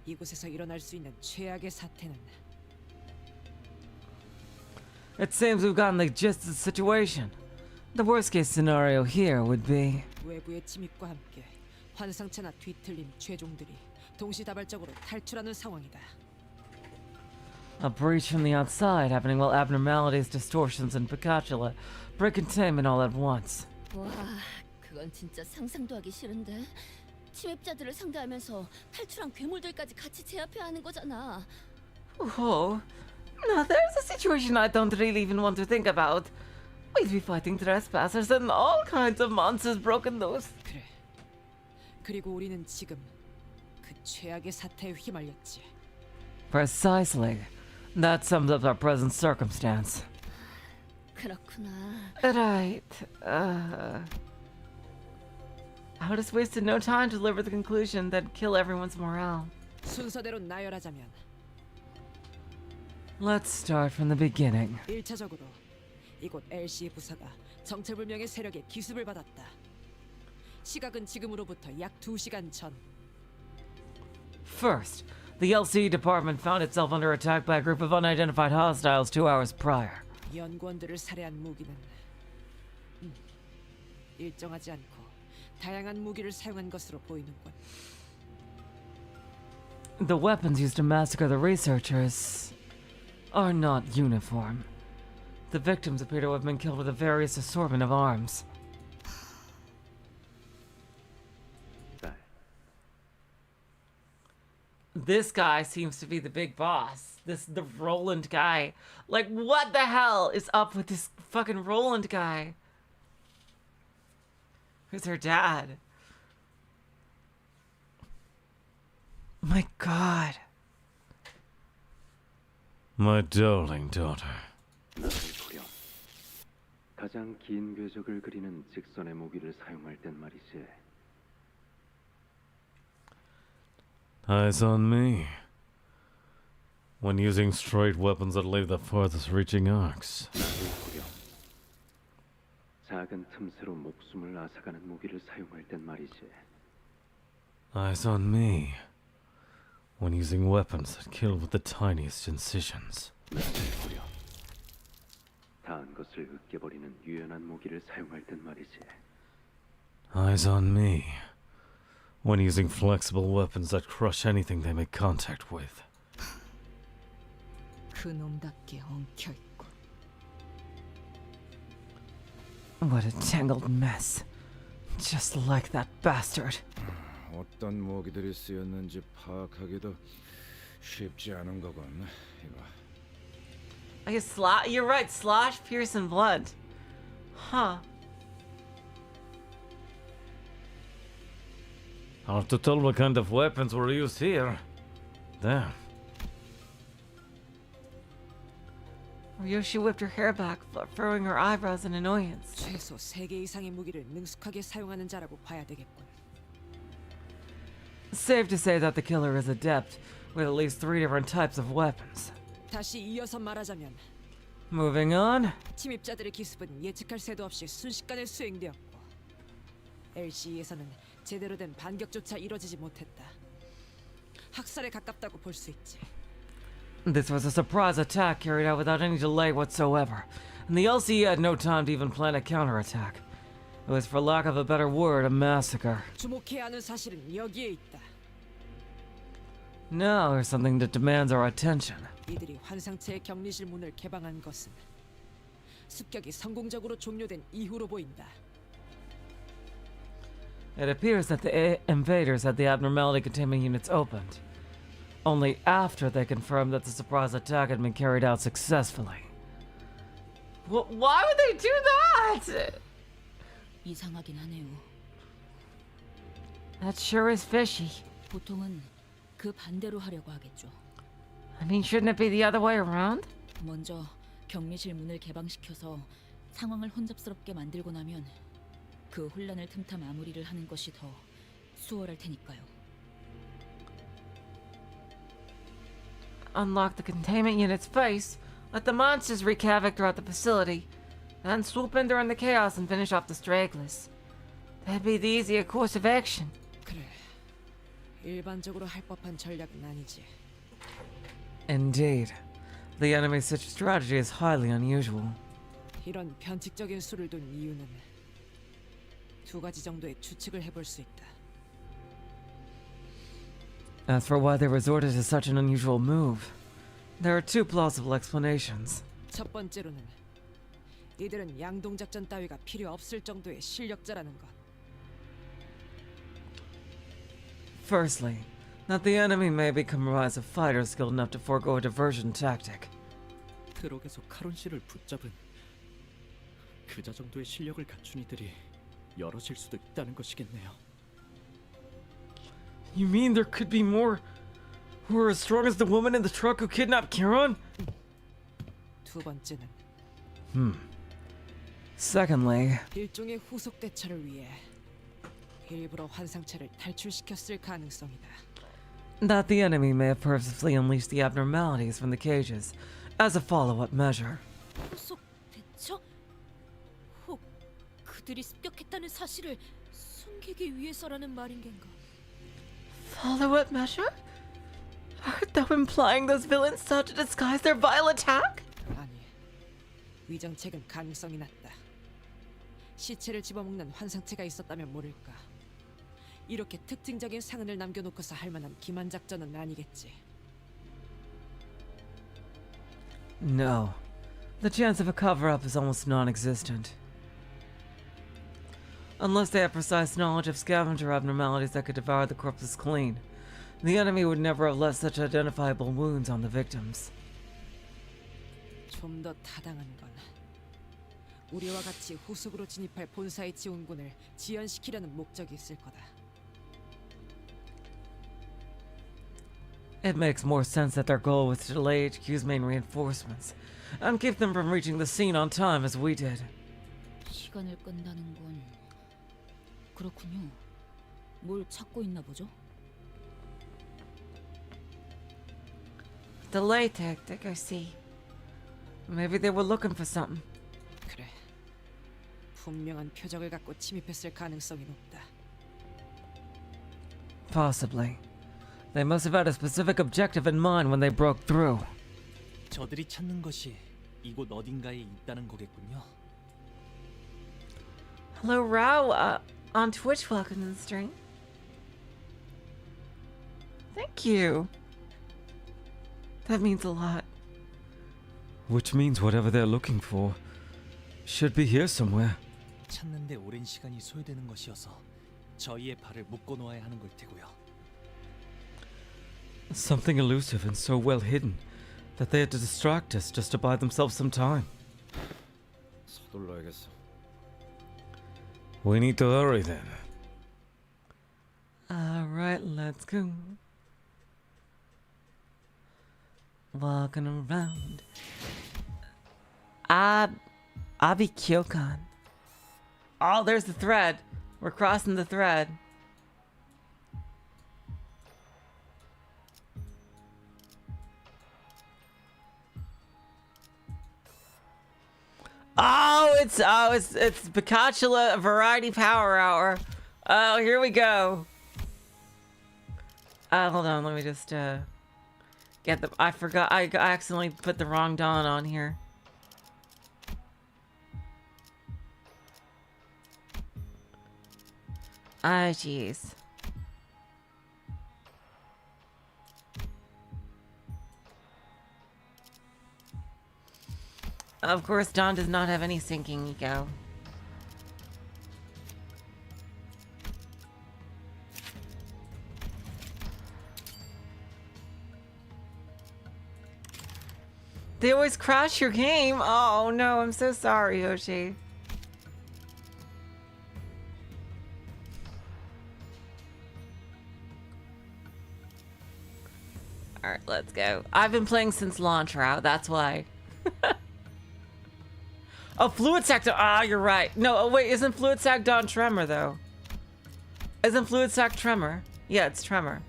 이곳에서 일어날 수 있는 최악의 사태는 It seems we've gotten the gist of the situation. The worst case scenario here would be 외부의 침입과 함께 환상체나 뒤틀린 최종들이 동시다발적으로 탈출하는 상황이다. a breach from the outside happening while abnormalities, distortions, and peccatula break containment all at once. 와, 그건 진짜 상상도 하기 싫은데. 침입자들을 상대하면서 탈출한 괴물들까지 같이 제압해야 하는 거잖아. Oh, now there's a situation I don't really even want to think about. We'd be fighting trespassers and all kinds of monsters broken loose. 그래. 그리고 우리는 지금 그 최악의 사태에 휘말렸지. Precisely. That sums up our present circumstance. 그렇구나. Right. I'll just wasted no time to deliver the conclusion that'd kill everyone's morale. 순서대로 나열하자면 Let's start from the beginning. 1차적으로 이곳 LC 부사가 정체불명의 세력의 기습을 받았다. 시각은 지금으로부터 약 2시간 전. First, the LCE department found itself under attack by a group of unidentified hostiles 2 hours prior. 연구원들을 살해한 무기는 일정하지 않고 다양한 무기를 사용한 것으로 보이는군. The weapons used to massacre the researchers are not uniform. The victims appear to have been killed with a various assortment of arms. This guy seems to be the big boss. The Roland guy. Like, what the hell is up with this fucking Roland guy? Who's her dad? My God. My darling daughter. 나를 보렴. 가장 긴 궤적을 그리는 직선의 무기를 사용할 땐 말이지. Eyes on me. When using straight weapons that leave the farthest reaching arcs. 나를 보렴. 작은 틈새로 목숨을 앗아가는 무기를 사용할 땐 말이지. Eyes on me. When using weapons that kill with the tiniest incisions. 나를 보렴. 다한 것을 으깨버리는 유연한 무기를 사용할 땐 말이지. Eyes on me. When using flexible weapons that crush anything they make contact with. 그놈답게 엉켜 있고. What a tangled mess. Just like that bastard. 어떤 무기들이 쓰였는지 파악하기도 쉽지 않은 거군. 이거. I guess you're right, slosh, pierce, and blood. Huh. Hard to tell what kind of weapons were used here. Damn. Ryoshu whipped her hair back, furrowing her eyebrows in annoyance. 최소 3개 이상의 무기를 능숙하게 사용하는 자라고 봐야 되겠군. Safe to say that the killer is adept with at least 3 different types of weapons. 다시 이어서 말하자면 Moving on. 침입자들의 기습은 예측할 새도 없이 순식간에 수행되었고 LC에서는 제대로 된 반격조차 이뤄지지 못했다. 학살에 가깝다고 볼 수 있지. This was a surprise attack carried out without any delay whatsoever, and the LCE had no time to even plan a counterattack. It was, for lack of a better word, a massacre. 주목해야 하는 사실은 여기에 있다. Now there's something that demands our attention. 이들이 환상체의 격리실 문을 개방한 것은 습격이 성공적으로 종료된 이후로 보인다. It appears that the invaders had the abnormality containment units opened, only after they confirmed that the surprise attack had been carried out successfully. Why would they do that? 이상하긴 하네요. That sure is fishy. 보통은 그 반대로 하려고 하겠죠. I mean, shouldn't it be the other way around? 먼저 격리실 문을 개방시켜서 상황을 혼잡스럽게 만들고 나면 그 혼란을 틈타 마무리를 하는 것이 더 수월할 테니까요. Unlock the containment unit's face, let the monsters wreak havoc throughout the facility, then swoop in during the chaos and finish off the stragglers. That'd be the easier course of action. 그래, 일반적으로 할 법한 전략은 아니지. Indeed. The enemy's such strategy is highly unusual. 이런 변칙적인 수를 둔 이유는 두 가지 정도의 추측을 해볼 수 있다. As for why they resorted to such an unusual move, there are 2 plausible explanations. 첫 번째로는 이들은 양동 작전 따위가 필요 없을 정도의 실력자라는 것. Firstly, that the enemy may be comprised of fighters skilled enough to forego a diversion tactic. 트럭에서 카론 씨를 붙잡은 그자 정도의 실력을 갖춘 이들이 여럿일 수도 있다는 것이겠네요. You mean there could be more who are as strong as the woman in the truck who kidnapped Kieran? 두 번째는 Secondly, 일종의 후속 대처를 위해 일부러 환상체를 탈출시켰을 가능성이다. that the enemy may have purposefully unleashed the abnormalities from the cages as a follow-up measure. 후속 대처? 혹 그들이 습격했다는 사실을 숨기기 위해서라는 말인 겐가? Follow-up measure? Aren't thou implying those villains sought to disguise their vile attack? 아니, 위정책은 가능성이 낮다. 시체를 집어먹는 환상체가 있었다면 모를까. 이렇게 특징적인 상흔을 남겨놓고서 할 만한 기만 작전은 아니겠지. No. The chance of a cover-up is almost non-existent. Unless they have precise knowledge of scavenger abnormalities that could devour the corpses clean, the enemy would never have left such identifiable wounds on the victims. 좀 더 타당한 건 우리와 같이 후속으로 진입할 본사의 지원군을 지연시키려는 목적이 있을 거다. It makes more sense that their goal was to delay HQ's main reinforcements and keep them from reaching the scene on time as we did. 시간을 끈다는 건 그렇군요. 뭘 찾고 있나 보죠? Delay tactic, I see. Maybe they were looking for something. 그래, 분명한 표적을 갖고 침입했을 가능성이 높다. Possibly. They must have had a specific objective in mind when they broke through. 저들이 찾는 것이 이곳 어딘가에 있다는 거겠군요. Hello, Rao. On Twitch, welcome to the stream. Thank you. That means a lot. Which means whatever they're looking for should be here somewhere. 찾는데 오랜 시간이 소요되는 것이어서 저희의 발을 묶어 놓아야 하는 걸 테고요. Something elusive and so well hidden that they had to distract us just to buy themselves some time. 서둘러야겠어. We need to hurry then. Alright, let's go. Walking around. Abi Kyokan. Oh, there's the thread. We're crossing the thread. It's Bacachula Variety Power Hour. Oh, here we go. Hold on, let me just get the. I forgot. I accidentally put the wrong Dawn on here. Ah, jeez. Of course, Dawn does not have any sinking ego. They always crash your game. Oh no, I'm so sorry, Yoshi. Alright, let's go. I've been playing since launch route, that's why. Oh, Fluid Sac. Ah, you're right. No, oh, wait, isn't Fluid Sac Dawn Tremor, though? Isn't Fluid Sac Tremor? Yeah, it's Tremor.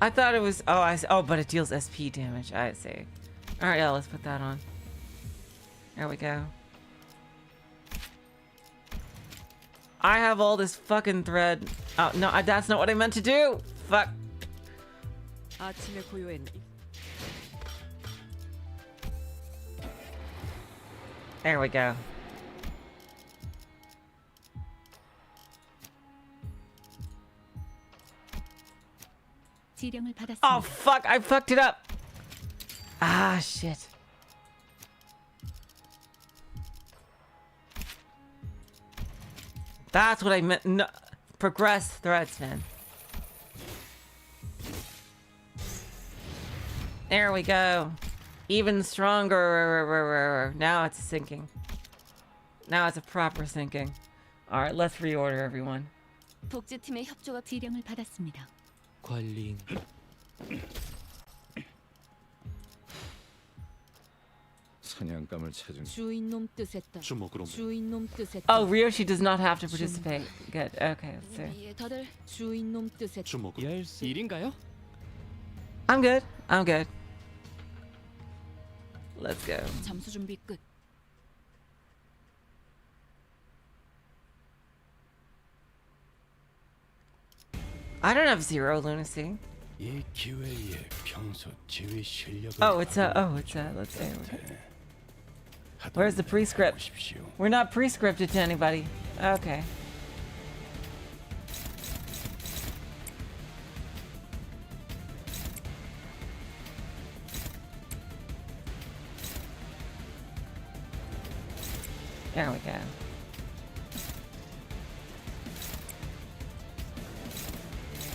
I thought it was... Oh, but it deals SP damage. I see. Alright, yeah, let's put that on. There we go. I have all this fucking thread. Oh, no, that's not what I meant to do. Fuck. 아침의 고요엔 There we go. 지령을 받았습니다. Oh fuck, I fucked it up. Ah shit. That's what I meant. No, progress threads, man. There we go. Even stronger. Now it's sinking. Now it's a proper sinking. All right, let's reorder everyone. 복제팀의 협조가 지령을 받았습니다. 관리인. 사냥감을 찾은 주인놈 뜻에 따라 주먹으로 주인놈 뜻에 Oh, Ryoshu does not have to participate. Good. Okay, let's see. 다들 주인놈 뜻에 주먹으로 일인가요? I'm good. I'm good. Let's go. 잠수 준비 끝. I don't have zero lunacy. 이 기회에 평소 지휘 실력을 Let's see. Where's the prescript? We're not prescripted to anybody. Okay. There we go.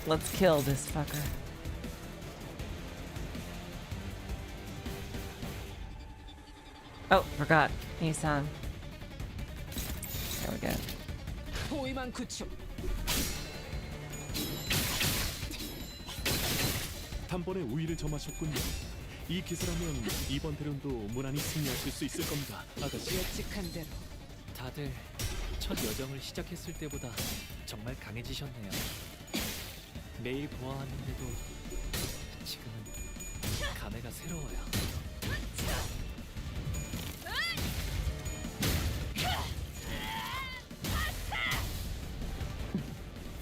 Let's kill this fucker. Oh, forgot. Nissan. There we go. 포위만 구축. 단번에 우위를 점하셨군요. 이 기세라면 이번 대련도 무난히 승리하실 수 있을 겁니다, 아가씨. 예측한 대로. 다들 첫 여정을 시작했을 때보다 정말 강해지셨네요. 매일 보아왔는데도 지금은 감회가 새로워요.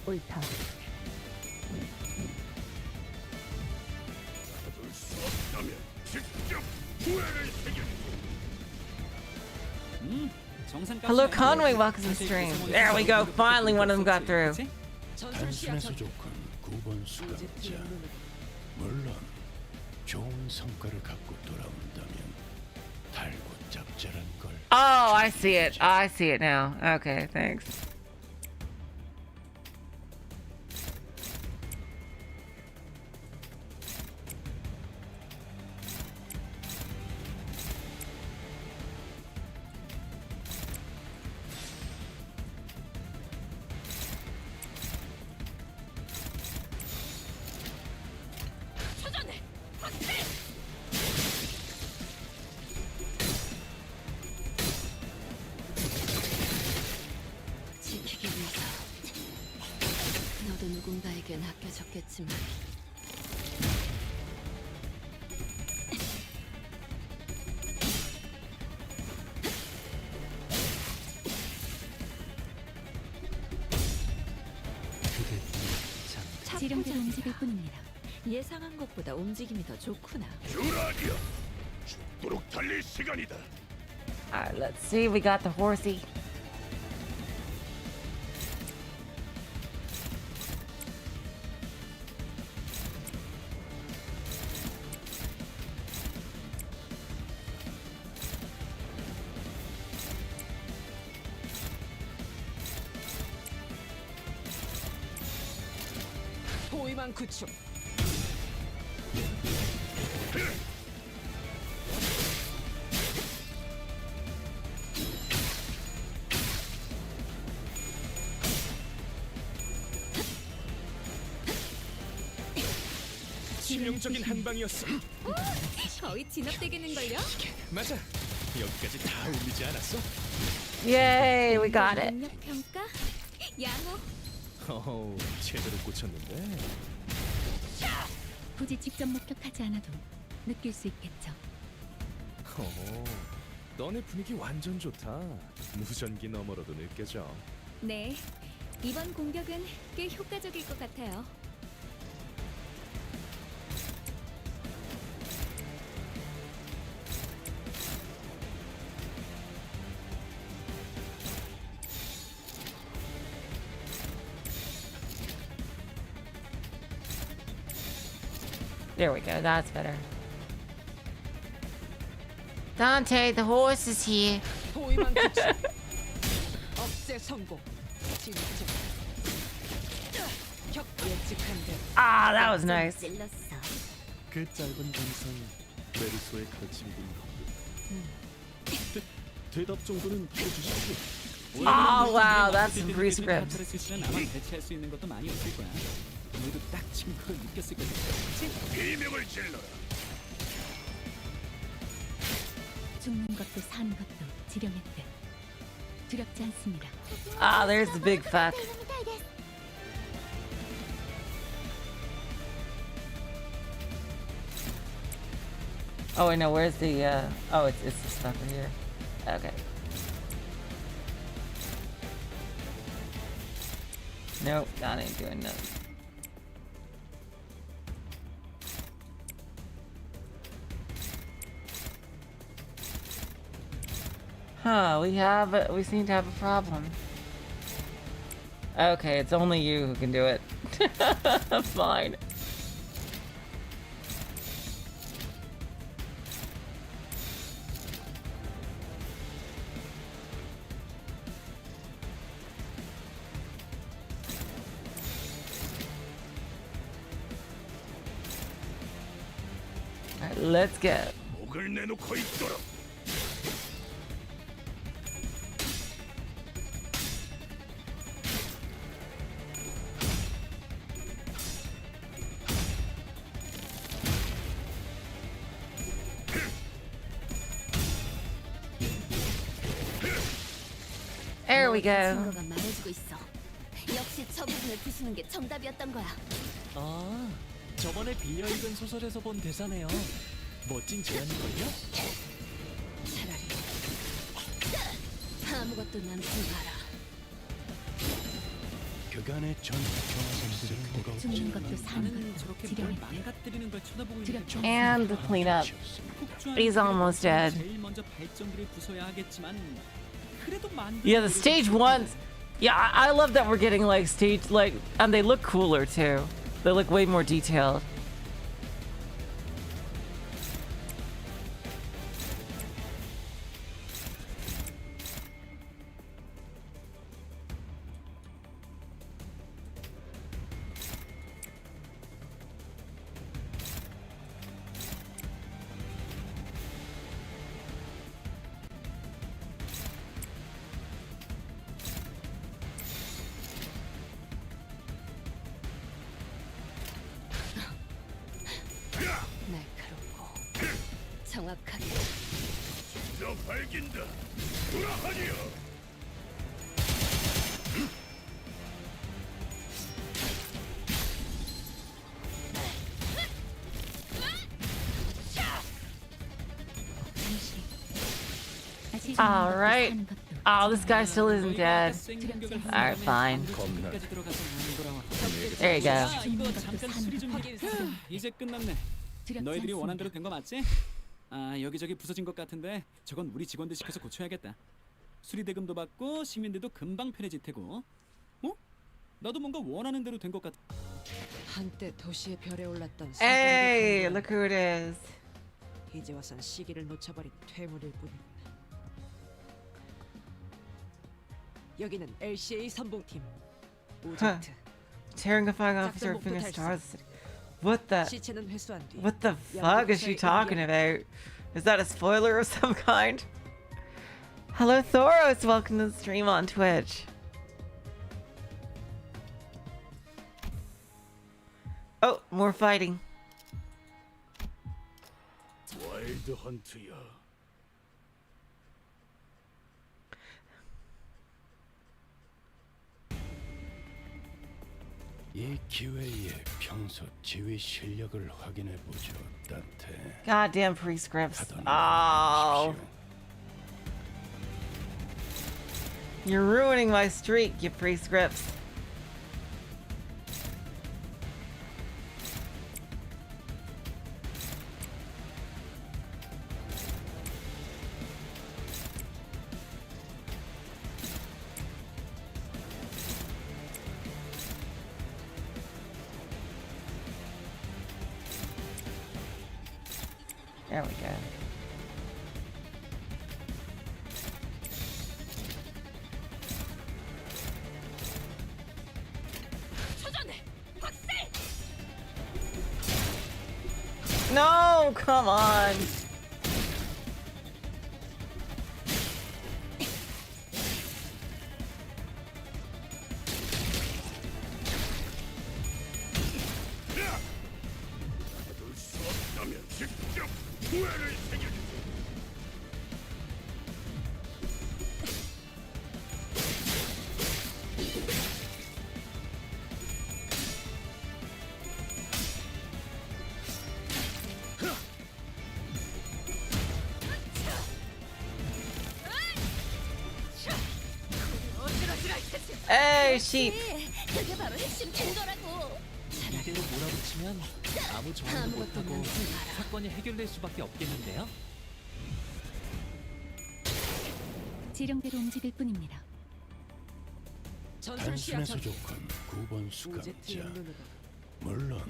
옳다. Hello, Conway. Welcome to the stream. There we go. Finally, one of them got through. 단순해서 좋군 9번 수감자. 물론 좋은 성과를 갖고 돌아온다면 달고짭짤한 걸. Oh, I see it. I see it now. Okay, thanks. 지키기 위해서 너도 누군가에겐 아껴졌겠지만 지름대로 움직일 뿐입니다. 예상한 것보다 움직임이 더 좋구나. 유라디아, 죽도록 달릴 시간이다. Alright, let's see. We got the horsey. 호위만 구축. 치명적인 한방이었어. 거의 진압되겠는걸요? 맞아. 여기까지 다 올리지 않았어? Yay, we got it. 능력 평가? 양호. 어우, 제대로 꽂혔는데. 굳이 직접 목격하지 않아도 느낄 수 있겠죠. 너네 분위기 완전 좋다. 무전기 너머로도 느껴져. 네, 이번 공격은 꽤 효과적일 것 같아요. There we go. That's better. Dante, the horse is here. 호위만 구축. 억제 성공. 진짜. 격 예측한 대로. Ah, that was nice. 찔렀어. 그 짧은 감상 메르소의 가르침이군요. 대답 정도는 해주십시오. Oh, wow, that's some free script. 카타르시스는 아마 대체할 수 있는 것도 많이 없을 거야. 너희도 딱 지금 그걸 느꼈을 거야. 비명을 질러라. 죽는 것도 사는 것도 지령했듯 두렵지 않습니다. Ah, there's the big fuck. Oh, wait, no, where's the, oh, it's the stuff right here. Okay. Nope, that ain't doing nothing. Huh, we seem to have a problem. Okay, it's only you who can do it. Fine. Alright, let's go. 목을 내놓고 있도록. There we go. 증거가 말해주고 있어. 역시 저 부분을 부수는 게 정답이었던 거야. 아, 저번에 빌려 읽은 소설에서 본 대사네요. 멋진 제안이걸요? 차라리 아무것도 남지 마라. 그간의 전투 경험들을 뭐가 죽는 것도 사는 것도 저렇게 뭘 지령했듯 망가뜨리는 걸 쳐다보고 있는 두렵지 게 And the cleanup. He's almost dead. 제일 먼저 발전기를 부숴야 하겠지만 그래도 Yeah, the stage ones. Yeah, I love that we're getting like stage like, and they look cooler too. They look way more detailed. 밝긴다. 불화하니여. All right. Oh, this guy still isn't dead. All right, fine. There you go. 아, 이거 잠깐 수리 좀 해. 이제 끝났네. 너희들이 원한 대로 된 거 맞지? 아, 여기저기 부서진 것 같은데 저건 우리 직원들 시켜서 고쳐야겠다. 수리 대금도 받고 시민들도 금방 편해질 테고. 어? 나도 뭔가 원하는 대로 된 것 같아. 한때 도시의 별에 올랐던 Hey, look who it is. 이제 와선 시기를 놓쳐버린 퇴물일 뿐이구나. 여기는 LCA 선봉팀 오젝트. Tearing a flying officer finger stars. What the? 시체는 회수한 뒤 What the fuck is she talking about? Is that a spoiler of some kind? Hello, Thoros. Welcome to the stream on Twitch. Oh, more fighting. 와일드 헌트야. 이 기회에 평소 지휘 실력을 확인해 보죠, 단테. Goddamn prescripts. Oh. You're ruining my streak, you prescripts. There we go. No, come on. 받을 수 없다면 직접 후회를 새겨주지. Hey, sheep. 그게 바로 핵심 탱거라고. 이대로 몰아붙이면 아무 정황도 못하고 사건이 해결될 수밖에 없겠는데요? 지령대로 움직일 뿐입니다. 단순해서 좋건 9번 수감자. 물론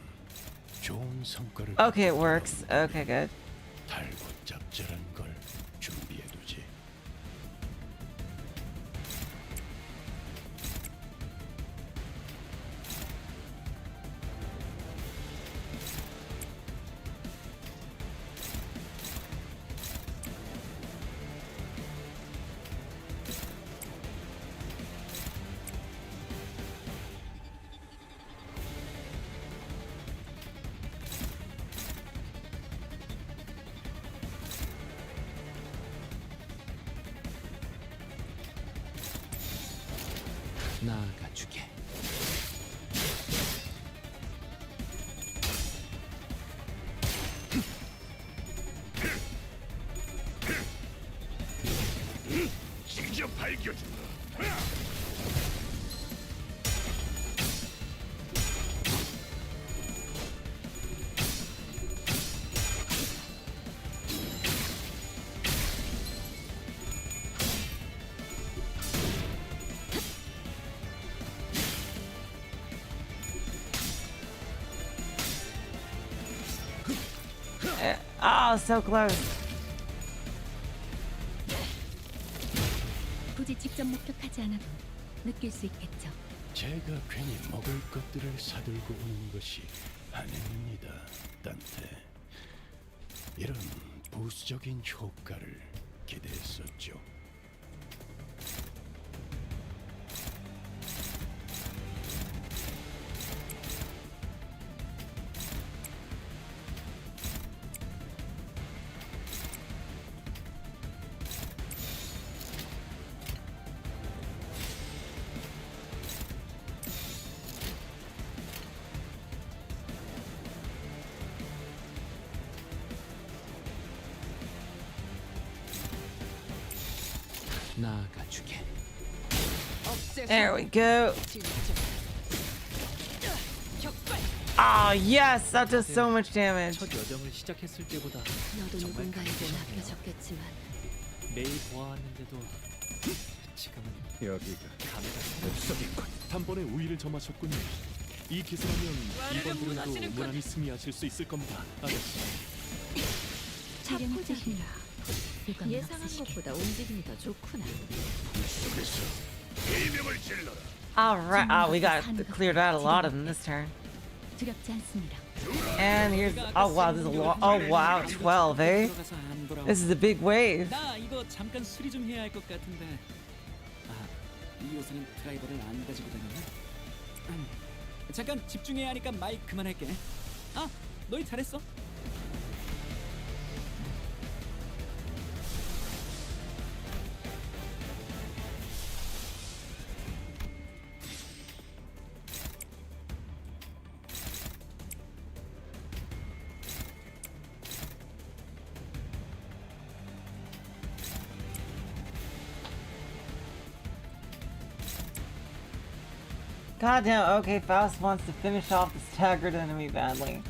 좋은 성과를. Okay, it works. Okay, good. 달고 짭짤한 걸 준비해두지. 나아가주게. 직접 밝혀준다. Oh, so close. 굳이 직접 목격하지 않아도 느낄 수 있겠죠. 제가 괜히 먹을 것들을 사들고 오는 것이 아닙니다, 단테. 이런 부수적인 효과를 기대했었죠. 나아가주게. There we go. Ah, yes, that does so much damage. 첫 여정을 시작했을 때보다 너도 정말 누군가에게 강해졌네요. 맡겨졌겠지만 매일 보아왔는데도 지금은 여기가 감회가 옥석이군. 단번에 우위를 점하셨군요. 이 기세라면 이번 드론도 무난히 승리하실 수 있을 겁니다, 아저씨. 재련의 뜻이 유감은 예상한 없으시게. 것보다 움직임이 더 좋구나. 속에서 비명을 질러라. All right. Oh, we got cleared out a lot of them this turn. 두렵지 않습니다. And here's oh wow, this is a lot. Oh wow, 12, eh? 들어가서 안 돌아오고. This is a big wave. 나 이거 잠깐 수리 좀 해야 할 것 같은데. 아, 이 요새는 드라이버를 안 가지고 다녔나? 잠깐 집중해야 하니까 마이크 그만할게. 아, 너희 잘했어. Goddamn, okay, Faust wants to finish off the staggered enemy badly.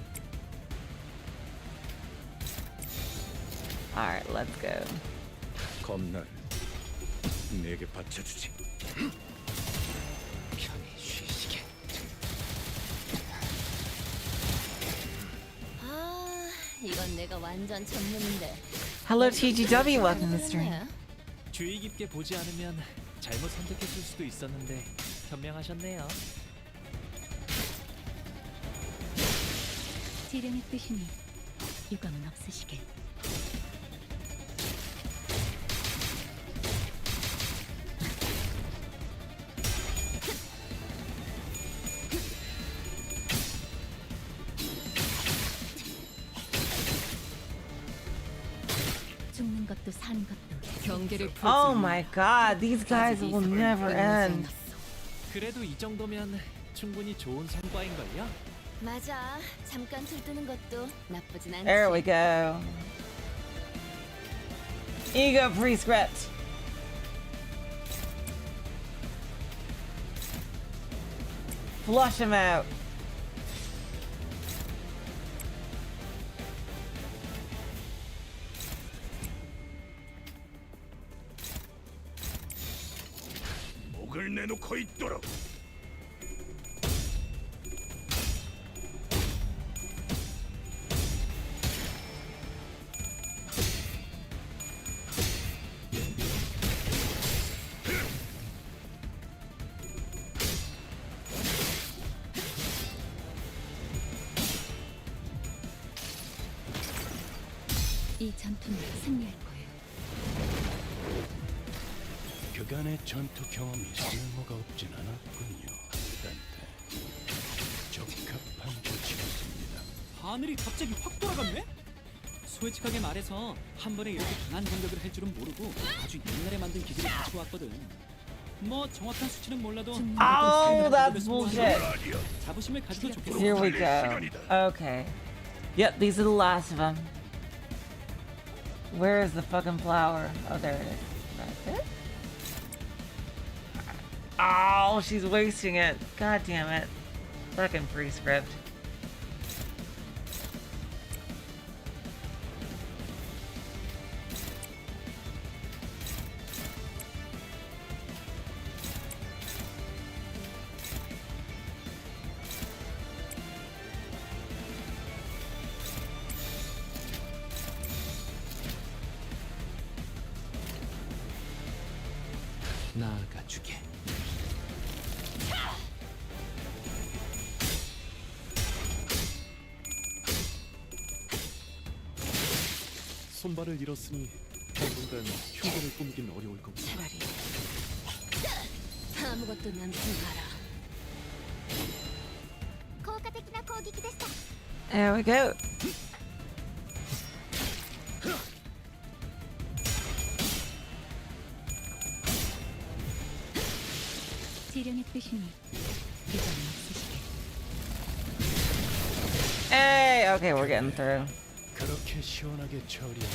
Alright, let's go. 겁나를 내게 바쳐주지. 편히 쉬시게. 아, 이건 내가 완전 전문인데. Hello, TGW, welcome to the stream. 주의 깊게 보지 않으면 잘못 선택했을 수도 있었는데 현명하셨네요. 재련의 뜻이니 유감은 없으시게. 죽는 것도 사는 것도 경계를 풀지. Oh my god, these guys will never end. 그래도 이 정도면 충분히 좋은 성과인걸요? 맞아. 잠깐 들뜨는 것도 나쁘진 않지. There we go. Ego prescript. Flush him out. 목을 내놓고 있도록. 이 전투는 승리할 거예요. 그간의 전투 경험이 쓸모가 없진 않았군요. 단테. 적합한 조치였습니다. 하늘이 갑자기 확 돌아갔네? 솔직하게 말해서 한 번에 이렇게 강한 공격을 할 줄은 모르고 아주 옛날에 만든 기술을 가지고 왔거든. 뭐 정확한 수치는 몰라도 Oh, that's bullshit. 자부심을 가지고 좋겠어. Here we go. Okay. Yep, these are the last of them. Where is the fucking flower? Oh, there it is. That's it? Oh, she's wasting it. God damn it. Fucking prescript. 나아가주게. 손발을 잃었으니 당분간 흉계를 꾸미긴 어려울 겁니다. 차라리 아무것도 남지 마라. There we go. 재련의 뜻이니 유감은 없으시게. Hey, okay, we're getting through. 그렇게 시원하게 처리한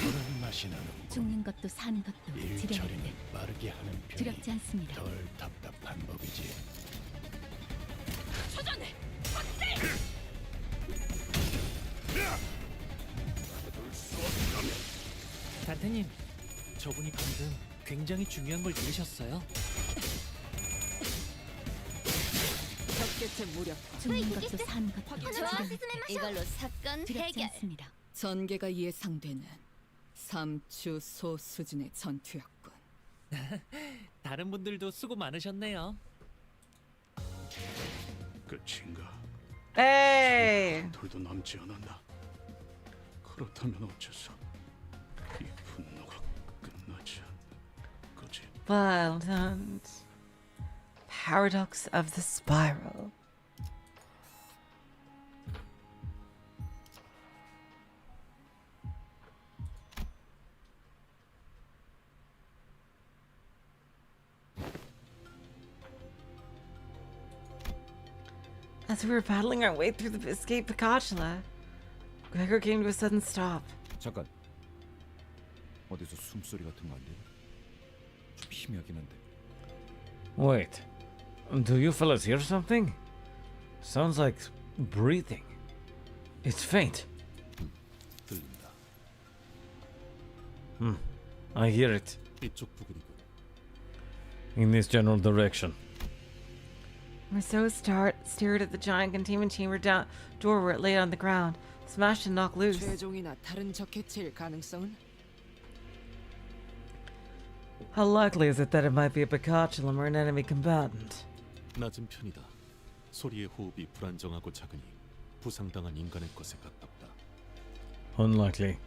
그런 맛이 나는 죽는 것도 사는 것도 일 지려운데 처리는 빠르게 하는 편이 두렵지 않습니다. 덜 답답한 법이지. 초전해! 단테님, 저분이 방금 굉장히 중요한 걸 들으셨어요? 적개체 무력. 죽는 것도 사는 것도 지려운데 이걸로 사건 두렵지 해결. 않습니다. 전개가 예상되는 삼추소 수준의 전투였군. 다른 분들도 수고 많으셨네요. 끝인가? Hey! 돌도 남지 않았나? 그렇다면 어째서 이 분노가 끝나지 않는 거지? Violent. Paradox of the spiral. As we were battling our way through the escape Picatula, Gregor came to a sudden stop. 잠깐. 어디서 숨소리 같은 거 안 들려? 좀 희미하긴 한데. Wait. Do you fellas hear something? Sounds like breathing. It's faint. 들린다. I hear it. 이쪽 부근이군. In this general direction. Rousseau stared at the giant containment chamber door where it lay on the ground, smashed and knocked loose. 최종이나 다른 적개체일 가능성은? How likely is it that it might be a Picatulum or an enemy combatant? 낮은 편이다. 소리의 호흡이 불안정하고 작으니 부상당한 인간의 것에 가깝다. Unlikely.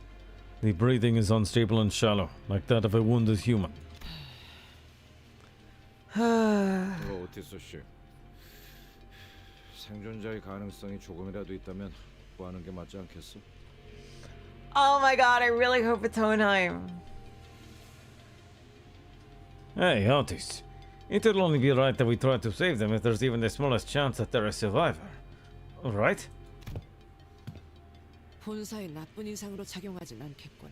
The breathing is unstable and shallow, like that of a wounded human. 이거 오티스 씨. 생존자의 가능성이 조금이라도 있다면 구하는 게 맞지 않겠어? Oh my god, I really hope it's Hohenheim. Hey, Otis. It'll only be right that we try to save them if there's even the smallest chance that they're a survivor. Alright? 본사에 나쁜 인상으로 작용하진 않겠군.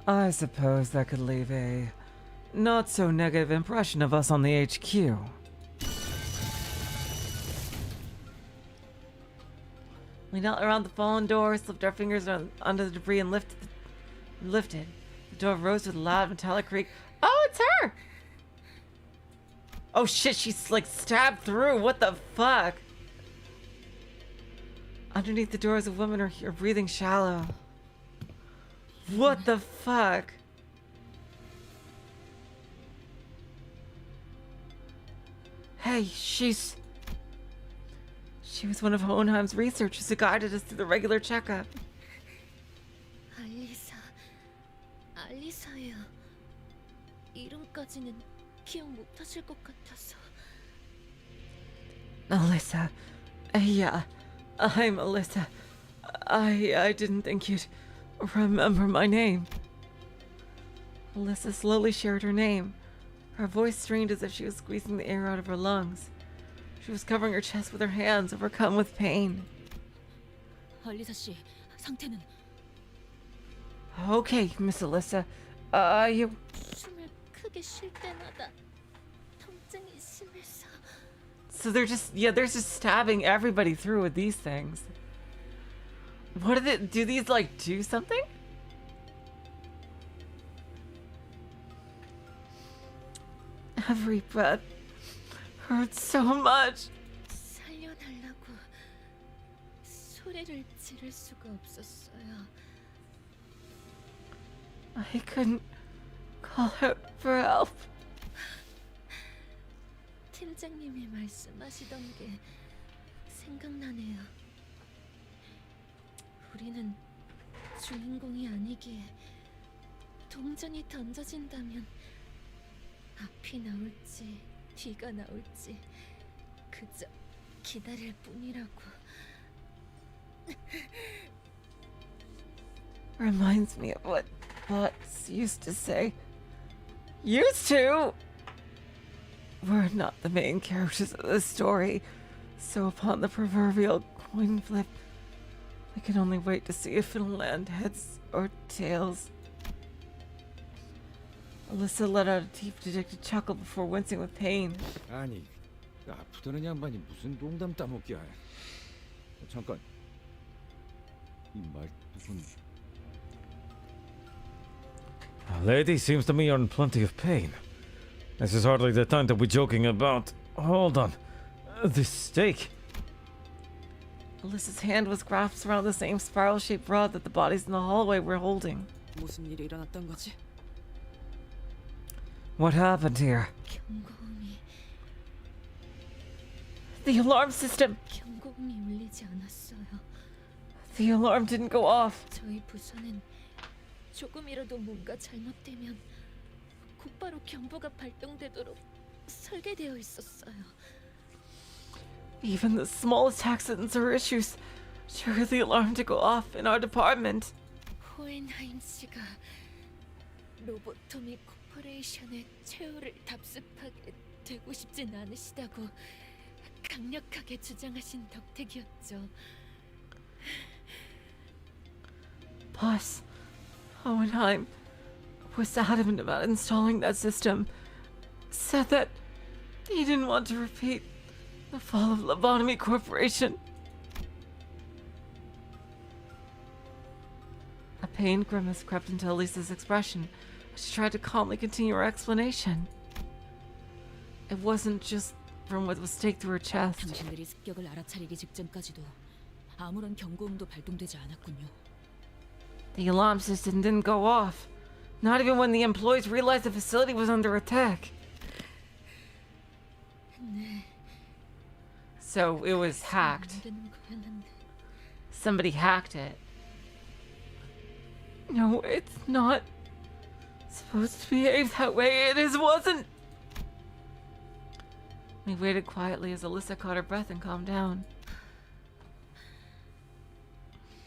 I suppose that could leave a not so negative impression of us on the HQ. We knelt around the fallen door, slipped our fingers under the debris, and lifted. The door rose with a loud metallic creak. Oh, it's her! Oh shit, she's like stabbed through. What the fuck? Underneath the door is a woman, her breathing shallow. What the fuck? Hey, she was one of Hohenheim's researchers who guided us through the regular checkup. 알리사예요. 이름까지는 기억 못하실 것 같아서. Alyssa. Yeah, I'm Alyssa. I didn't think you'd remember my name. Alyssa slowly shared her name. Her voice strained as if she was squeezing the air out of her lungs. She was covering her chest with her hands, overcome with pain. 알리사 씨, 상태는? Okay, Miss Alyssa. You... 숨을 크게 쉴 때마다 통증이 심해서. So they're just stabbing everybody through with these things. What do these like do something? Every breath hurts so much. 살려달라고 소리를 지를 수가 없었어요. I couldn't call out for help. 팀장님이 말씀하시던 게 생각나네요. 우리는 주인공이 아니기에 동전이 던져진다면 앞이 나올지 뒤가 나올지 그저 기다릴 뿐이라고. Reminds me of what bots used to say. Used to? We're not the main characters of the story, so upon the proverbial coin flip, I can only wait to see if it'll land heads or tails. Alyssa let out a teeth-dejected chuckle before wincing with pain. 아니, 아프다는 양반이 무슨 농담 따먹기야. 잠깐. 이 말투는 A lady seems to me you're in plenty of pain. This is hardly the time to be joking about. Hold on. This steak. Alyssa's hand was grasped around the same spiral-shaped rod that the bodies in the hallway were holding. 무슨 일이 일어났던 거지? What happened here? 경고음이 The alarm system! 경고음이 울리지 않았어요. The alarm didn't go off. 저희 부서는 조금이라도 뭔가 잘못되면 곧바로 경보가 발동되도록 설계되어 있었어요. Even the smallest accidents or issues trigger the alarm to go off in our department. 호엔하임 씨가 로보토미 코퍼레이션의 최후를 답습하게 되고 싶진 않으시다고 강력하게 주장하신 덕택이었죠. Boss, Hohenheim was adamant about installing that system. Said that he didn't want to repeat the fall of Lobotomy Corporation. A pained grimace crept into Elisa's expression as she tried to calmly continue her explanation. It wasn't just from what was staked through her chest. 당신들이 습격을 알아차리기 직전까지도 아무런 경고음도 발동되지 않았군요. The alarm system didn't go off, not even when the employees realized the facility was under attack. 네. So it was hacked. Somebody hacked it. No, it's not supposed to behave that way. It wasn't. We waited quietly as Alyssa caught her breath and calmed down.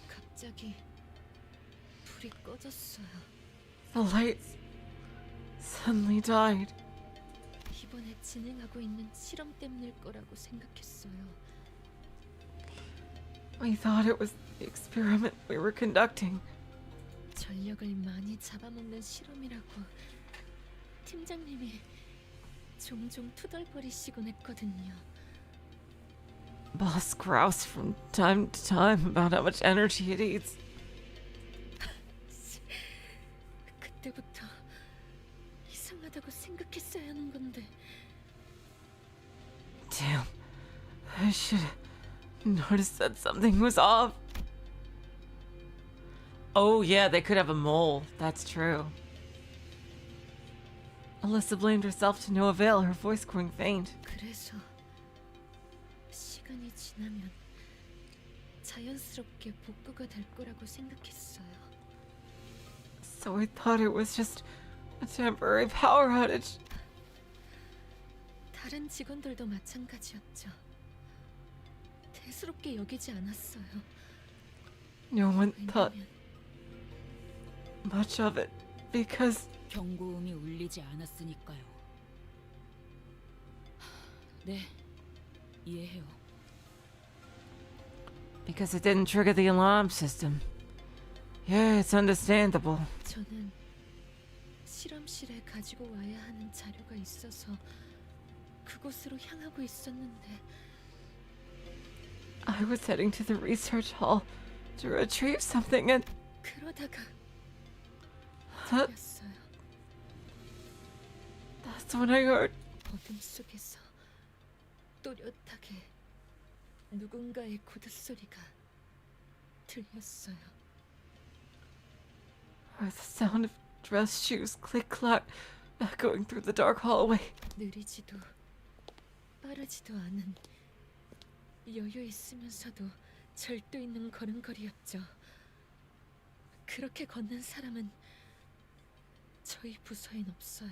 갑자기 불이 꺼졌어요. The lights suddenly died. 이번에 진행하고 있는 실험 때문일 거라고 생각했어요. We thought it was the experiment we were conducting. 전력을 많이 잡아먹는 실험이라고 팀장님이 종종 투덜거리시곤 했거든요. Boss groused from time to time about how much energy it eats. 그때부터 이상하다고 생각했어야 하는 건데. Damn, I should have noticed that something was off. Oh yeah, they could have a mole. That's true. Alyssa blamed herself to no avail, her voice growing faint. 그래서 시간이 지나면 자연스럽게 복구가 될 거라고 생각했어요. So I thought it was just a temporary power outage. 다른 직원들도 마찬가지였죠. 대수롭게 여기지 않았어요. No one thought much of it because 경고음이 울리지 않았으니까요. 네, 이해해요. Because it didn't trigger the alarm system. Yeah, it's understandable. 저는 실험실에 가지고 와야 하는 자료가 있어서 그곳으로 향하고 있었는데. I was heading to the research hall to retrieve something and 그러다가 that's when I heard. 어둠 속에서 또렷하게 누군가의 구두 소리가 들렸어요. Or the sound of dress shoes click-clack echoing through the dark hallway. 느리지도 빠르지도 않은 여유 있으면서도 절도 있는 걸음걸이였죠. 그렇게 걷는 사람은 저희 부서엔 없어요.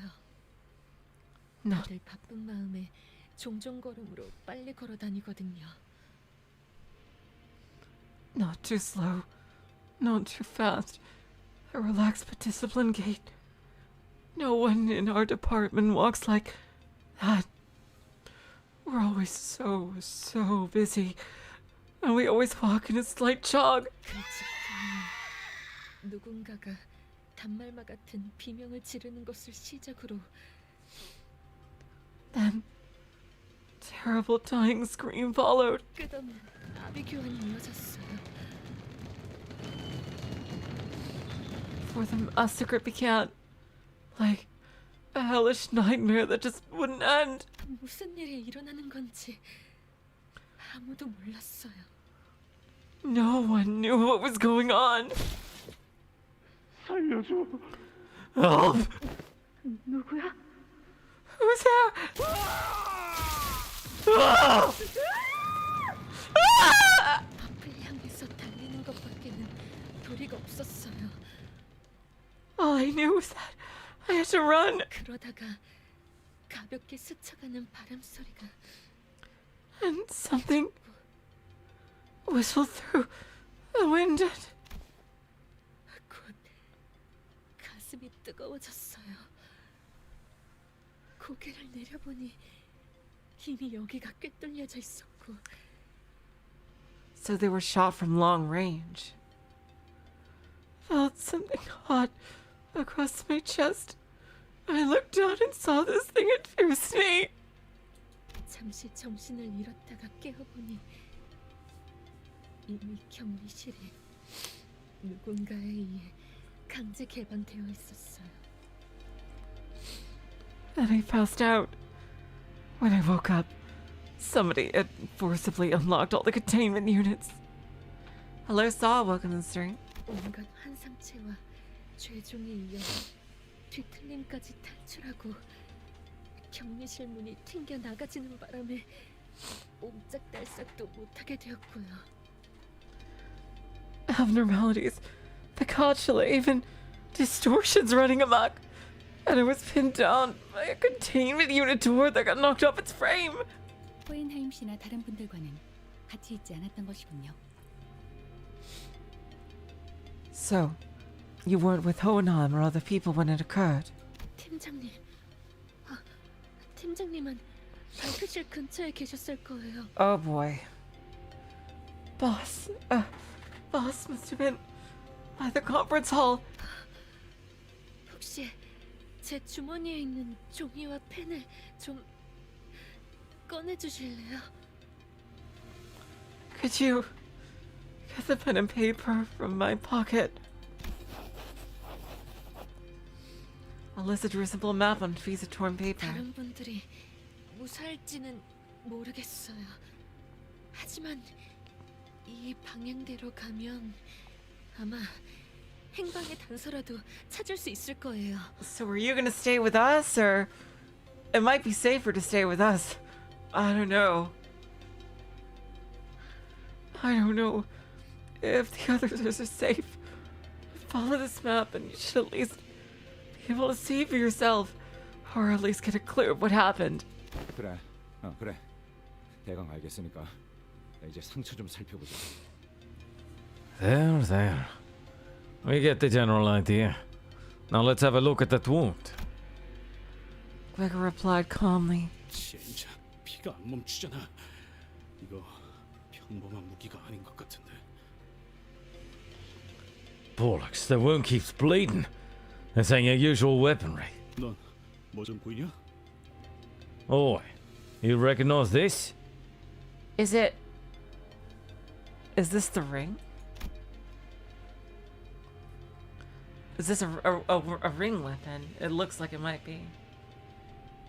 다들 바쁜 마음에 종종 걸음으로 빨리 걸어 다니거든요. Not too slow, not too fast. A relaxed but disciplined gait. No one in our department walks like that. We're always so busy. and we always walk in a slight jog. 그 직후에 누군가가 단말마 같은 비명을 지르는 것을 시작으로 Then, terrible dying scream followed. 끝없는 아비규환이 이어졌어요. For the massacre began, like a hellish nightmare that just wouldn't end. 무슨 일이 일어나는 건지 아무도 몰랐어요. No one knew what was going on. 살려줘. Help! 누구야? Who's there? 앞을 향해서 달리는 것밖에는 도리가 없었어요. All I knew was that I had to run. 그러다가 가볍게 스쳐가는 바람 소리가 And something whistled through the wind. 곧 가슴이 뜨거워졌어요. 고개를 내려보니 이미 여기가 꿰뚫려져 있었고. So they were shot from long range. Felt something hot across my chest. I looked down and saw this thing had pierced me. 잠시 정신을 잃었다가 깨어보니 이미 격리실에 누군가에 의해 강제 개방되어 있었어요. And I passed out. When I woke up, somebody had forcibly unlocked all the containment units. Hello, Saw. Welcome to the stream. 온갖 환상체와 죄종이 이어 뒤틀림까지 탈출하고 격리실 문이 튕겨 나가지는 바람에 옴짝달싹도 못하게 되었고요. Abnormalities, the gotcha, even distortions running amok. And I was pinned down by a containment unit door that got knocked off its frame. 호엔하임 씨나 다른 분들과는 같이 있지 않았던 것이군요. So, you weren't with Hohenheim or other people when it occurred? 팀장님, 팀장님은 발표실 근처에 계셨을 거예요. Oh boy. Boss must have been by the conference hall. 혹시 제 주머니에 있는 종이와 펜을 좀 꺼내주실래요? Could you get the pen and paper from my pocket? Alyssa drew a simple map on a piece of torn paper. 다른 분들이 무사할지는 모르겠어요. 하지만 이 방향대로 가면 아마 행방의 단서라도 찾을 수 있을 거예요. So are you gonna stay with us, or it might be safer to stay with us? I don't know. I don't know if the others are safe. Follow this map and you should at least be able to see for yourself, or at least get a clue of what happened. 그래, 그래. 대강 알겠으니까 이제 상처 좀 살펴보자. There. We get the general idea. Now let's have a look at that wound. Gregor replied calmly. 진짜 피가 안 멈추잖아. 이거 평범한 무기가 아닌 것 같은데. Bollocks, the wound keeps bleeding. This ain't your usual weaponry. 넌 뭐 좀 보이냐? Oi, you recognize this? Is this the ring? Is this a ring weapon? It looks like it might be.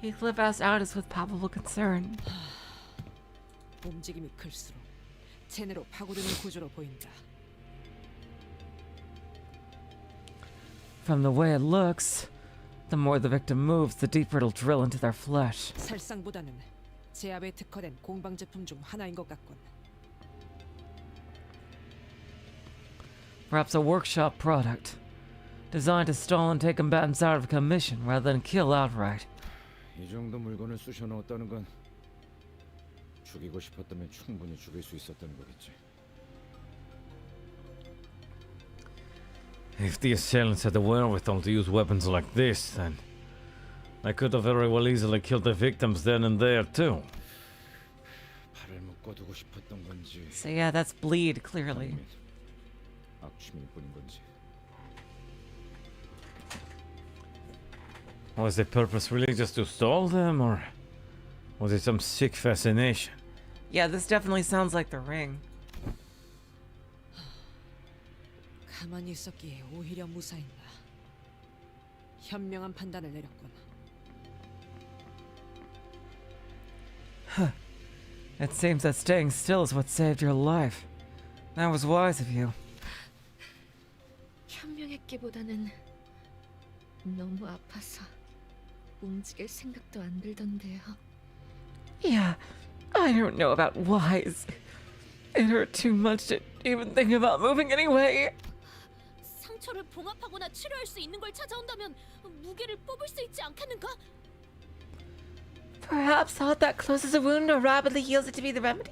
Heathcliff asked Aldous with palpable concern. 움직임이 클수록 체내로 파고드는 구조로 보인다. From the way it looks, the more the victim moves, the deeper it'll drill into their flesh. 살상보다는 제압에 특화된 공방 제품 중 하나인 것 같군. Perhaps a workshop product, designed to stall and take combatants out of commission rather than kill outright. 이 정도 물건을 쑤셔 넣었다는 건 죽이고 싶었다면 충분히 죽일 수 있었다는 거겠지. If the assailants had the wherewithal to use weapons like this, then they could have very well easily killed the victims then and there too. 팔을 묶고 바꿔두고 싶었던 건지. So yeah, that's bleed, clearly. 아니면 악취일 뿐인 건지. Was the purpose really just to stall them, or was it some sick fascination? Yeah, this definitely sounds like the ring. 가만히 있었기에 오히려 무사했나. 현명한 판단을 내렸군. Huh. It seems that staying still is what saved your life. That was wise of you. 현명했기보다는 너무 아파서 움직일 생각도 안 들던데요. Yeah, I don't know about wise. It hurt too much to even think about moving anyway. 상처를 봉합하거나 치료할 수 있는 걸 찾아온다면 무게를 뽑을 수 있지 않겠는가? Perhaps thought that closes a wound or rapidly heals it to be the remedy?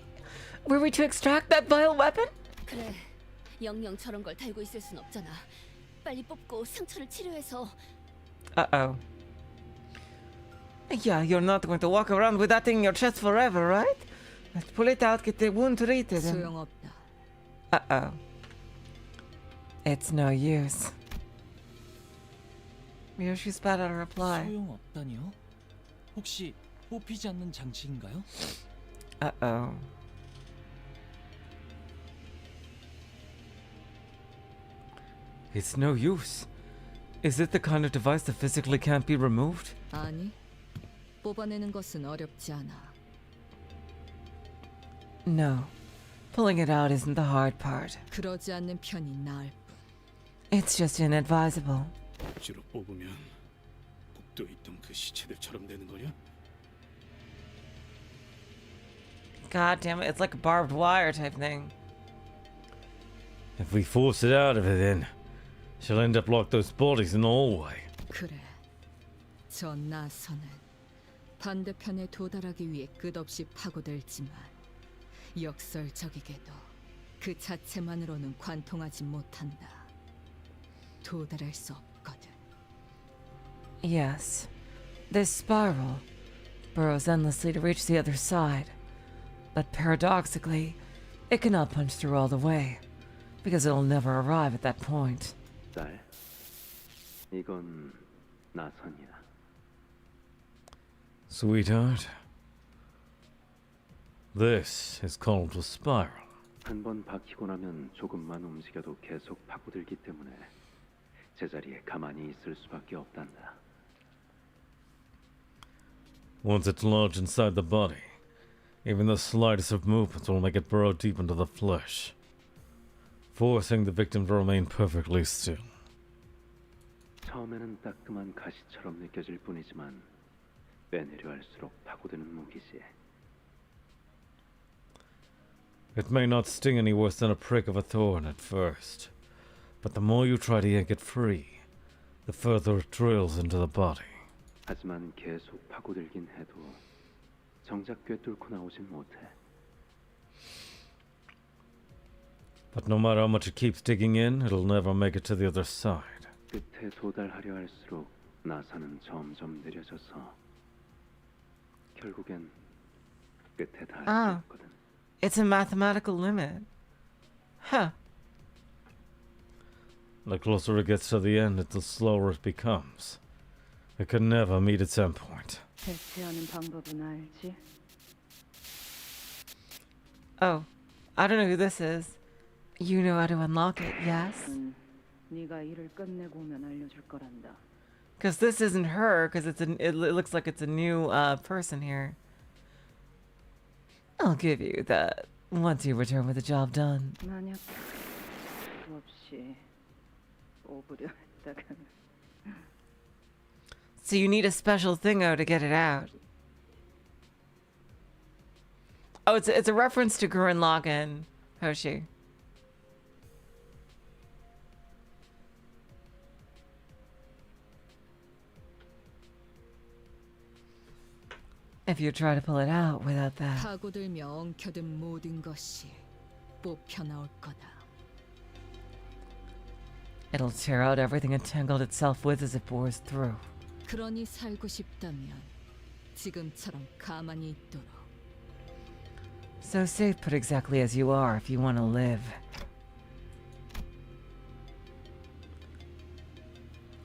Were we to extract that vile weapon? 그래, 영영 저런 걸 달고 있을 순 없잖아. 빨리 뽑고 상처를 치료해서. Uh-oh. Yeah, you're not going to walk around with that thing in your chest forever, right? Let's pull it out, get the wound treated. 소용없다. Uh-oh. It's no use. Ryoshu spat out a reply. 소용없다니요? 혹시 뽑히지 않는 장치인가요? Uh-oh. It's no use. Is it the kind of device that physically can't be removed? 아니, 뽑아내는 것은 어렵지 않아. No. Pulling it out isn't the hard part. 그러지 않는 편이 나을 뿐. It's just inadvisable. 억지로 뽑으면 복도에 있던 그 시체들처럼 되는 거냐? God damn it, it's like a barbed wire type thing. If we force it out of her, then she'll end up like those bodies in the hallway. 그래, 저 나선은 반대편에 도달하기 위해 끝없이 파고들지만 역설적이게도 그 자체만으로는 관통하지 못한다. 도달할 수 없거든. Yes. This spiral burrows endlessly to reach the other side. But paradoxically, it cannot punch through all the way, because it'll never arrive at that point. 딸, 이건 나선이야. Sweetheart, this is called a spiral. 한번 박히고 나면 조금만 움직여도 계속 파고들기 때문에 제자리에 가만히 있을 수밖에 없단다. Once it's lodged inside the body, even the slightest of movements will make it burrow deep into the flesh, forcing the victim to remain perfectly still. 처음에는 따끔한 가시처럼 느껴질 뿐이지만 빼내려 할수록 파고드는 무기지. It may not sting any worse than a prick of a thorn at first, but the more you try to yank it free, the further it drills into the body. 하지만 계속 파고들긴 해도 정작 꿰뚫고 나오진 못해. But no matter how much it keeps digging in, it'll never make it to the other side. 끝에 도달하려 할수록 나선은 점점 느려져서 결국엔 끝에 닿을 수 있거든. It's a mathematical limit. Huh. The closer it gets to the end, the slower it becomes. It can never meet its endpoint. 대체하는 방법은 알지? Oh, I don't know who this is. You know how to unlock it, yes? 네가 일을 끝내고 오면 알려줄 거란다. Because this isn't her, because it looks like it's a new person here. I'll give you that once you return with the job done. 만약 없이 뽑으려 했다간. So you need a special thingo to get it out. Oh, it's a reference to Gurren Lagann, Hoshi. If you try to pull it out without that. 파고들며 엉켜든 모든 것이 뽑혀 나올 거다. It'll tear out everything entangled itself with as it bores through. 그러니 살고 싶다면 지금처럼 가만히 있도록. So safe put exactly as you are if you want to live.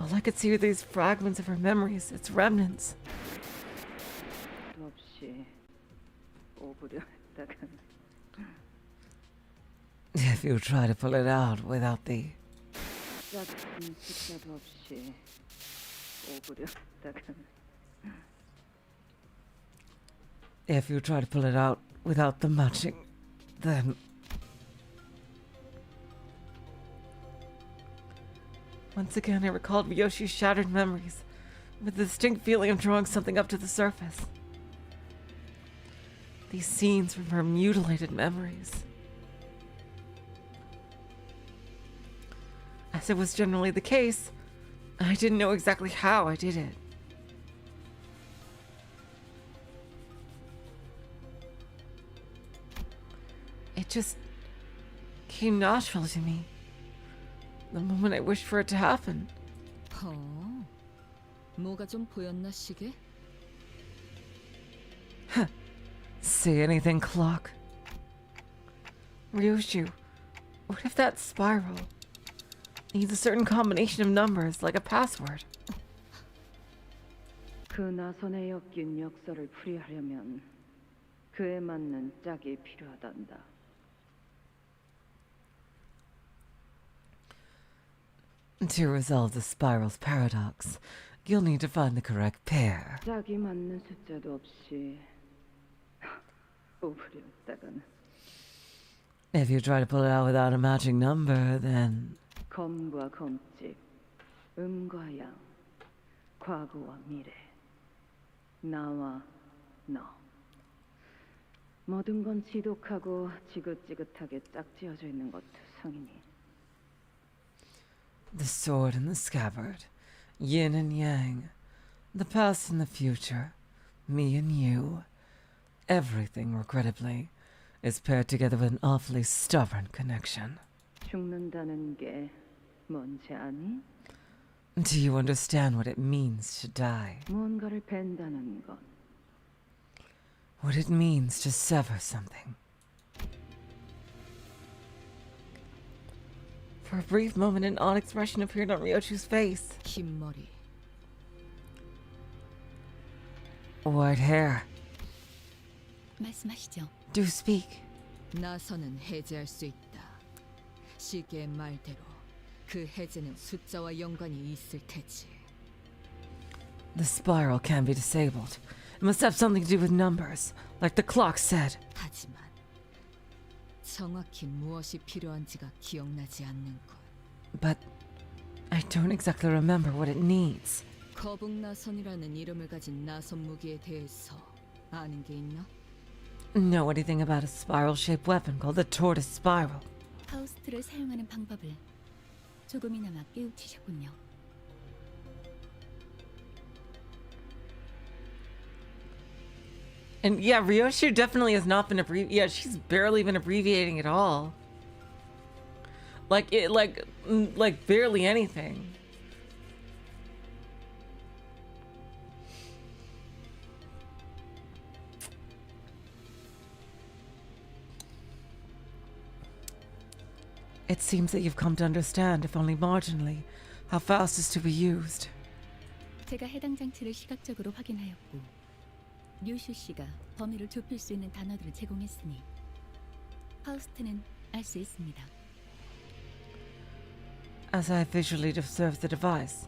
All I could see were these fragments of her memories, its remnants. 없이 오부려 했다간 If you try to pull it out without the... 짝꿍 숫자도 없이 오부려 했다간 If you try to pull it out without the matching, then... Once again, I recalled Ryoshu's shattered memories, with the distinct feeling of drawing something up to the surface. These scenes from her mutilated memories. As it was generally the case, I didn't know exactly how I did it. It just came natural to me. The moment I wished for it to happen. 뭐가 좀 보였나 시계? Say anything, clock. Ryoshu, what if that spiral needs a certain combination of numbers, like a password? 그 나선에 엮인 역사를 풀이하려면 그에 맞는 짝이 필요하단다. To resolve the spiral's paradox, you'll need to find the correct pair. 짝이 맞는 숫자도 없이 오부려 했다간 If you try to pull it out without a matching number, then... 검과 검집, 음과 양, 과거와 미래, 나와 너. 모든 건 지독하고 지긋지긋하게 짝지어져 있는 것도 성이니. The sword and the scabbard, yin and yang, the past and the future, me and you. Everything, regrettably, is paired together with an awfully stubborn connection. 죽는다는 게 뭔지 아니? Do you understand what it means to die? 뭔가를 벤다는 건 What it means to sever something. For a brief moment, an odd expression appeared on Ryoshu's face. 흰머리. White hair. 말씀하시죠. Do speak. 나선은 해제할 수 있다. 시계의 말대로 그 해제는 숫자와 연관이 있을 테지. The spiral can be disabled. It must have something to do with numbers, like the clock said. 하지만 정확히 무엇이 필요한지가 기억나지 않는 것. But I don't exactly remember what it needs. 거북나선이라는 이름을 가진 나선 무기에 대해서 아는 게 있나? Know anything about a spiral-shaped weapon called the tortoise spiral? 파우스트를 사용하는 방법을 조금이나마 깨우치셨군요. And yeah, Ryoshu definitely has not been she's barely been abbreviating at all. Like barely anything. It seems that you've come to understand, if only marginally, how Faust is to be used. 제가 해당 장치를 시각적으로 확인하였고 류슈 씨가 범위를 좁힐 수 있는 단어들을 제공했으니 파우스트는 알 수 있습니다. As I visually observed the device,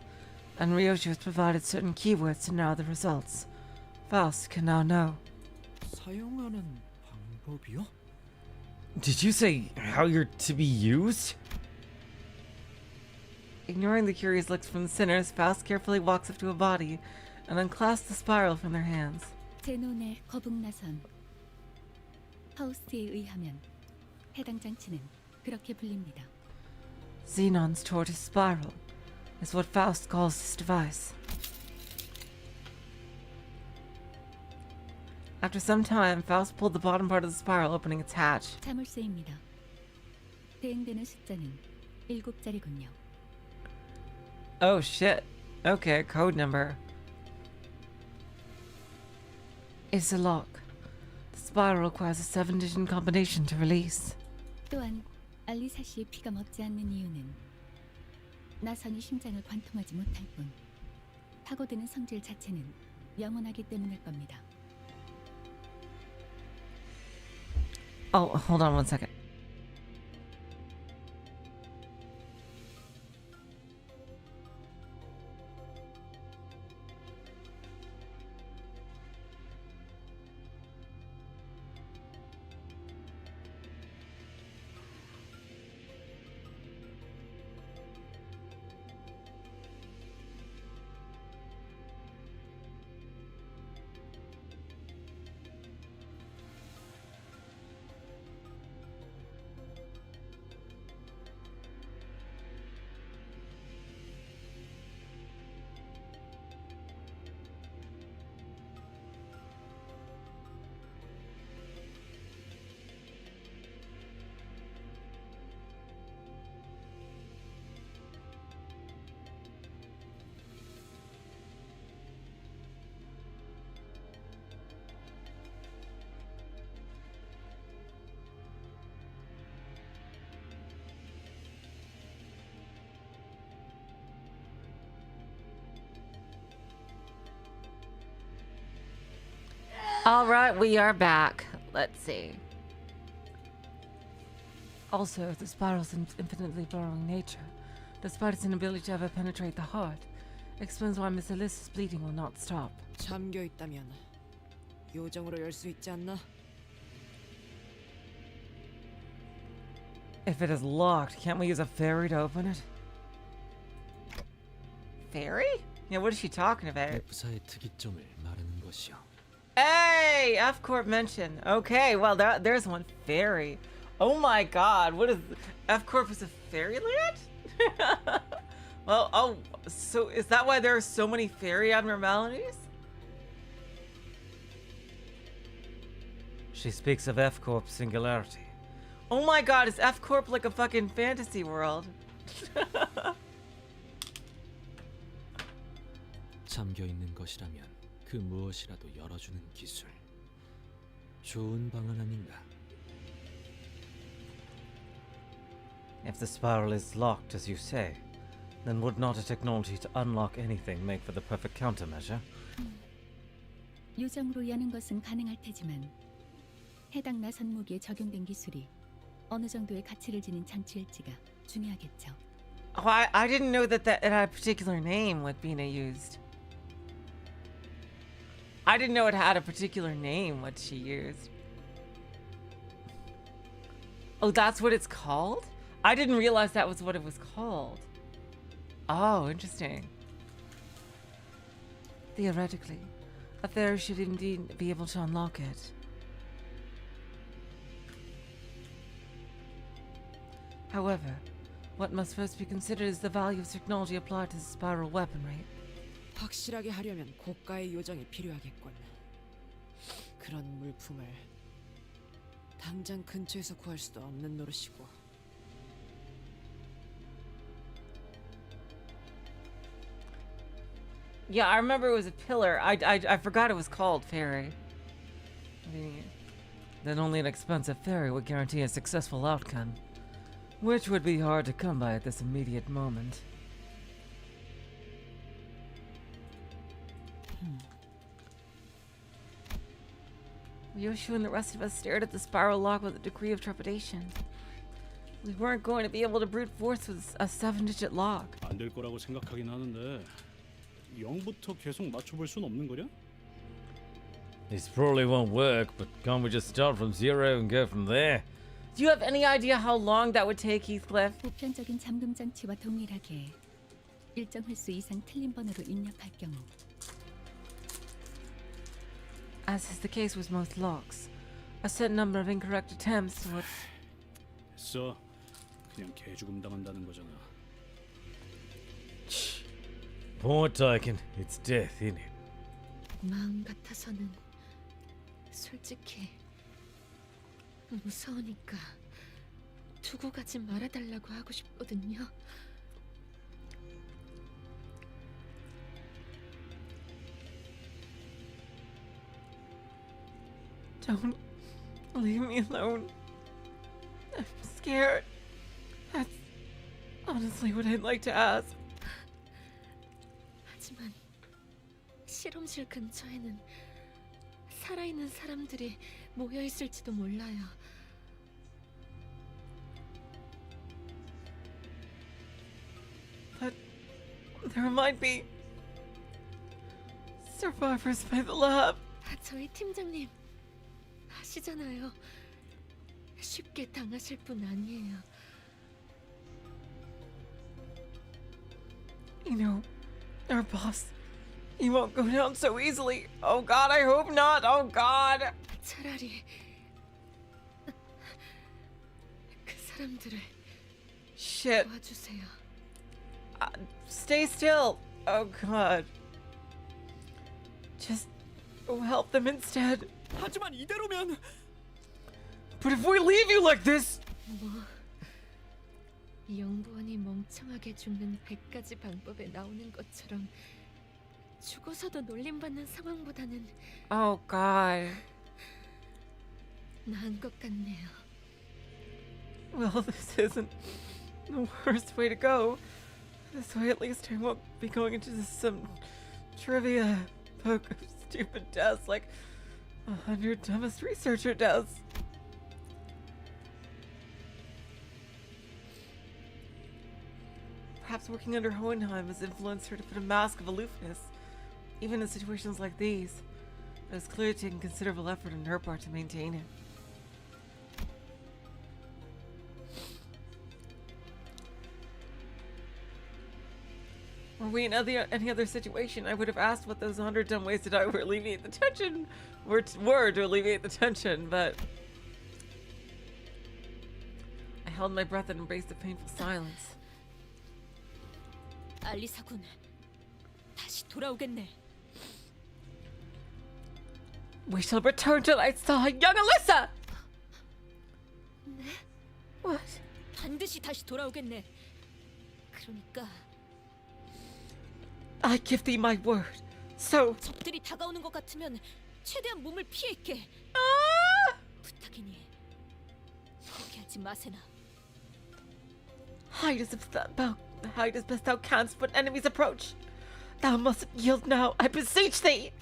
and Ryoshu has provided certain keywords to narrow the results, Faust can now know. 사용하는 방법이요? Did you say how you're to be used? Ignoring the curious looks from the sinners, Faust carefully walks up to a body and unclasps the spiral from their hands. 제논의 거북나선 파우스트에 의하면 해당 장치는 그렇게 불립니다. Xenon's tortoise spiral is what Faust calls this device. After some time, Faust pulled the bottom part of the spiral, opening its hatch. 자물쇠입니다. 대응되는 숫자는 7자리군요. Oh shit. Okay, code number. It's a lock. The spiral requires a 7-digit combination to release. 또한 알리사 씨의 피가 멎지 않는 이유는 나선이 심장을 관통하지 못할 뿐 파고드는 성질 자체는 영원하기 때문일 겁니다. Oh, hold on one second. All right, we are back. Let's see. Also, the spiral's infinitely burrowing nature, despite its inability to ever penetrate the heart, explains why Miss Alyssa's bleeding will not stop. 잠겨 있다면 요정으로 열 수 있지 않나? If it is locked, can't we use a fairy to open it? Fairy? Yeah, what is she talking about? F사의 특이점을 말하는 것이요. Hey, F Corp mention. Okay, well there's one fairy. Oh my God, what is F Corp is a fairyland? Well, oh, so is that why there are so many fairy abnormalities? She speaks of F Corp singularity. Oh my God, is F Corp like a fucking fantasy world? 잠겨 있는 것이라면 그 무엇이라도 열어주는 기술. 좋은 방안 아닌가? If the spiral is locked, as you say, then would not a technology to unlock anything make for the perfect countermeasure? 요정으로 여는 것은 가능할 테지만 해당 나선 무기에 적용된 기술이 어느 정도의 가치를 지닌 장치일지가 중요하겠죠. Oh, I didn't know that it had a particular name what Bina used. I didn't know it had a particular name what she used. Oh, that's what it's called? I didn't realize that was what it was called. Oh, interesting. Theoretically, a fairy should indeed be able to unlock it. However, what must first be considered is the value of technology applied to the spiral weaponry. 확실하게 하려면 고가의 요정이 필요하겠군. 그런 물품을 당장 근처에서 구할 수도 없는 노릇이고. Yeah, I remember it was a pillar. I forgot it was called fairy. Then only an expensive fairy would guarantee a successful outcome, which would be hard to come by at this immediate moment. Ryoshu and the rest of us stared at the spiral lock with a degree of trepidation. We weren't going to be able to brute force with a 7-digit lock. 안 될 거라고 생각하긴 하는데 0부터 계속 맞춰볼 순 없는 거냐? This probably won't work, but can't we just start from 0 and go from there? Do you have any idea how long that would take, Heathcliff? 보편적인 잠금 장치와 동일하게 일정 횟수 이상 틀린 번호로 입력할 경우 As is the case with most locks, a set number of incorrect attempts would... 됐어. 그냥 개죽음 당한다는 거잖아. Point taken. It's death, isn't it? 마음 같아서는 솔직히 무서우니까 두고 가지 말아달라고 하고 싶거든요. Don't leave me alone. I'm scared. That's honestly what I'd like to ask. 하지만 실험실 근처에는 살아있는 사람들이 모여 있을지도 몰라요. But there might be survivors by the lab. 저희 팀장님 아시잖아요. 쉽게 당하실 분 아니에요. You know, our boss, he won't go down so easily. Oh God, I hope not. Oh God. 차라리 그 사람들을 Shit. 도와주세요. Stay still. Oh God. Just help them instead. 하지만 이대로면 But if we leave you like this, 뭐 영부원이 멍청하게 죽는 100가지 방법에 나오는 것처럼 죽어서도 놀림받는 상황보다는 oh God. 나은 것 같네요. Well, this isn't the worst way to go. This way, at least I won't be going into some trivia book of stupid deaths like 100 dumbest researcher deaths. Perhaps working under Hohenheim has influenced her to put a mask of aloofness, even in situations like these. But it's clearly taken considerable effort on her part to maintain it. Were we in any other situation, I would have asked what those 100 dumb ways to die were alleviate the tension were to alleviate the tension, but I held my breath and embraced the painful silence. 알리사군 다시 돌아오겠네. We shall return till I saw young Alyssa! 네? What? 반드시 다시 돌아오겠네. 그러니까 I give thee my word. So 적들이 다가오는 것 같으면 최대한 몸을 피해 있게. 부탁이니 포기하지 마세나. hide as best thou canst when enemies approach. Thou mustn't yield now, I beseech thee.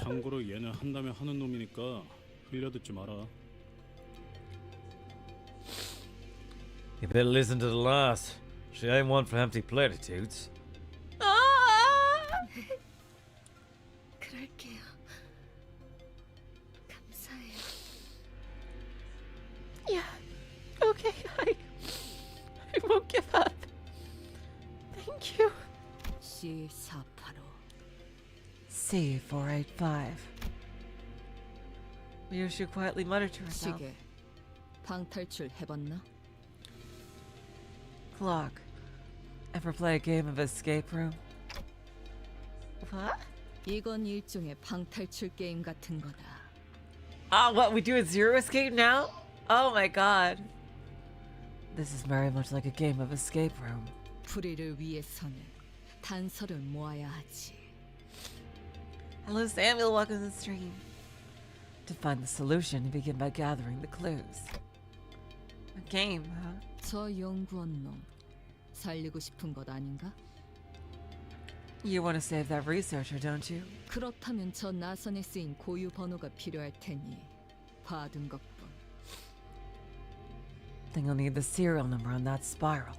참고로 얘는 한다면 하는 놈이니까 흘려듣지 마라. You better listen to the lass. She ain't one for empty platitudes. 그럴게요. 감사해요. Yeah, okay, I won't give up. Thank you. C485 C485. Ryoshu quietly muttered to herself. 시계 방탈출 해봤나? Clock. Ever play a game of escape room? What? 이건 일종의 방탈출 게임 같은 거다. What, we do a zero escape now? Oh my god. This is very much like a game of escape room. 불의를 위해서는 단서를 모아야 하지. Hello Samuel, welcome to the stream. To find the solution, you begin by gathering the clues. A game, huh? 저 연구원 놈 살리고 싶은 것 아닌가? You want to save that researcher, don't you? 그렇다면 저 나선에 쓰인 고유 번호가 필요할 테니 봐둔 것뿐. Think I'll need the serial number on that spiral.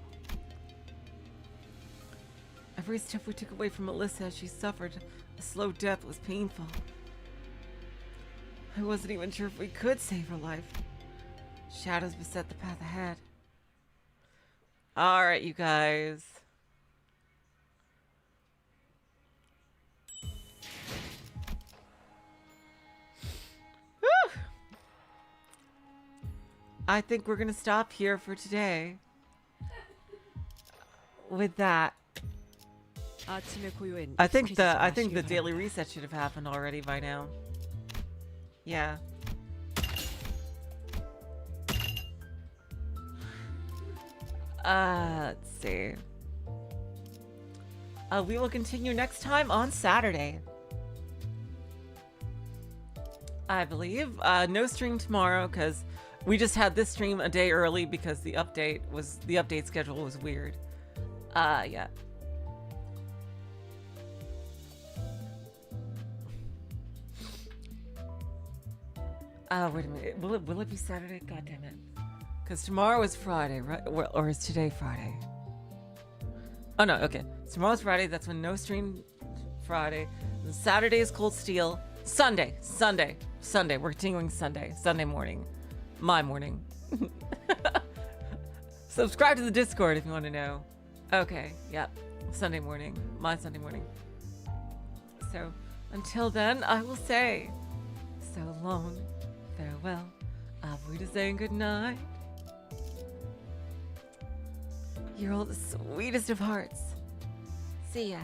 Every step we took away from Alyssa as she suffered a slow death was painful. I wasn't even sure if we could save her life. Shadows beset the path ahead. Alright, you guys. Whew. I think we're gonna stop here for today. With that, 아침에 고요엔 I think 익숙해지지 the 마시길 daily 바랍니다. reset should have happened already by now. Yeah. Let's see. We will continue next time on Saturday. I believe. No stream tomorrow because we just had this stream a day early because the update schedule was weird. Yeah. Wait a minute. Will it be Saturday? God damn it. Because tomorrow is Friday, right? Or is today Friday? Oh no, okay. Tomorrow's Friday. That's when no stream Friday. And Saturday is Cold Steel. Sunday. We're continuing Sunday morning. My morning. Subscribe to the Discord if you want to know. Okay, yep. Sunday morning. My Sunday morning. So, until then, I will say, so long, farewell, auf Wiedersehen, good night. You're all the sweetest of hearts. See ya.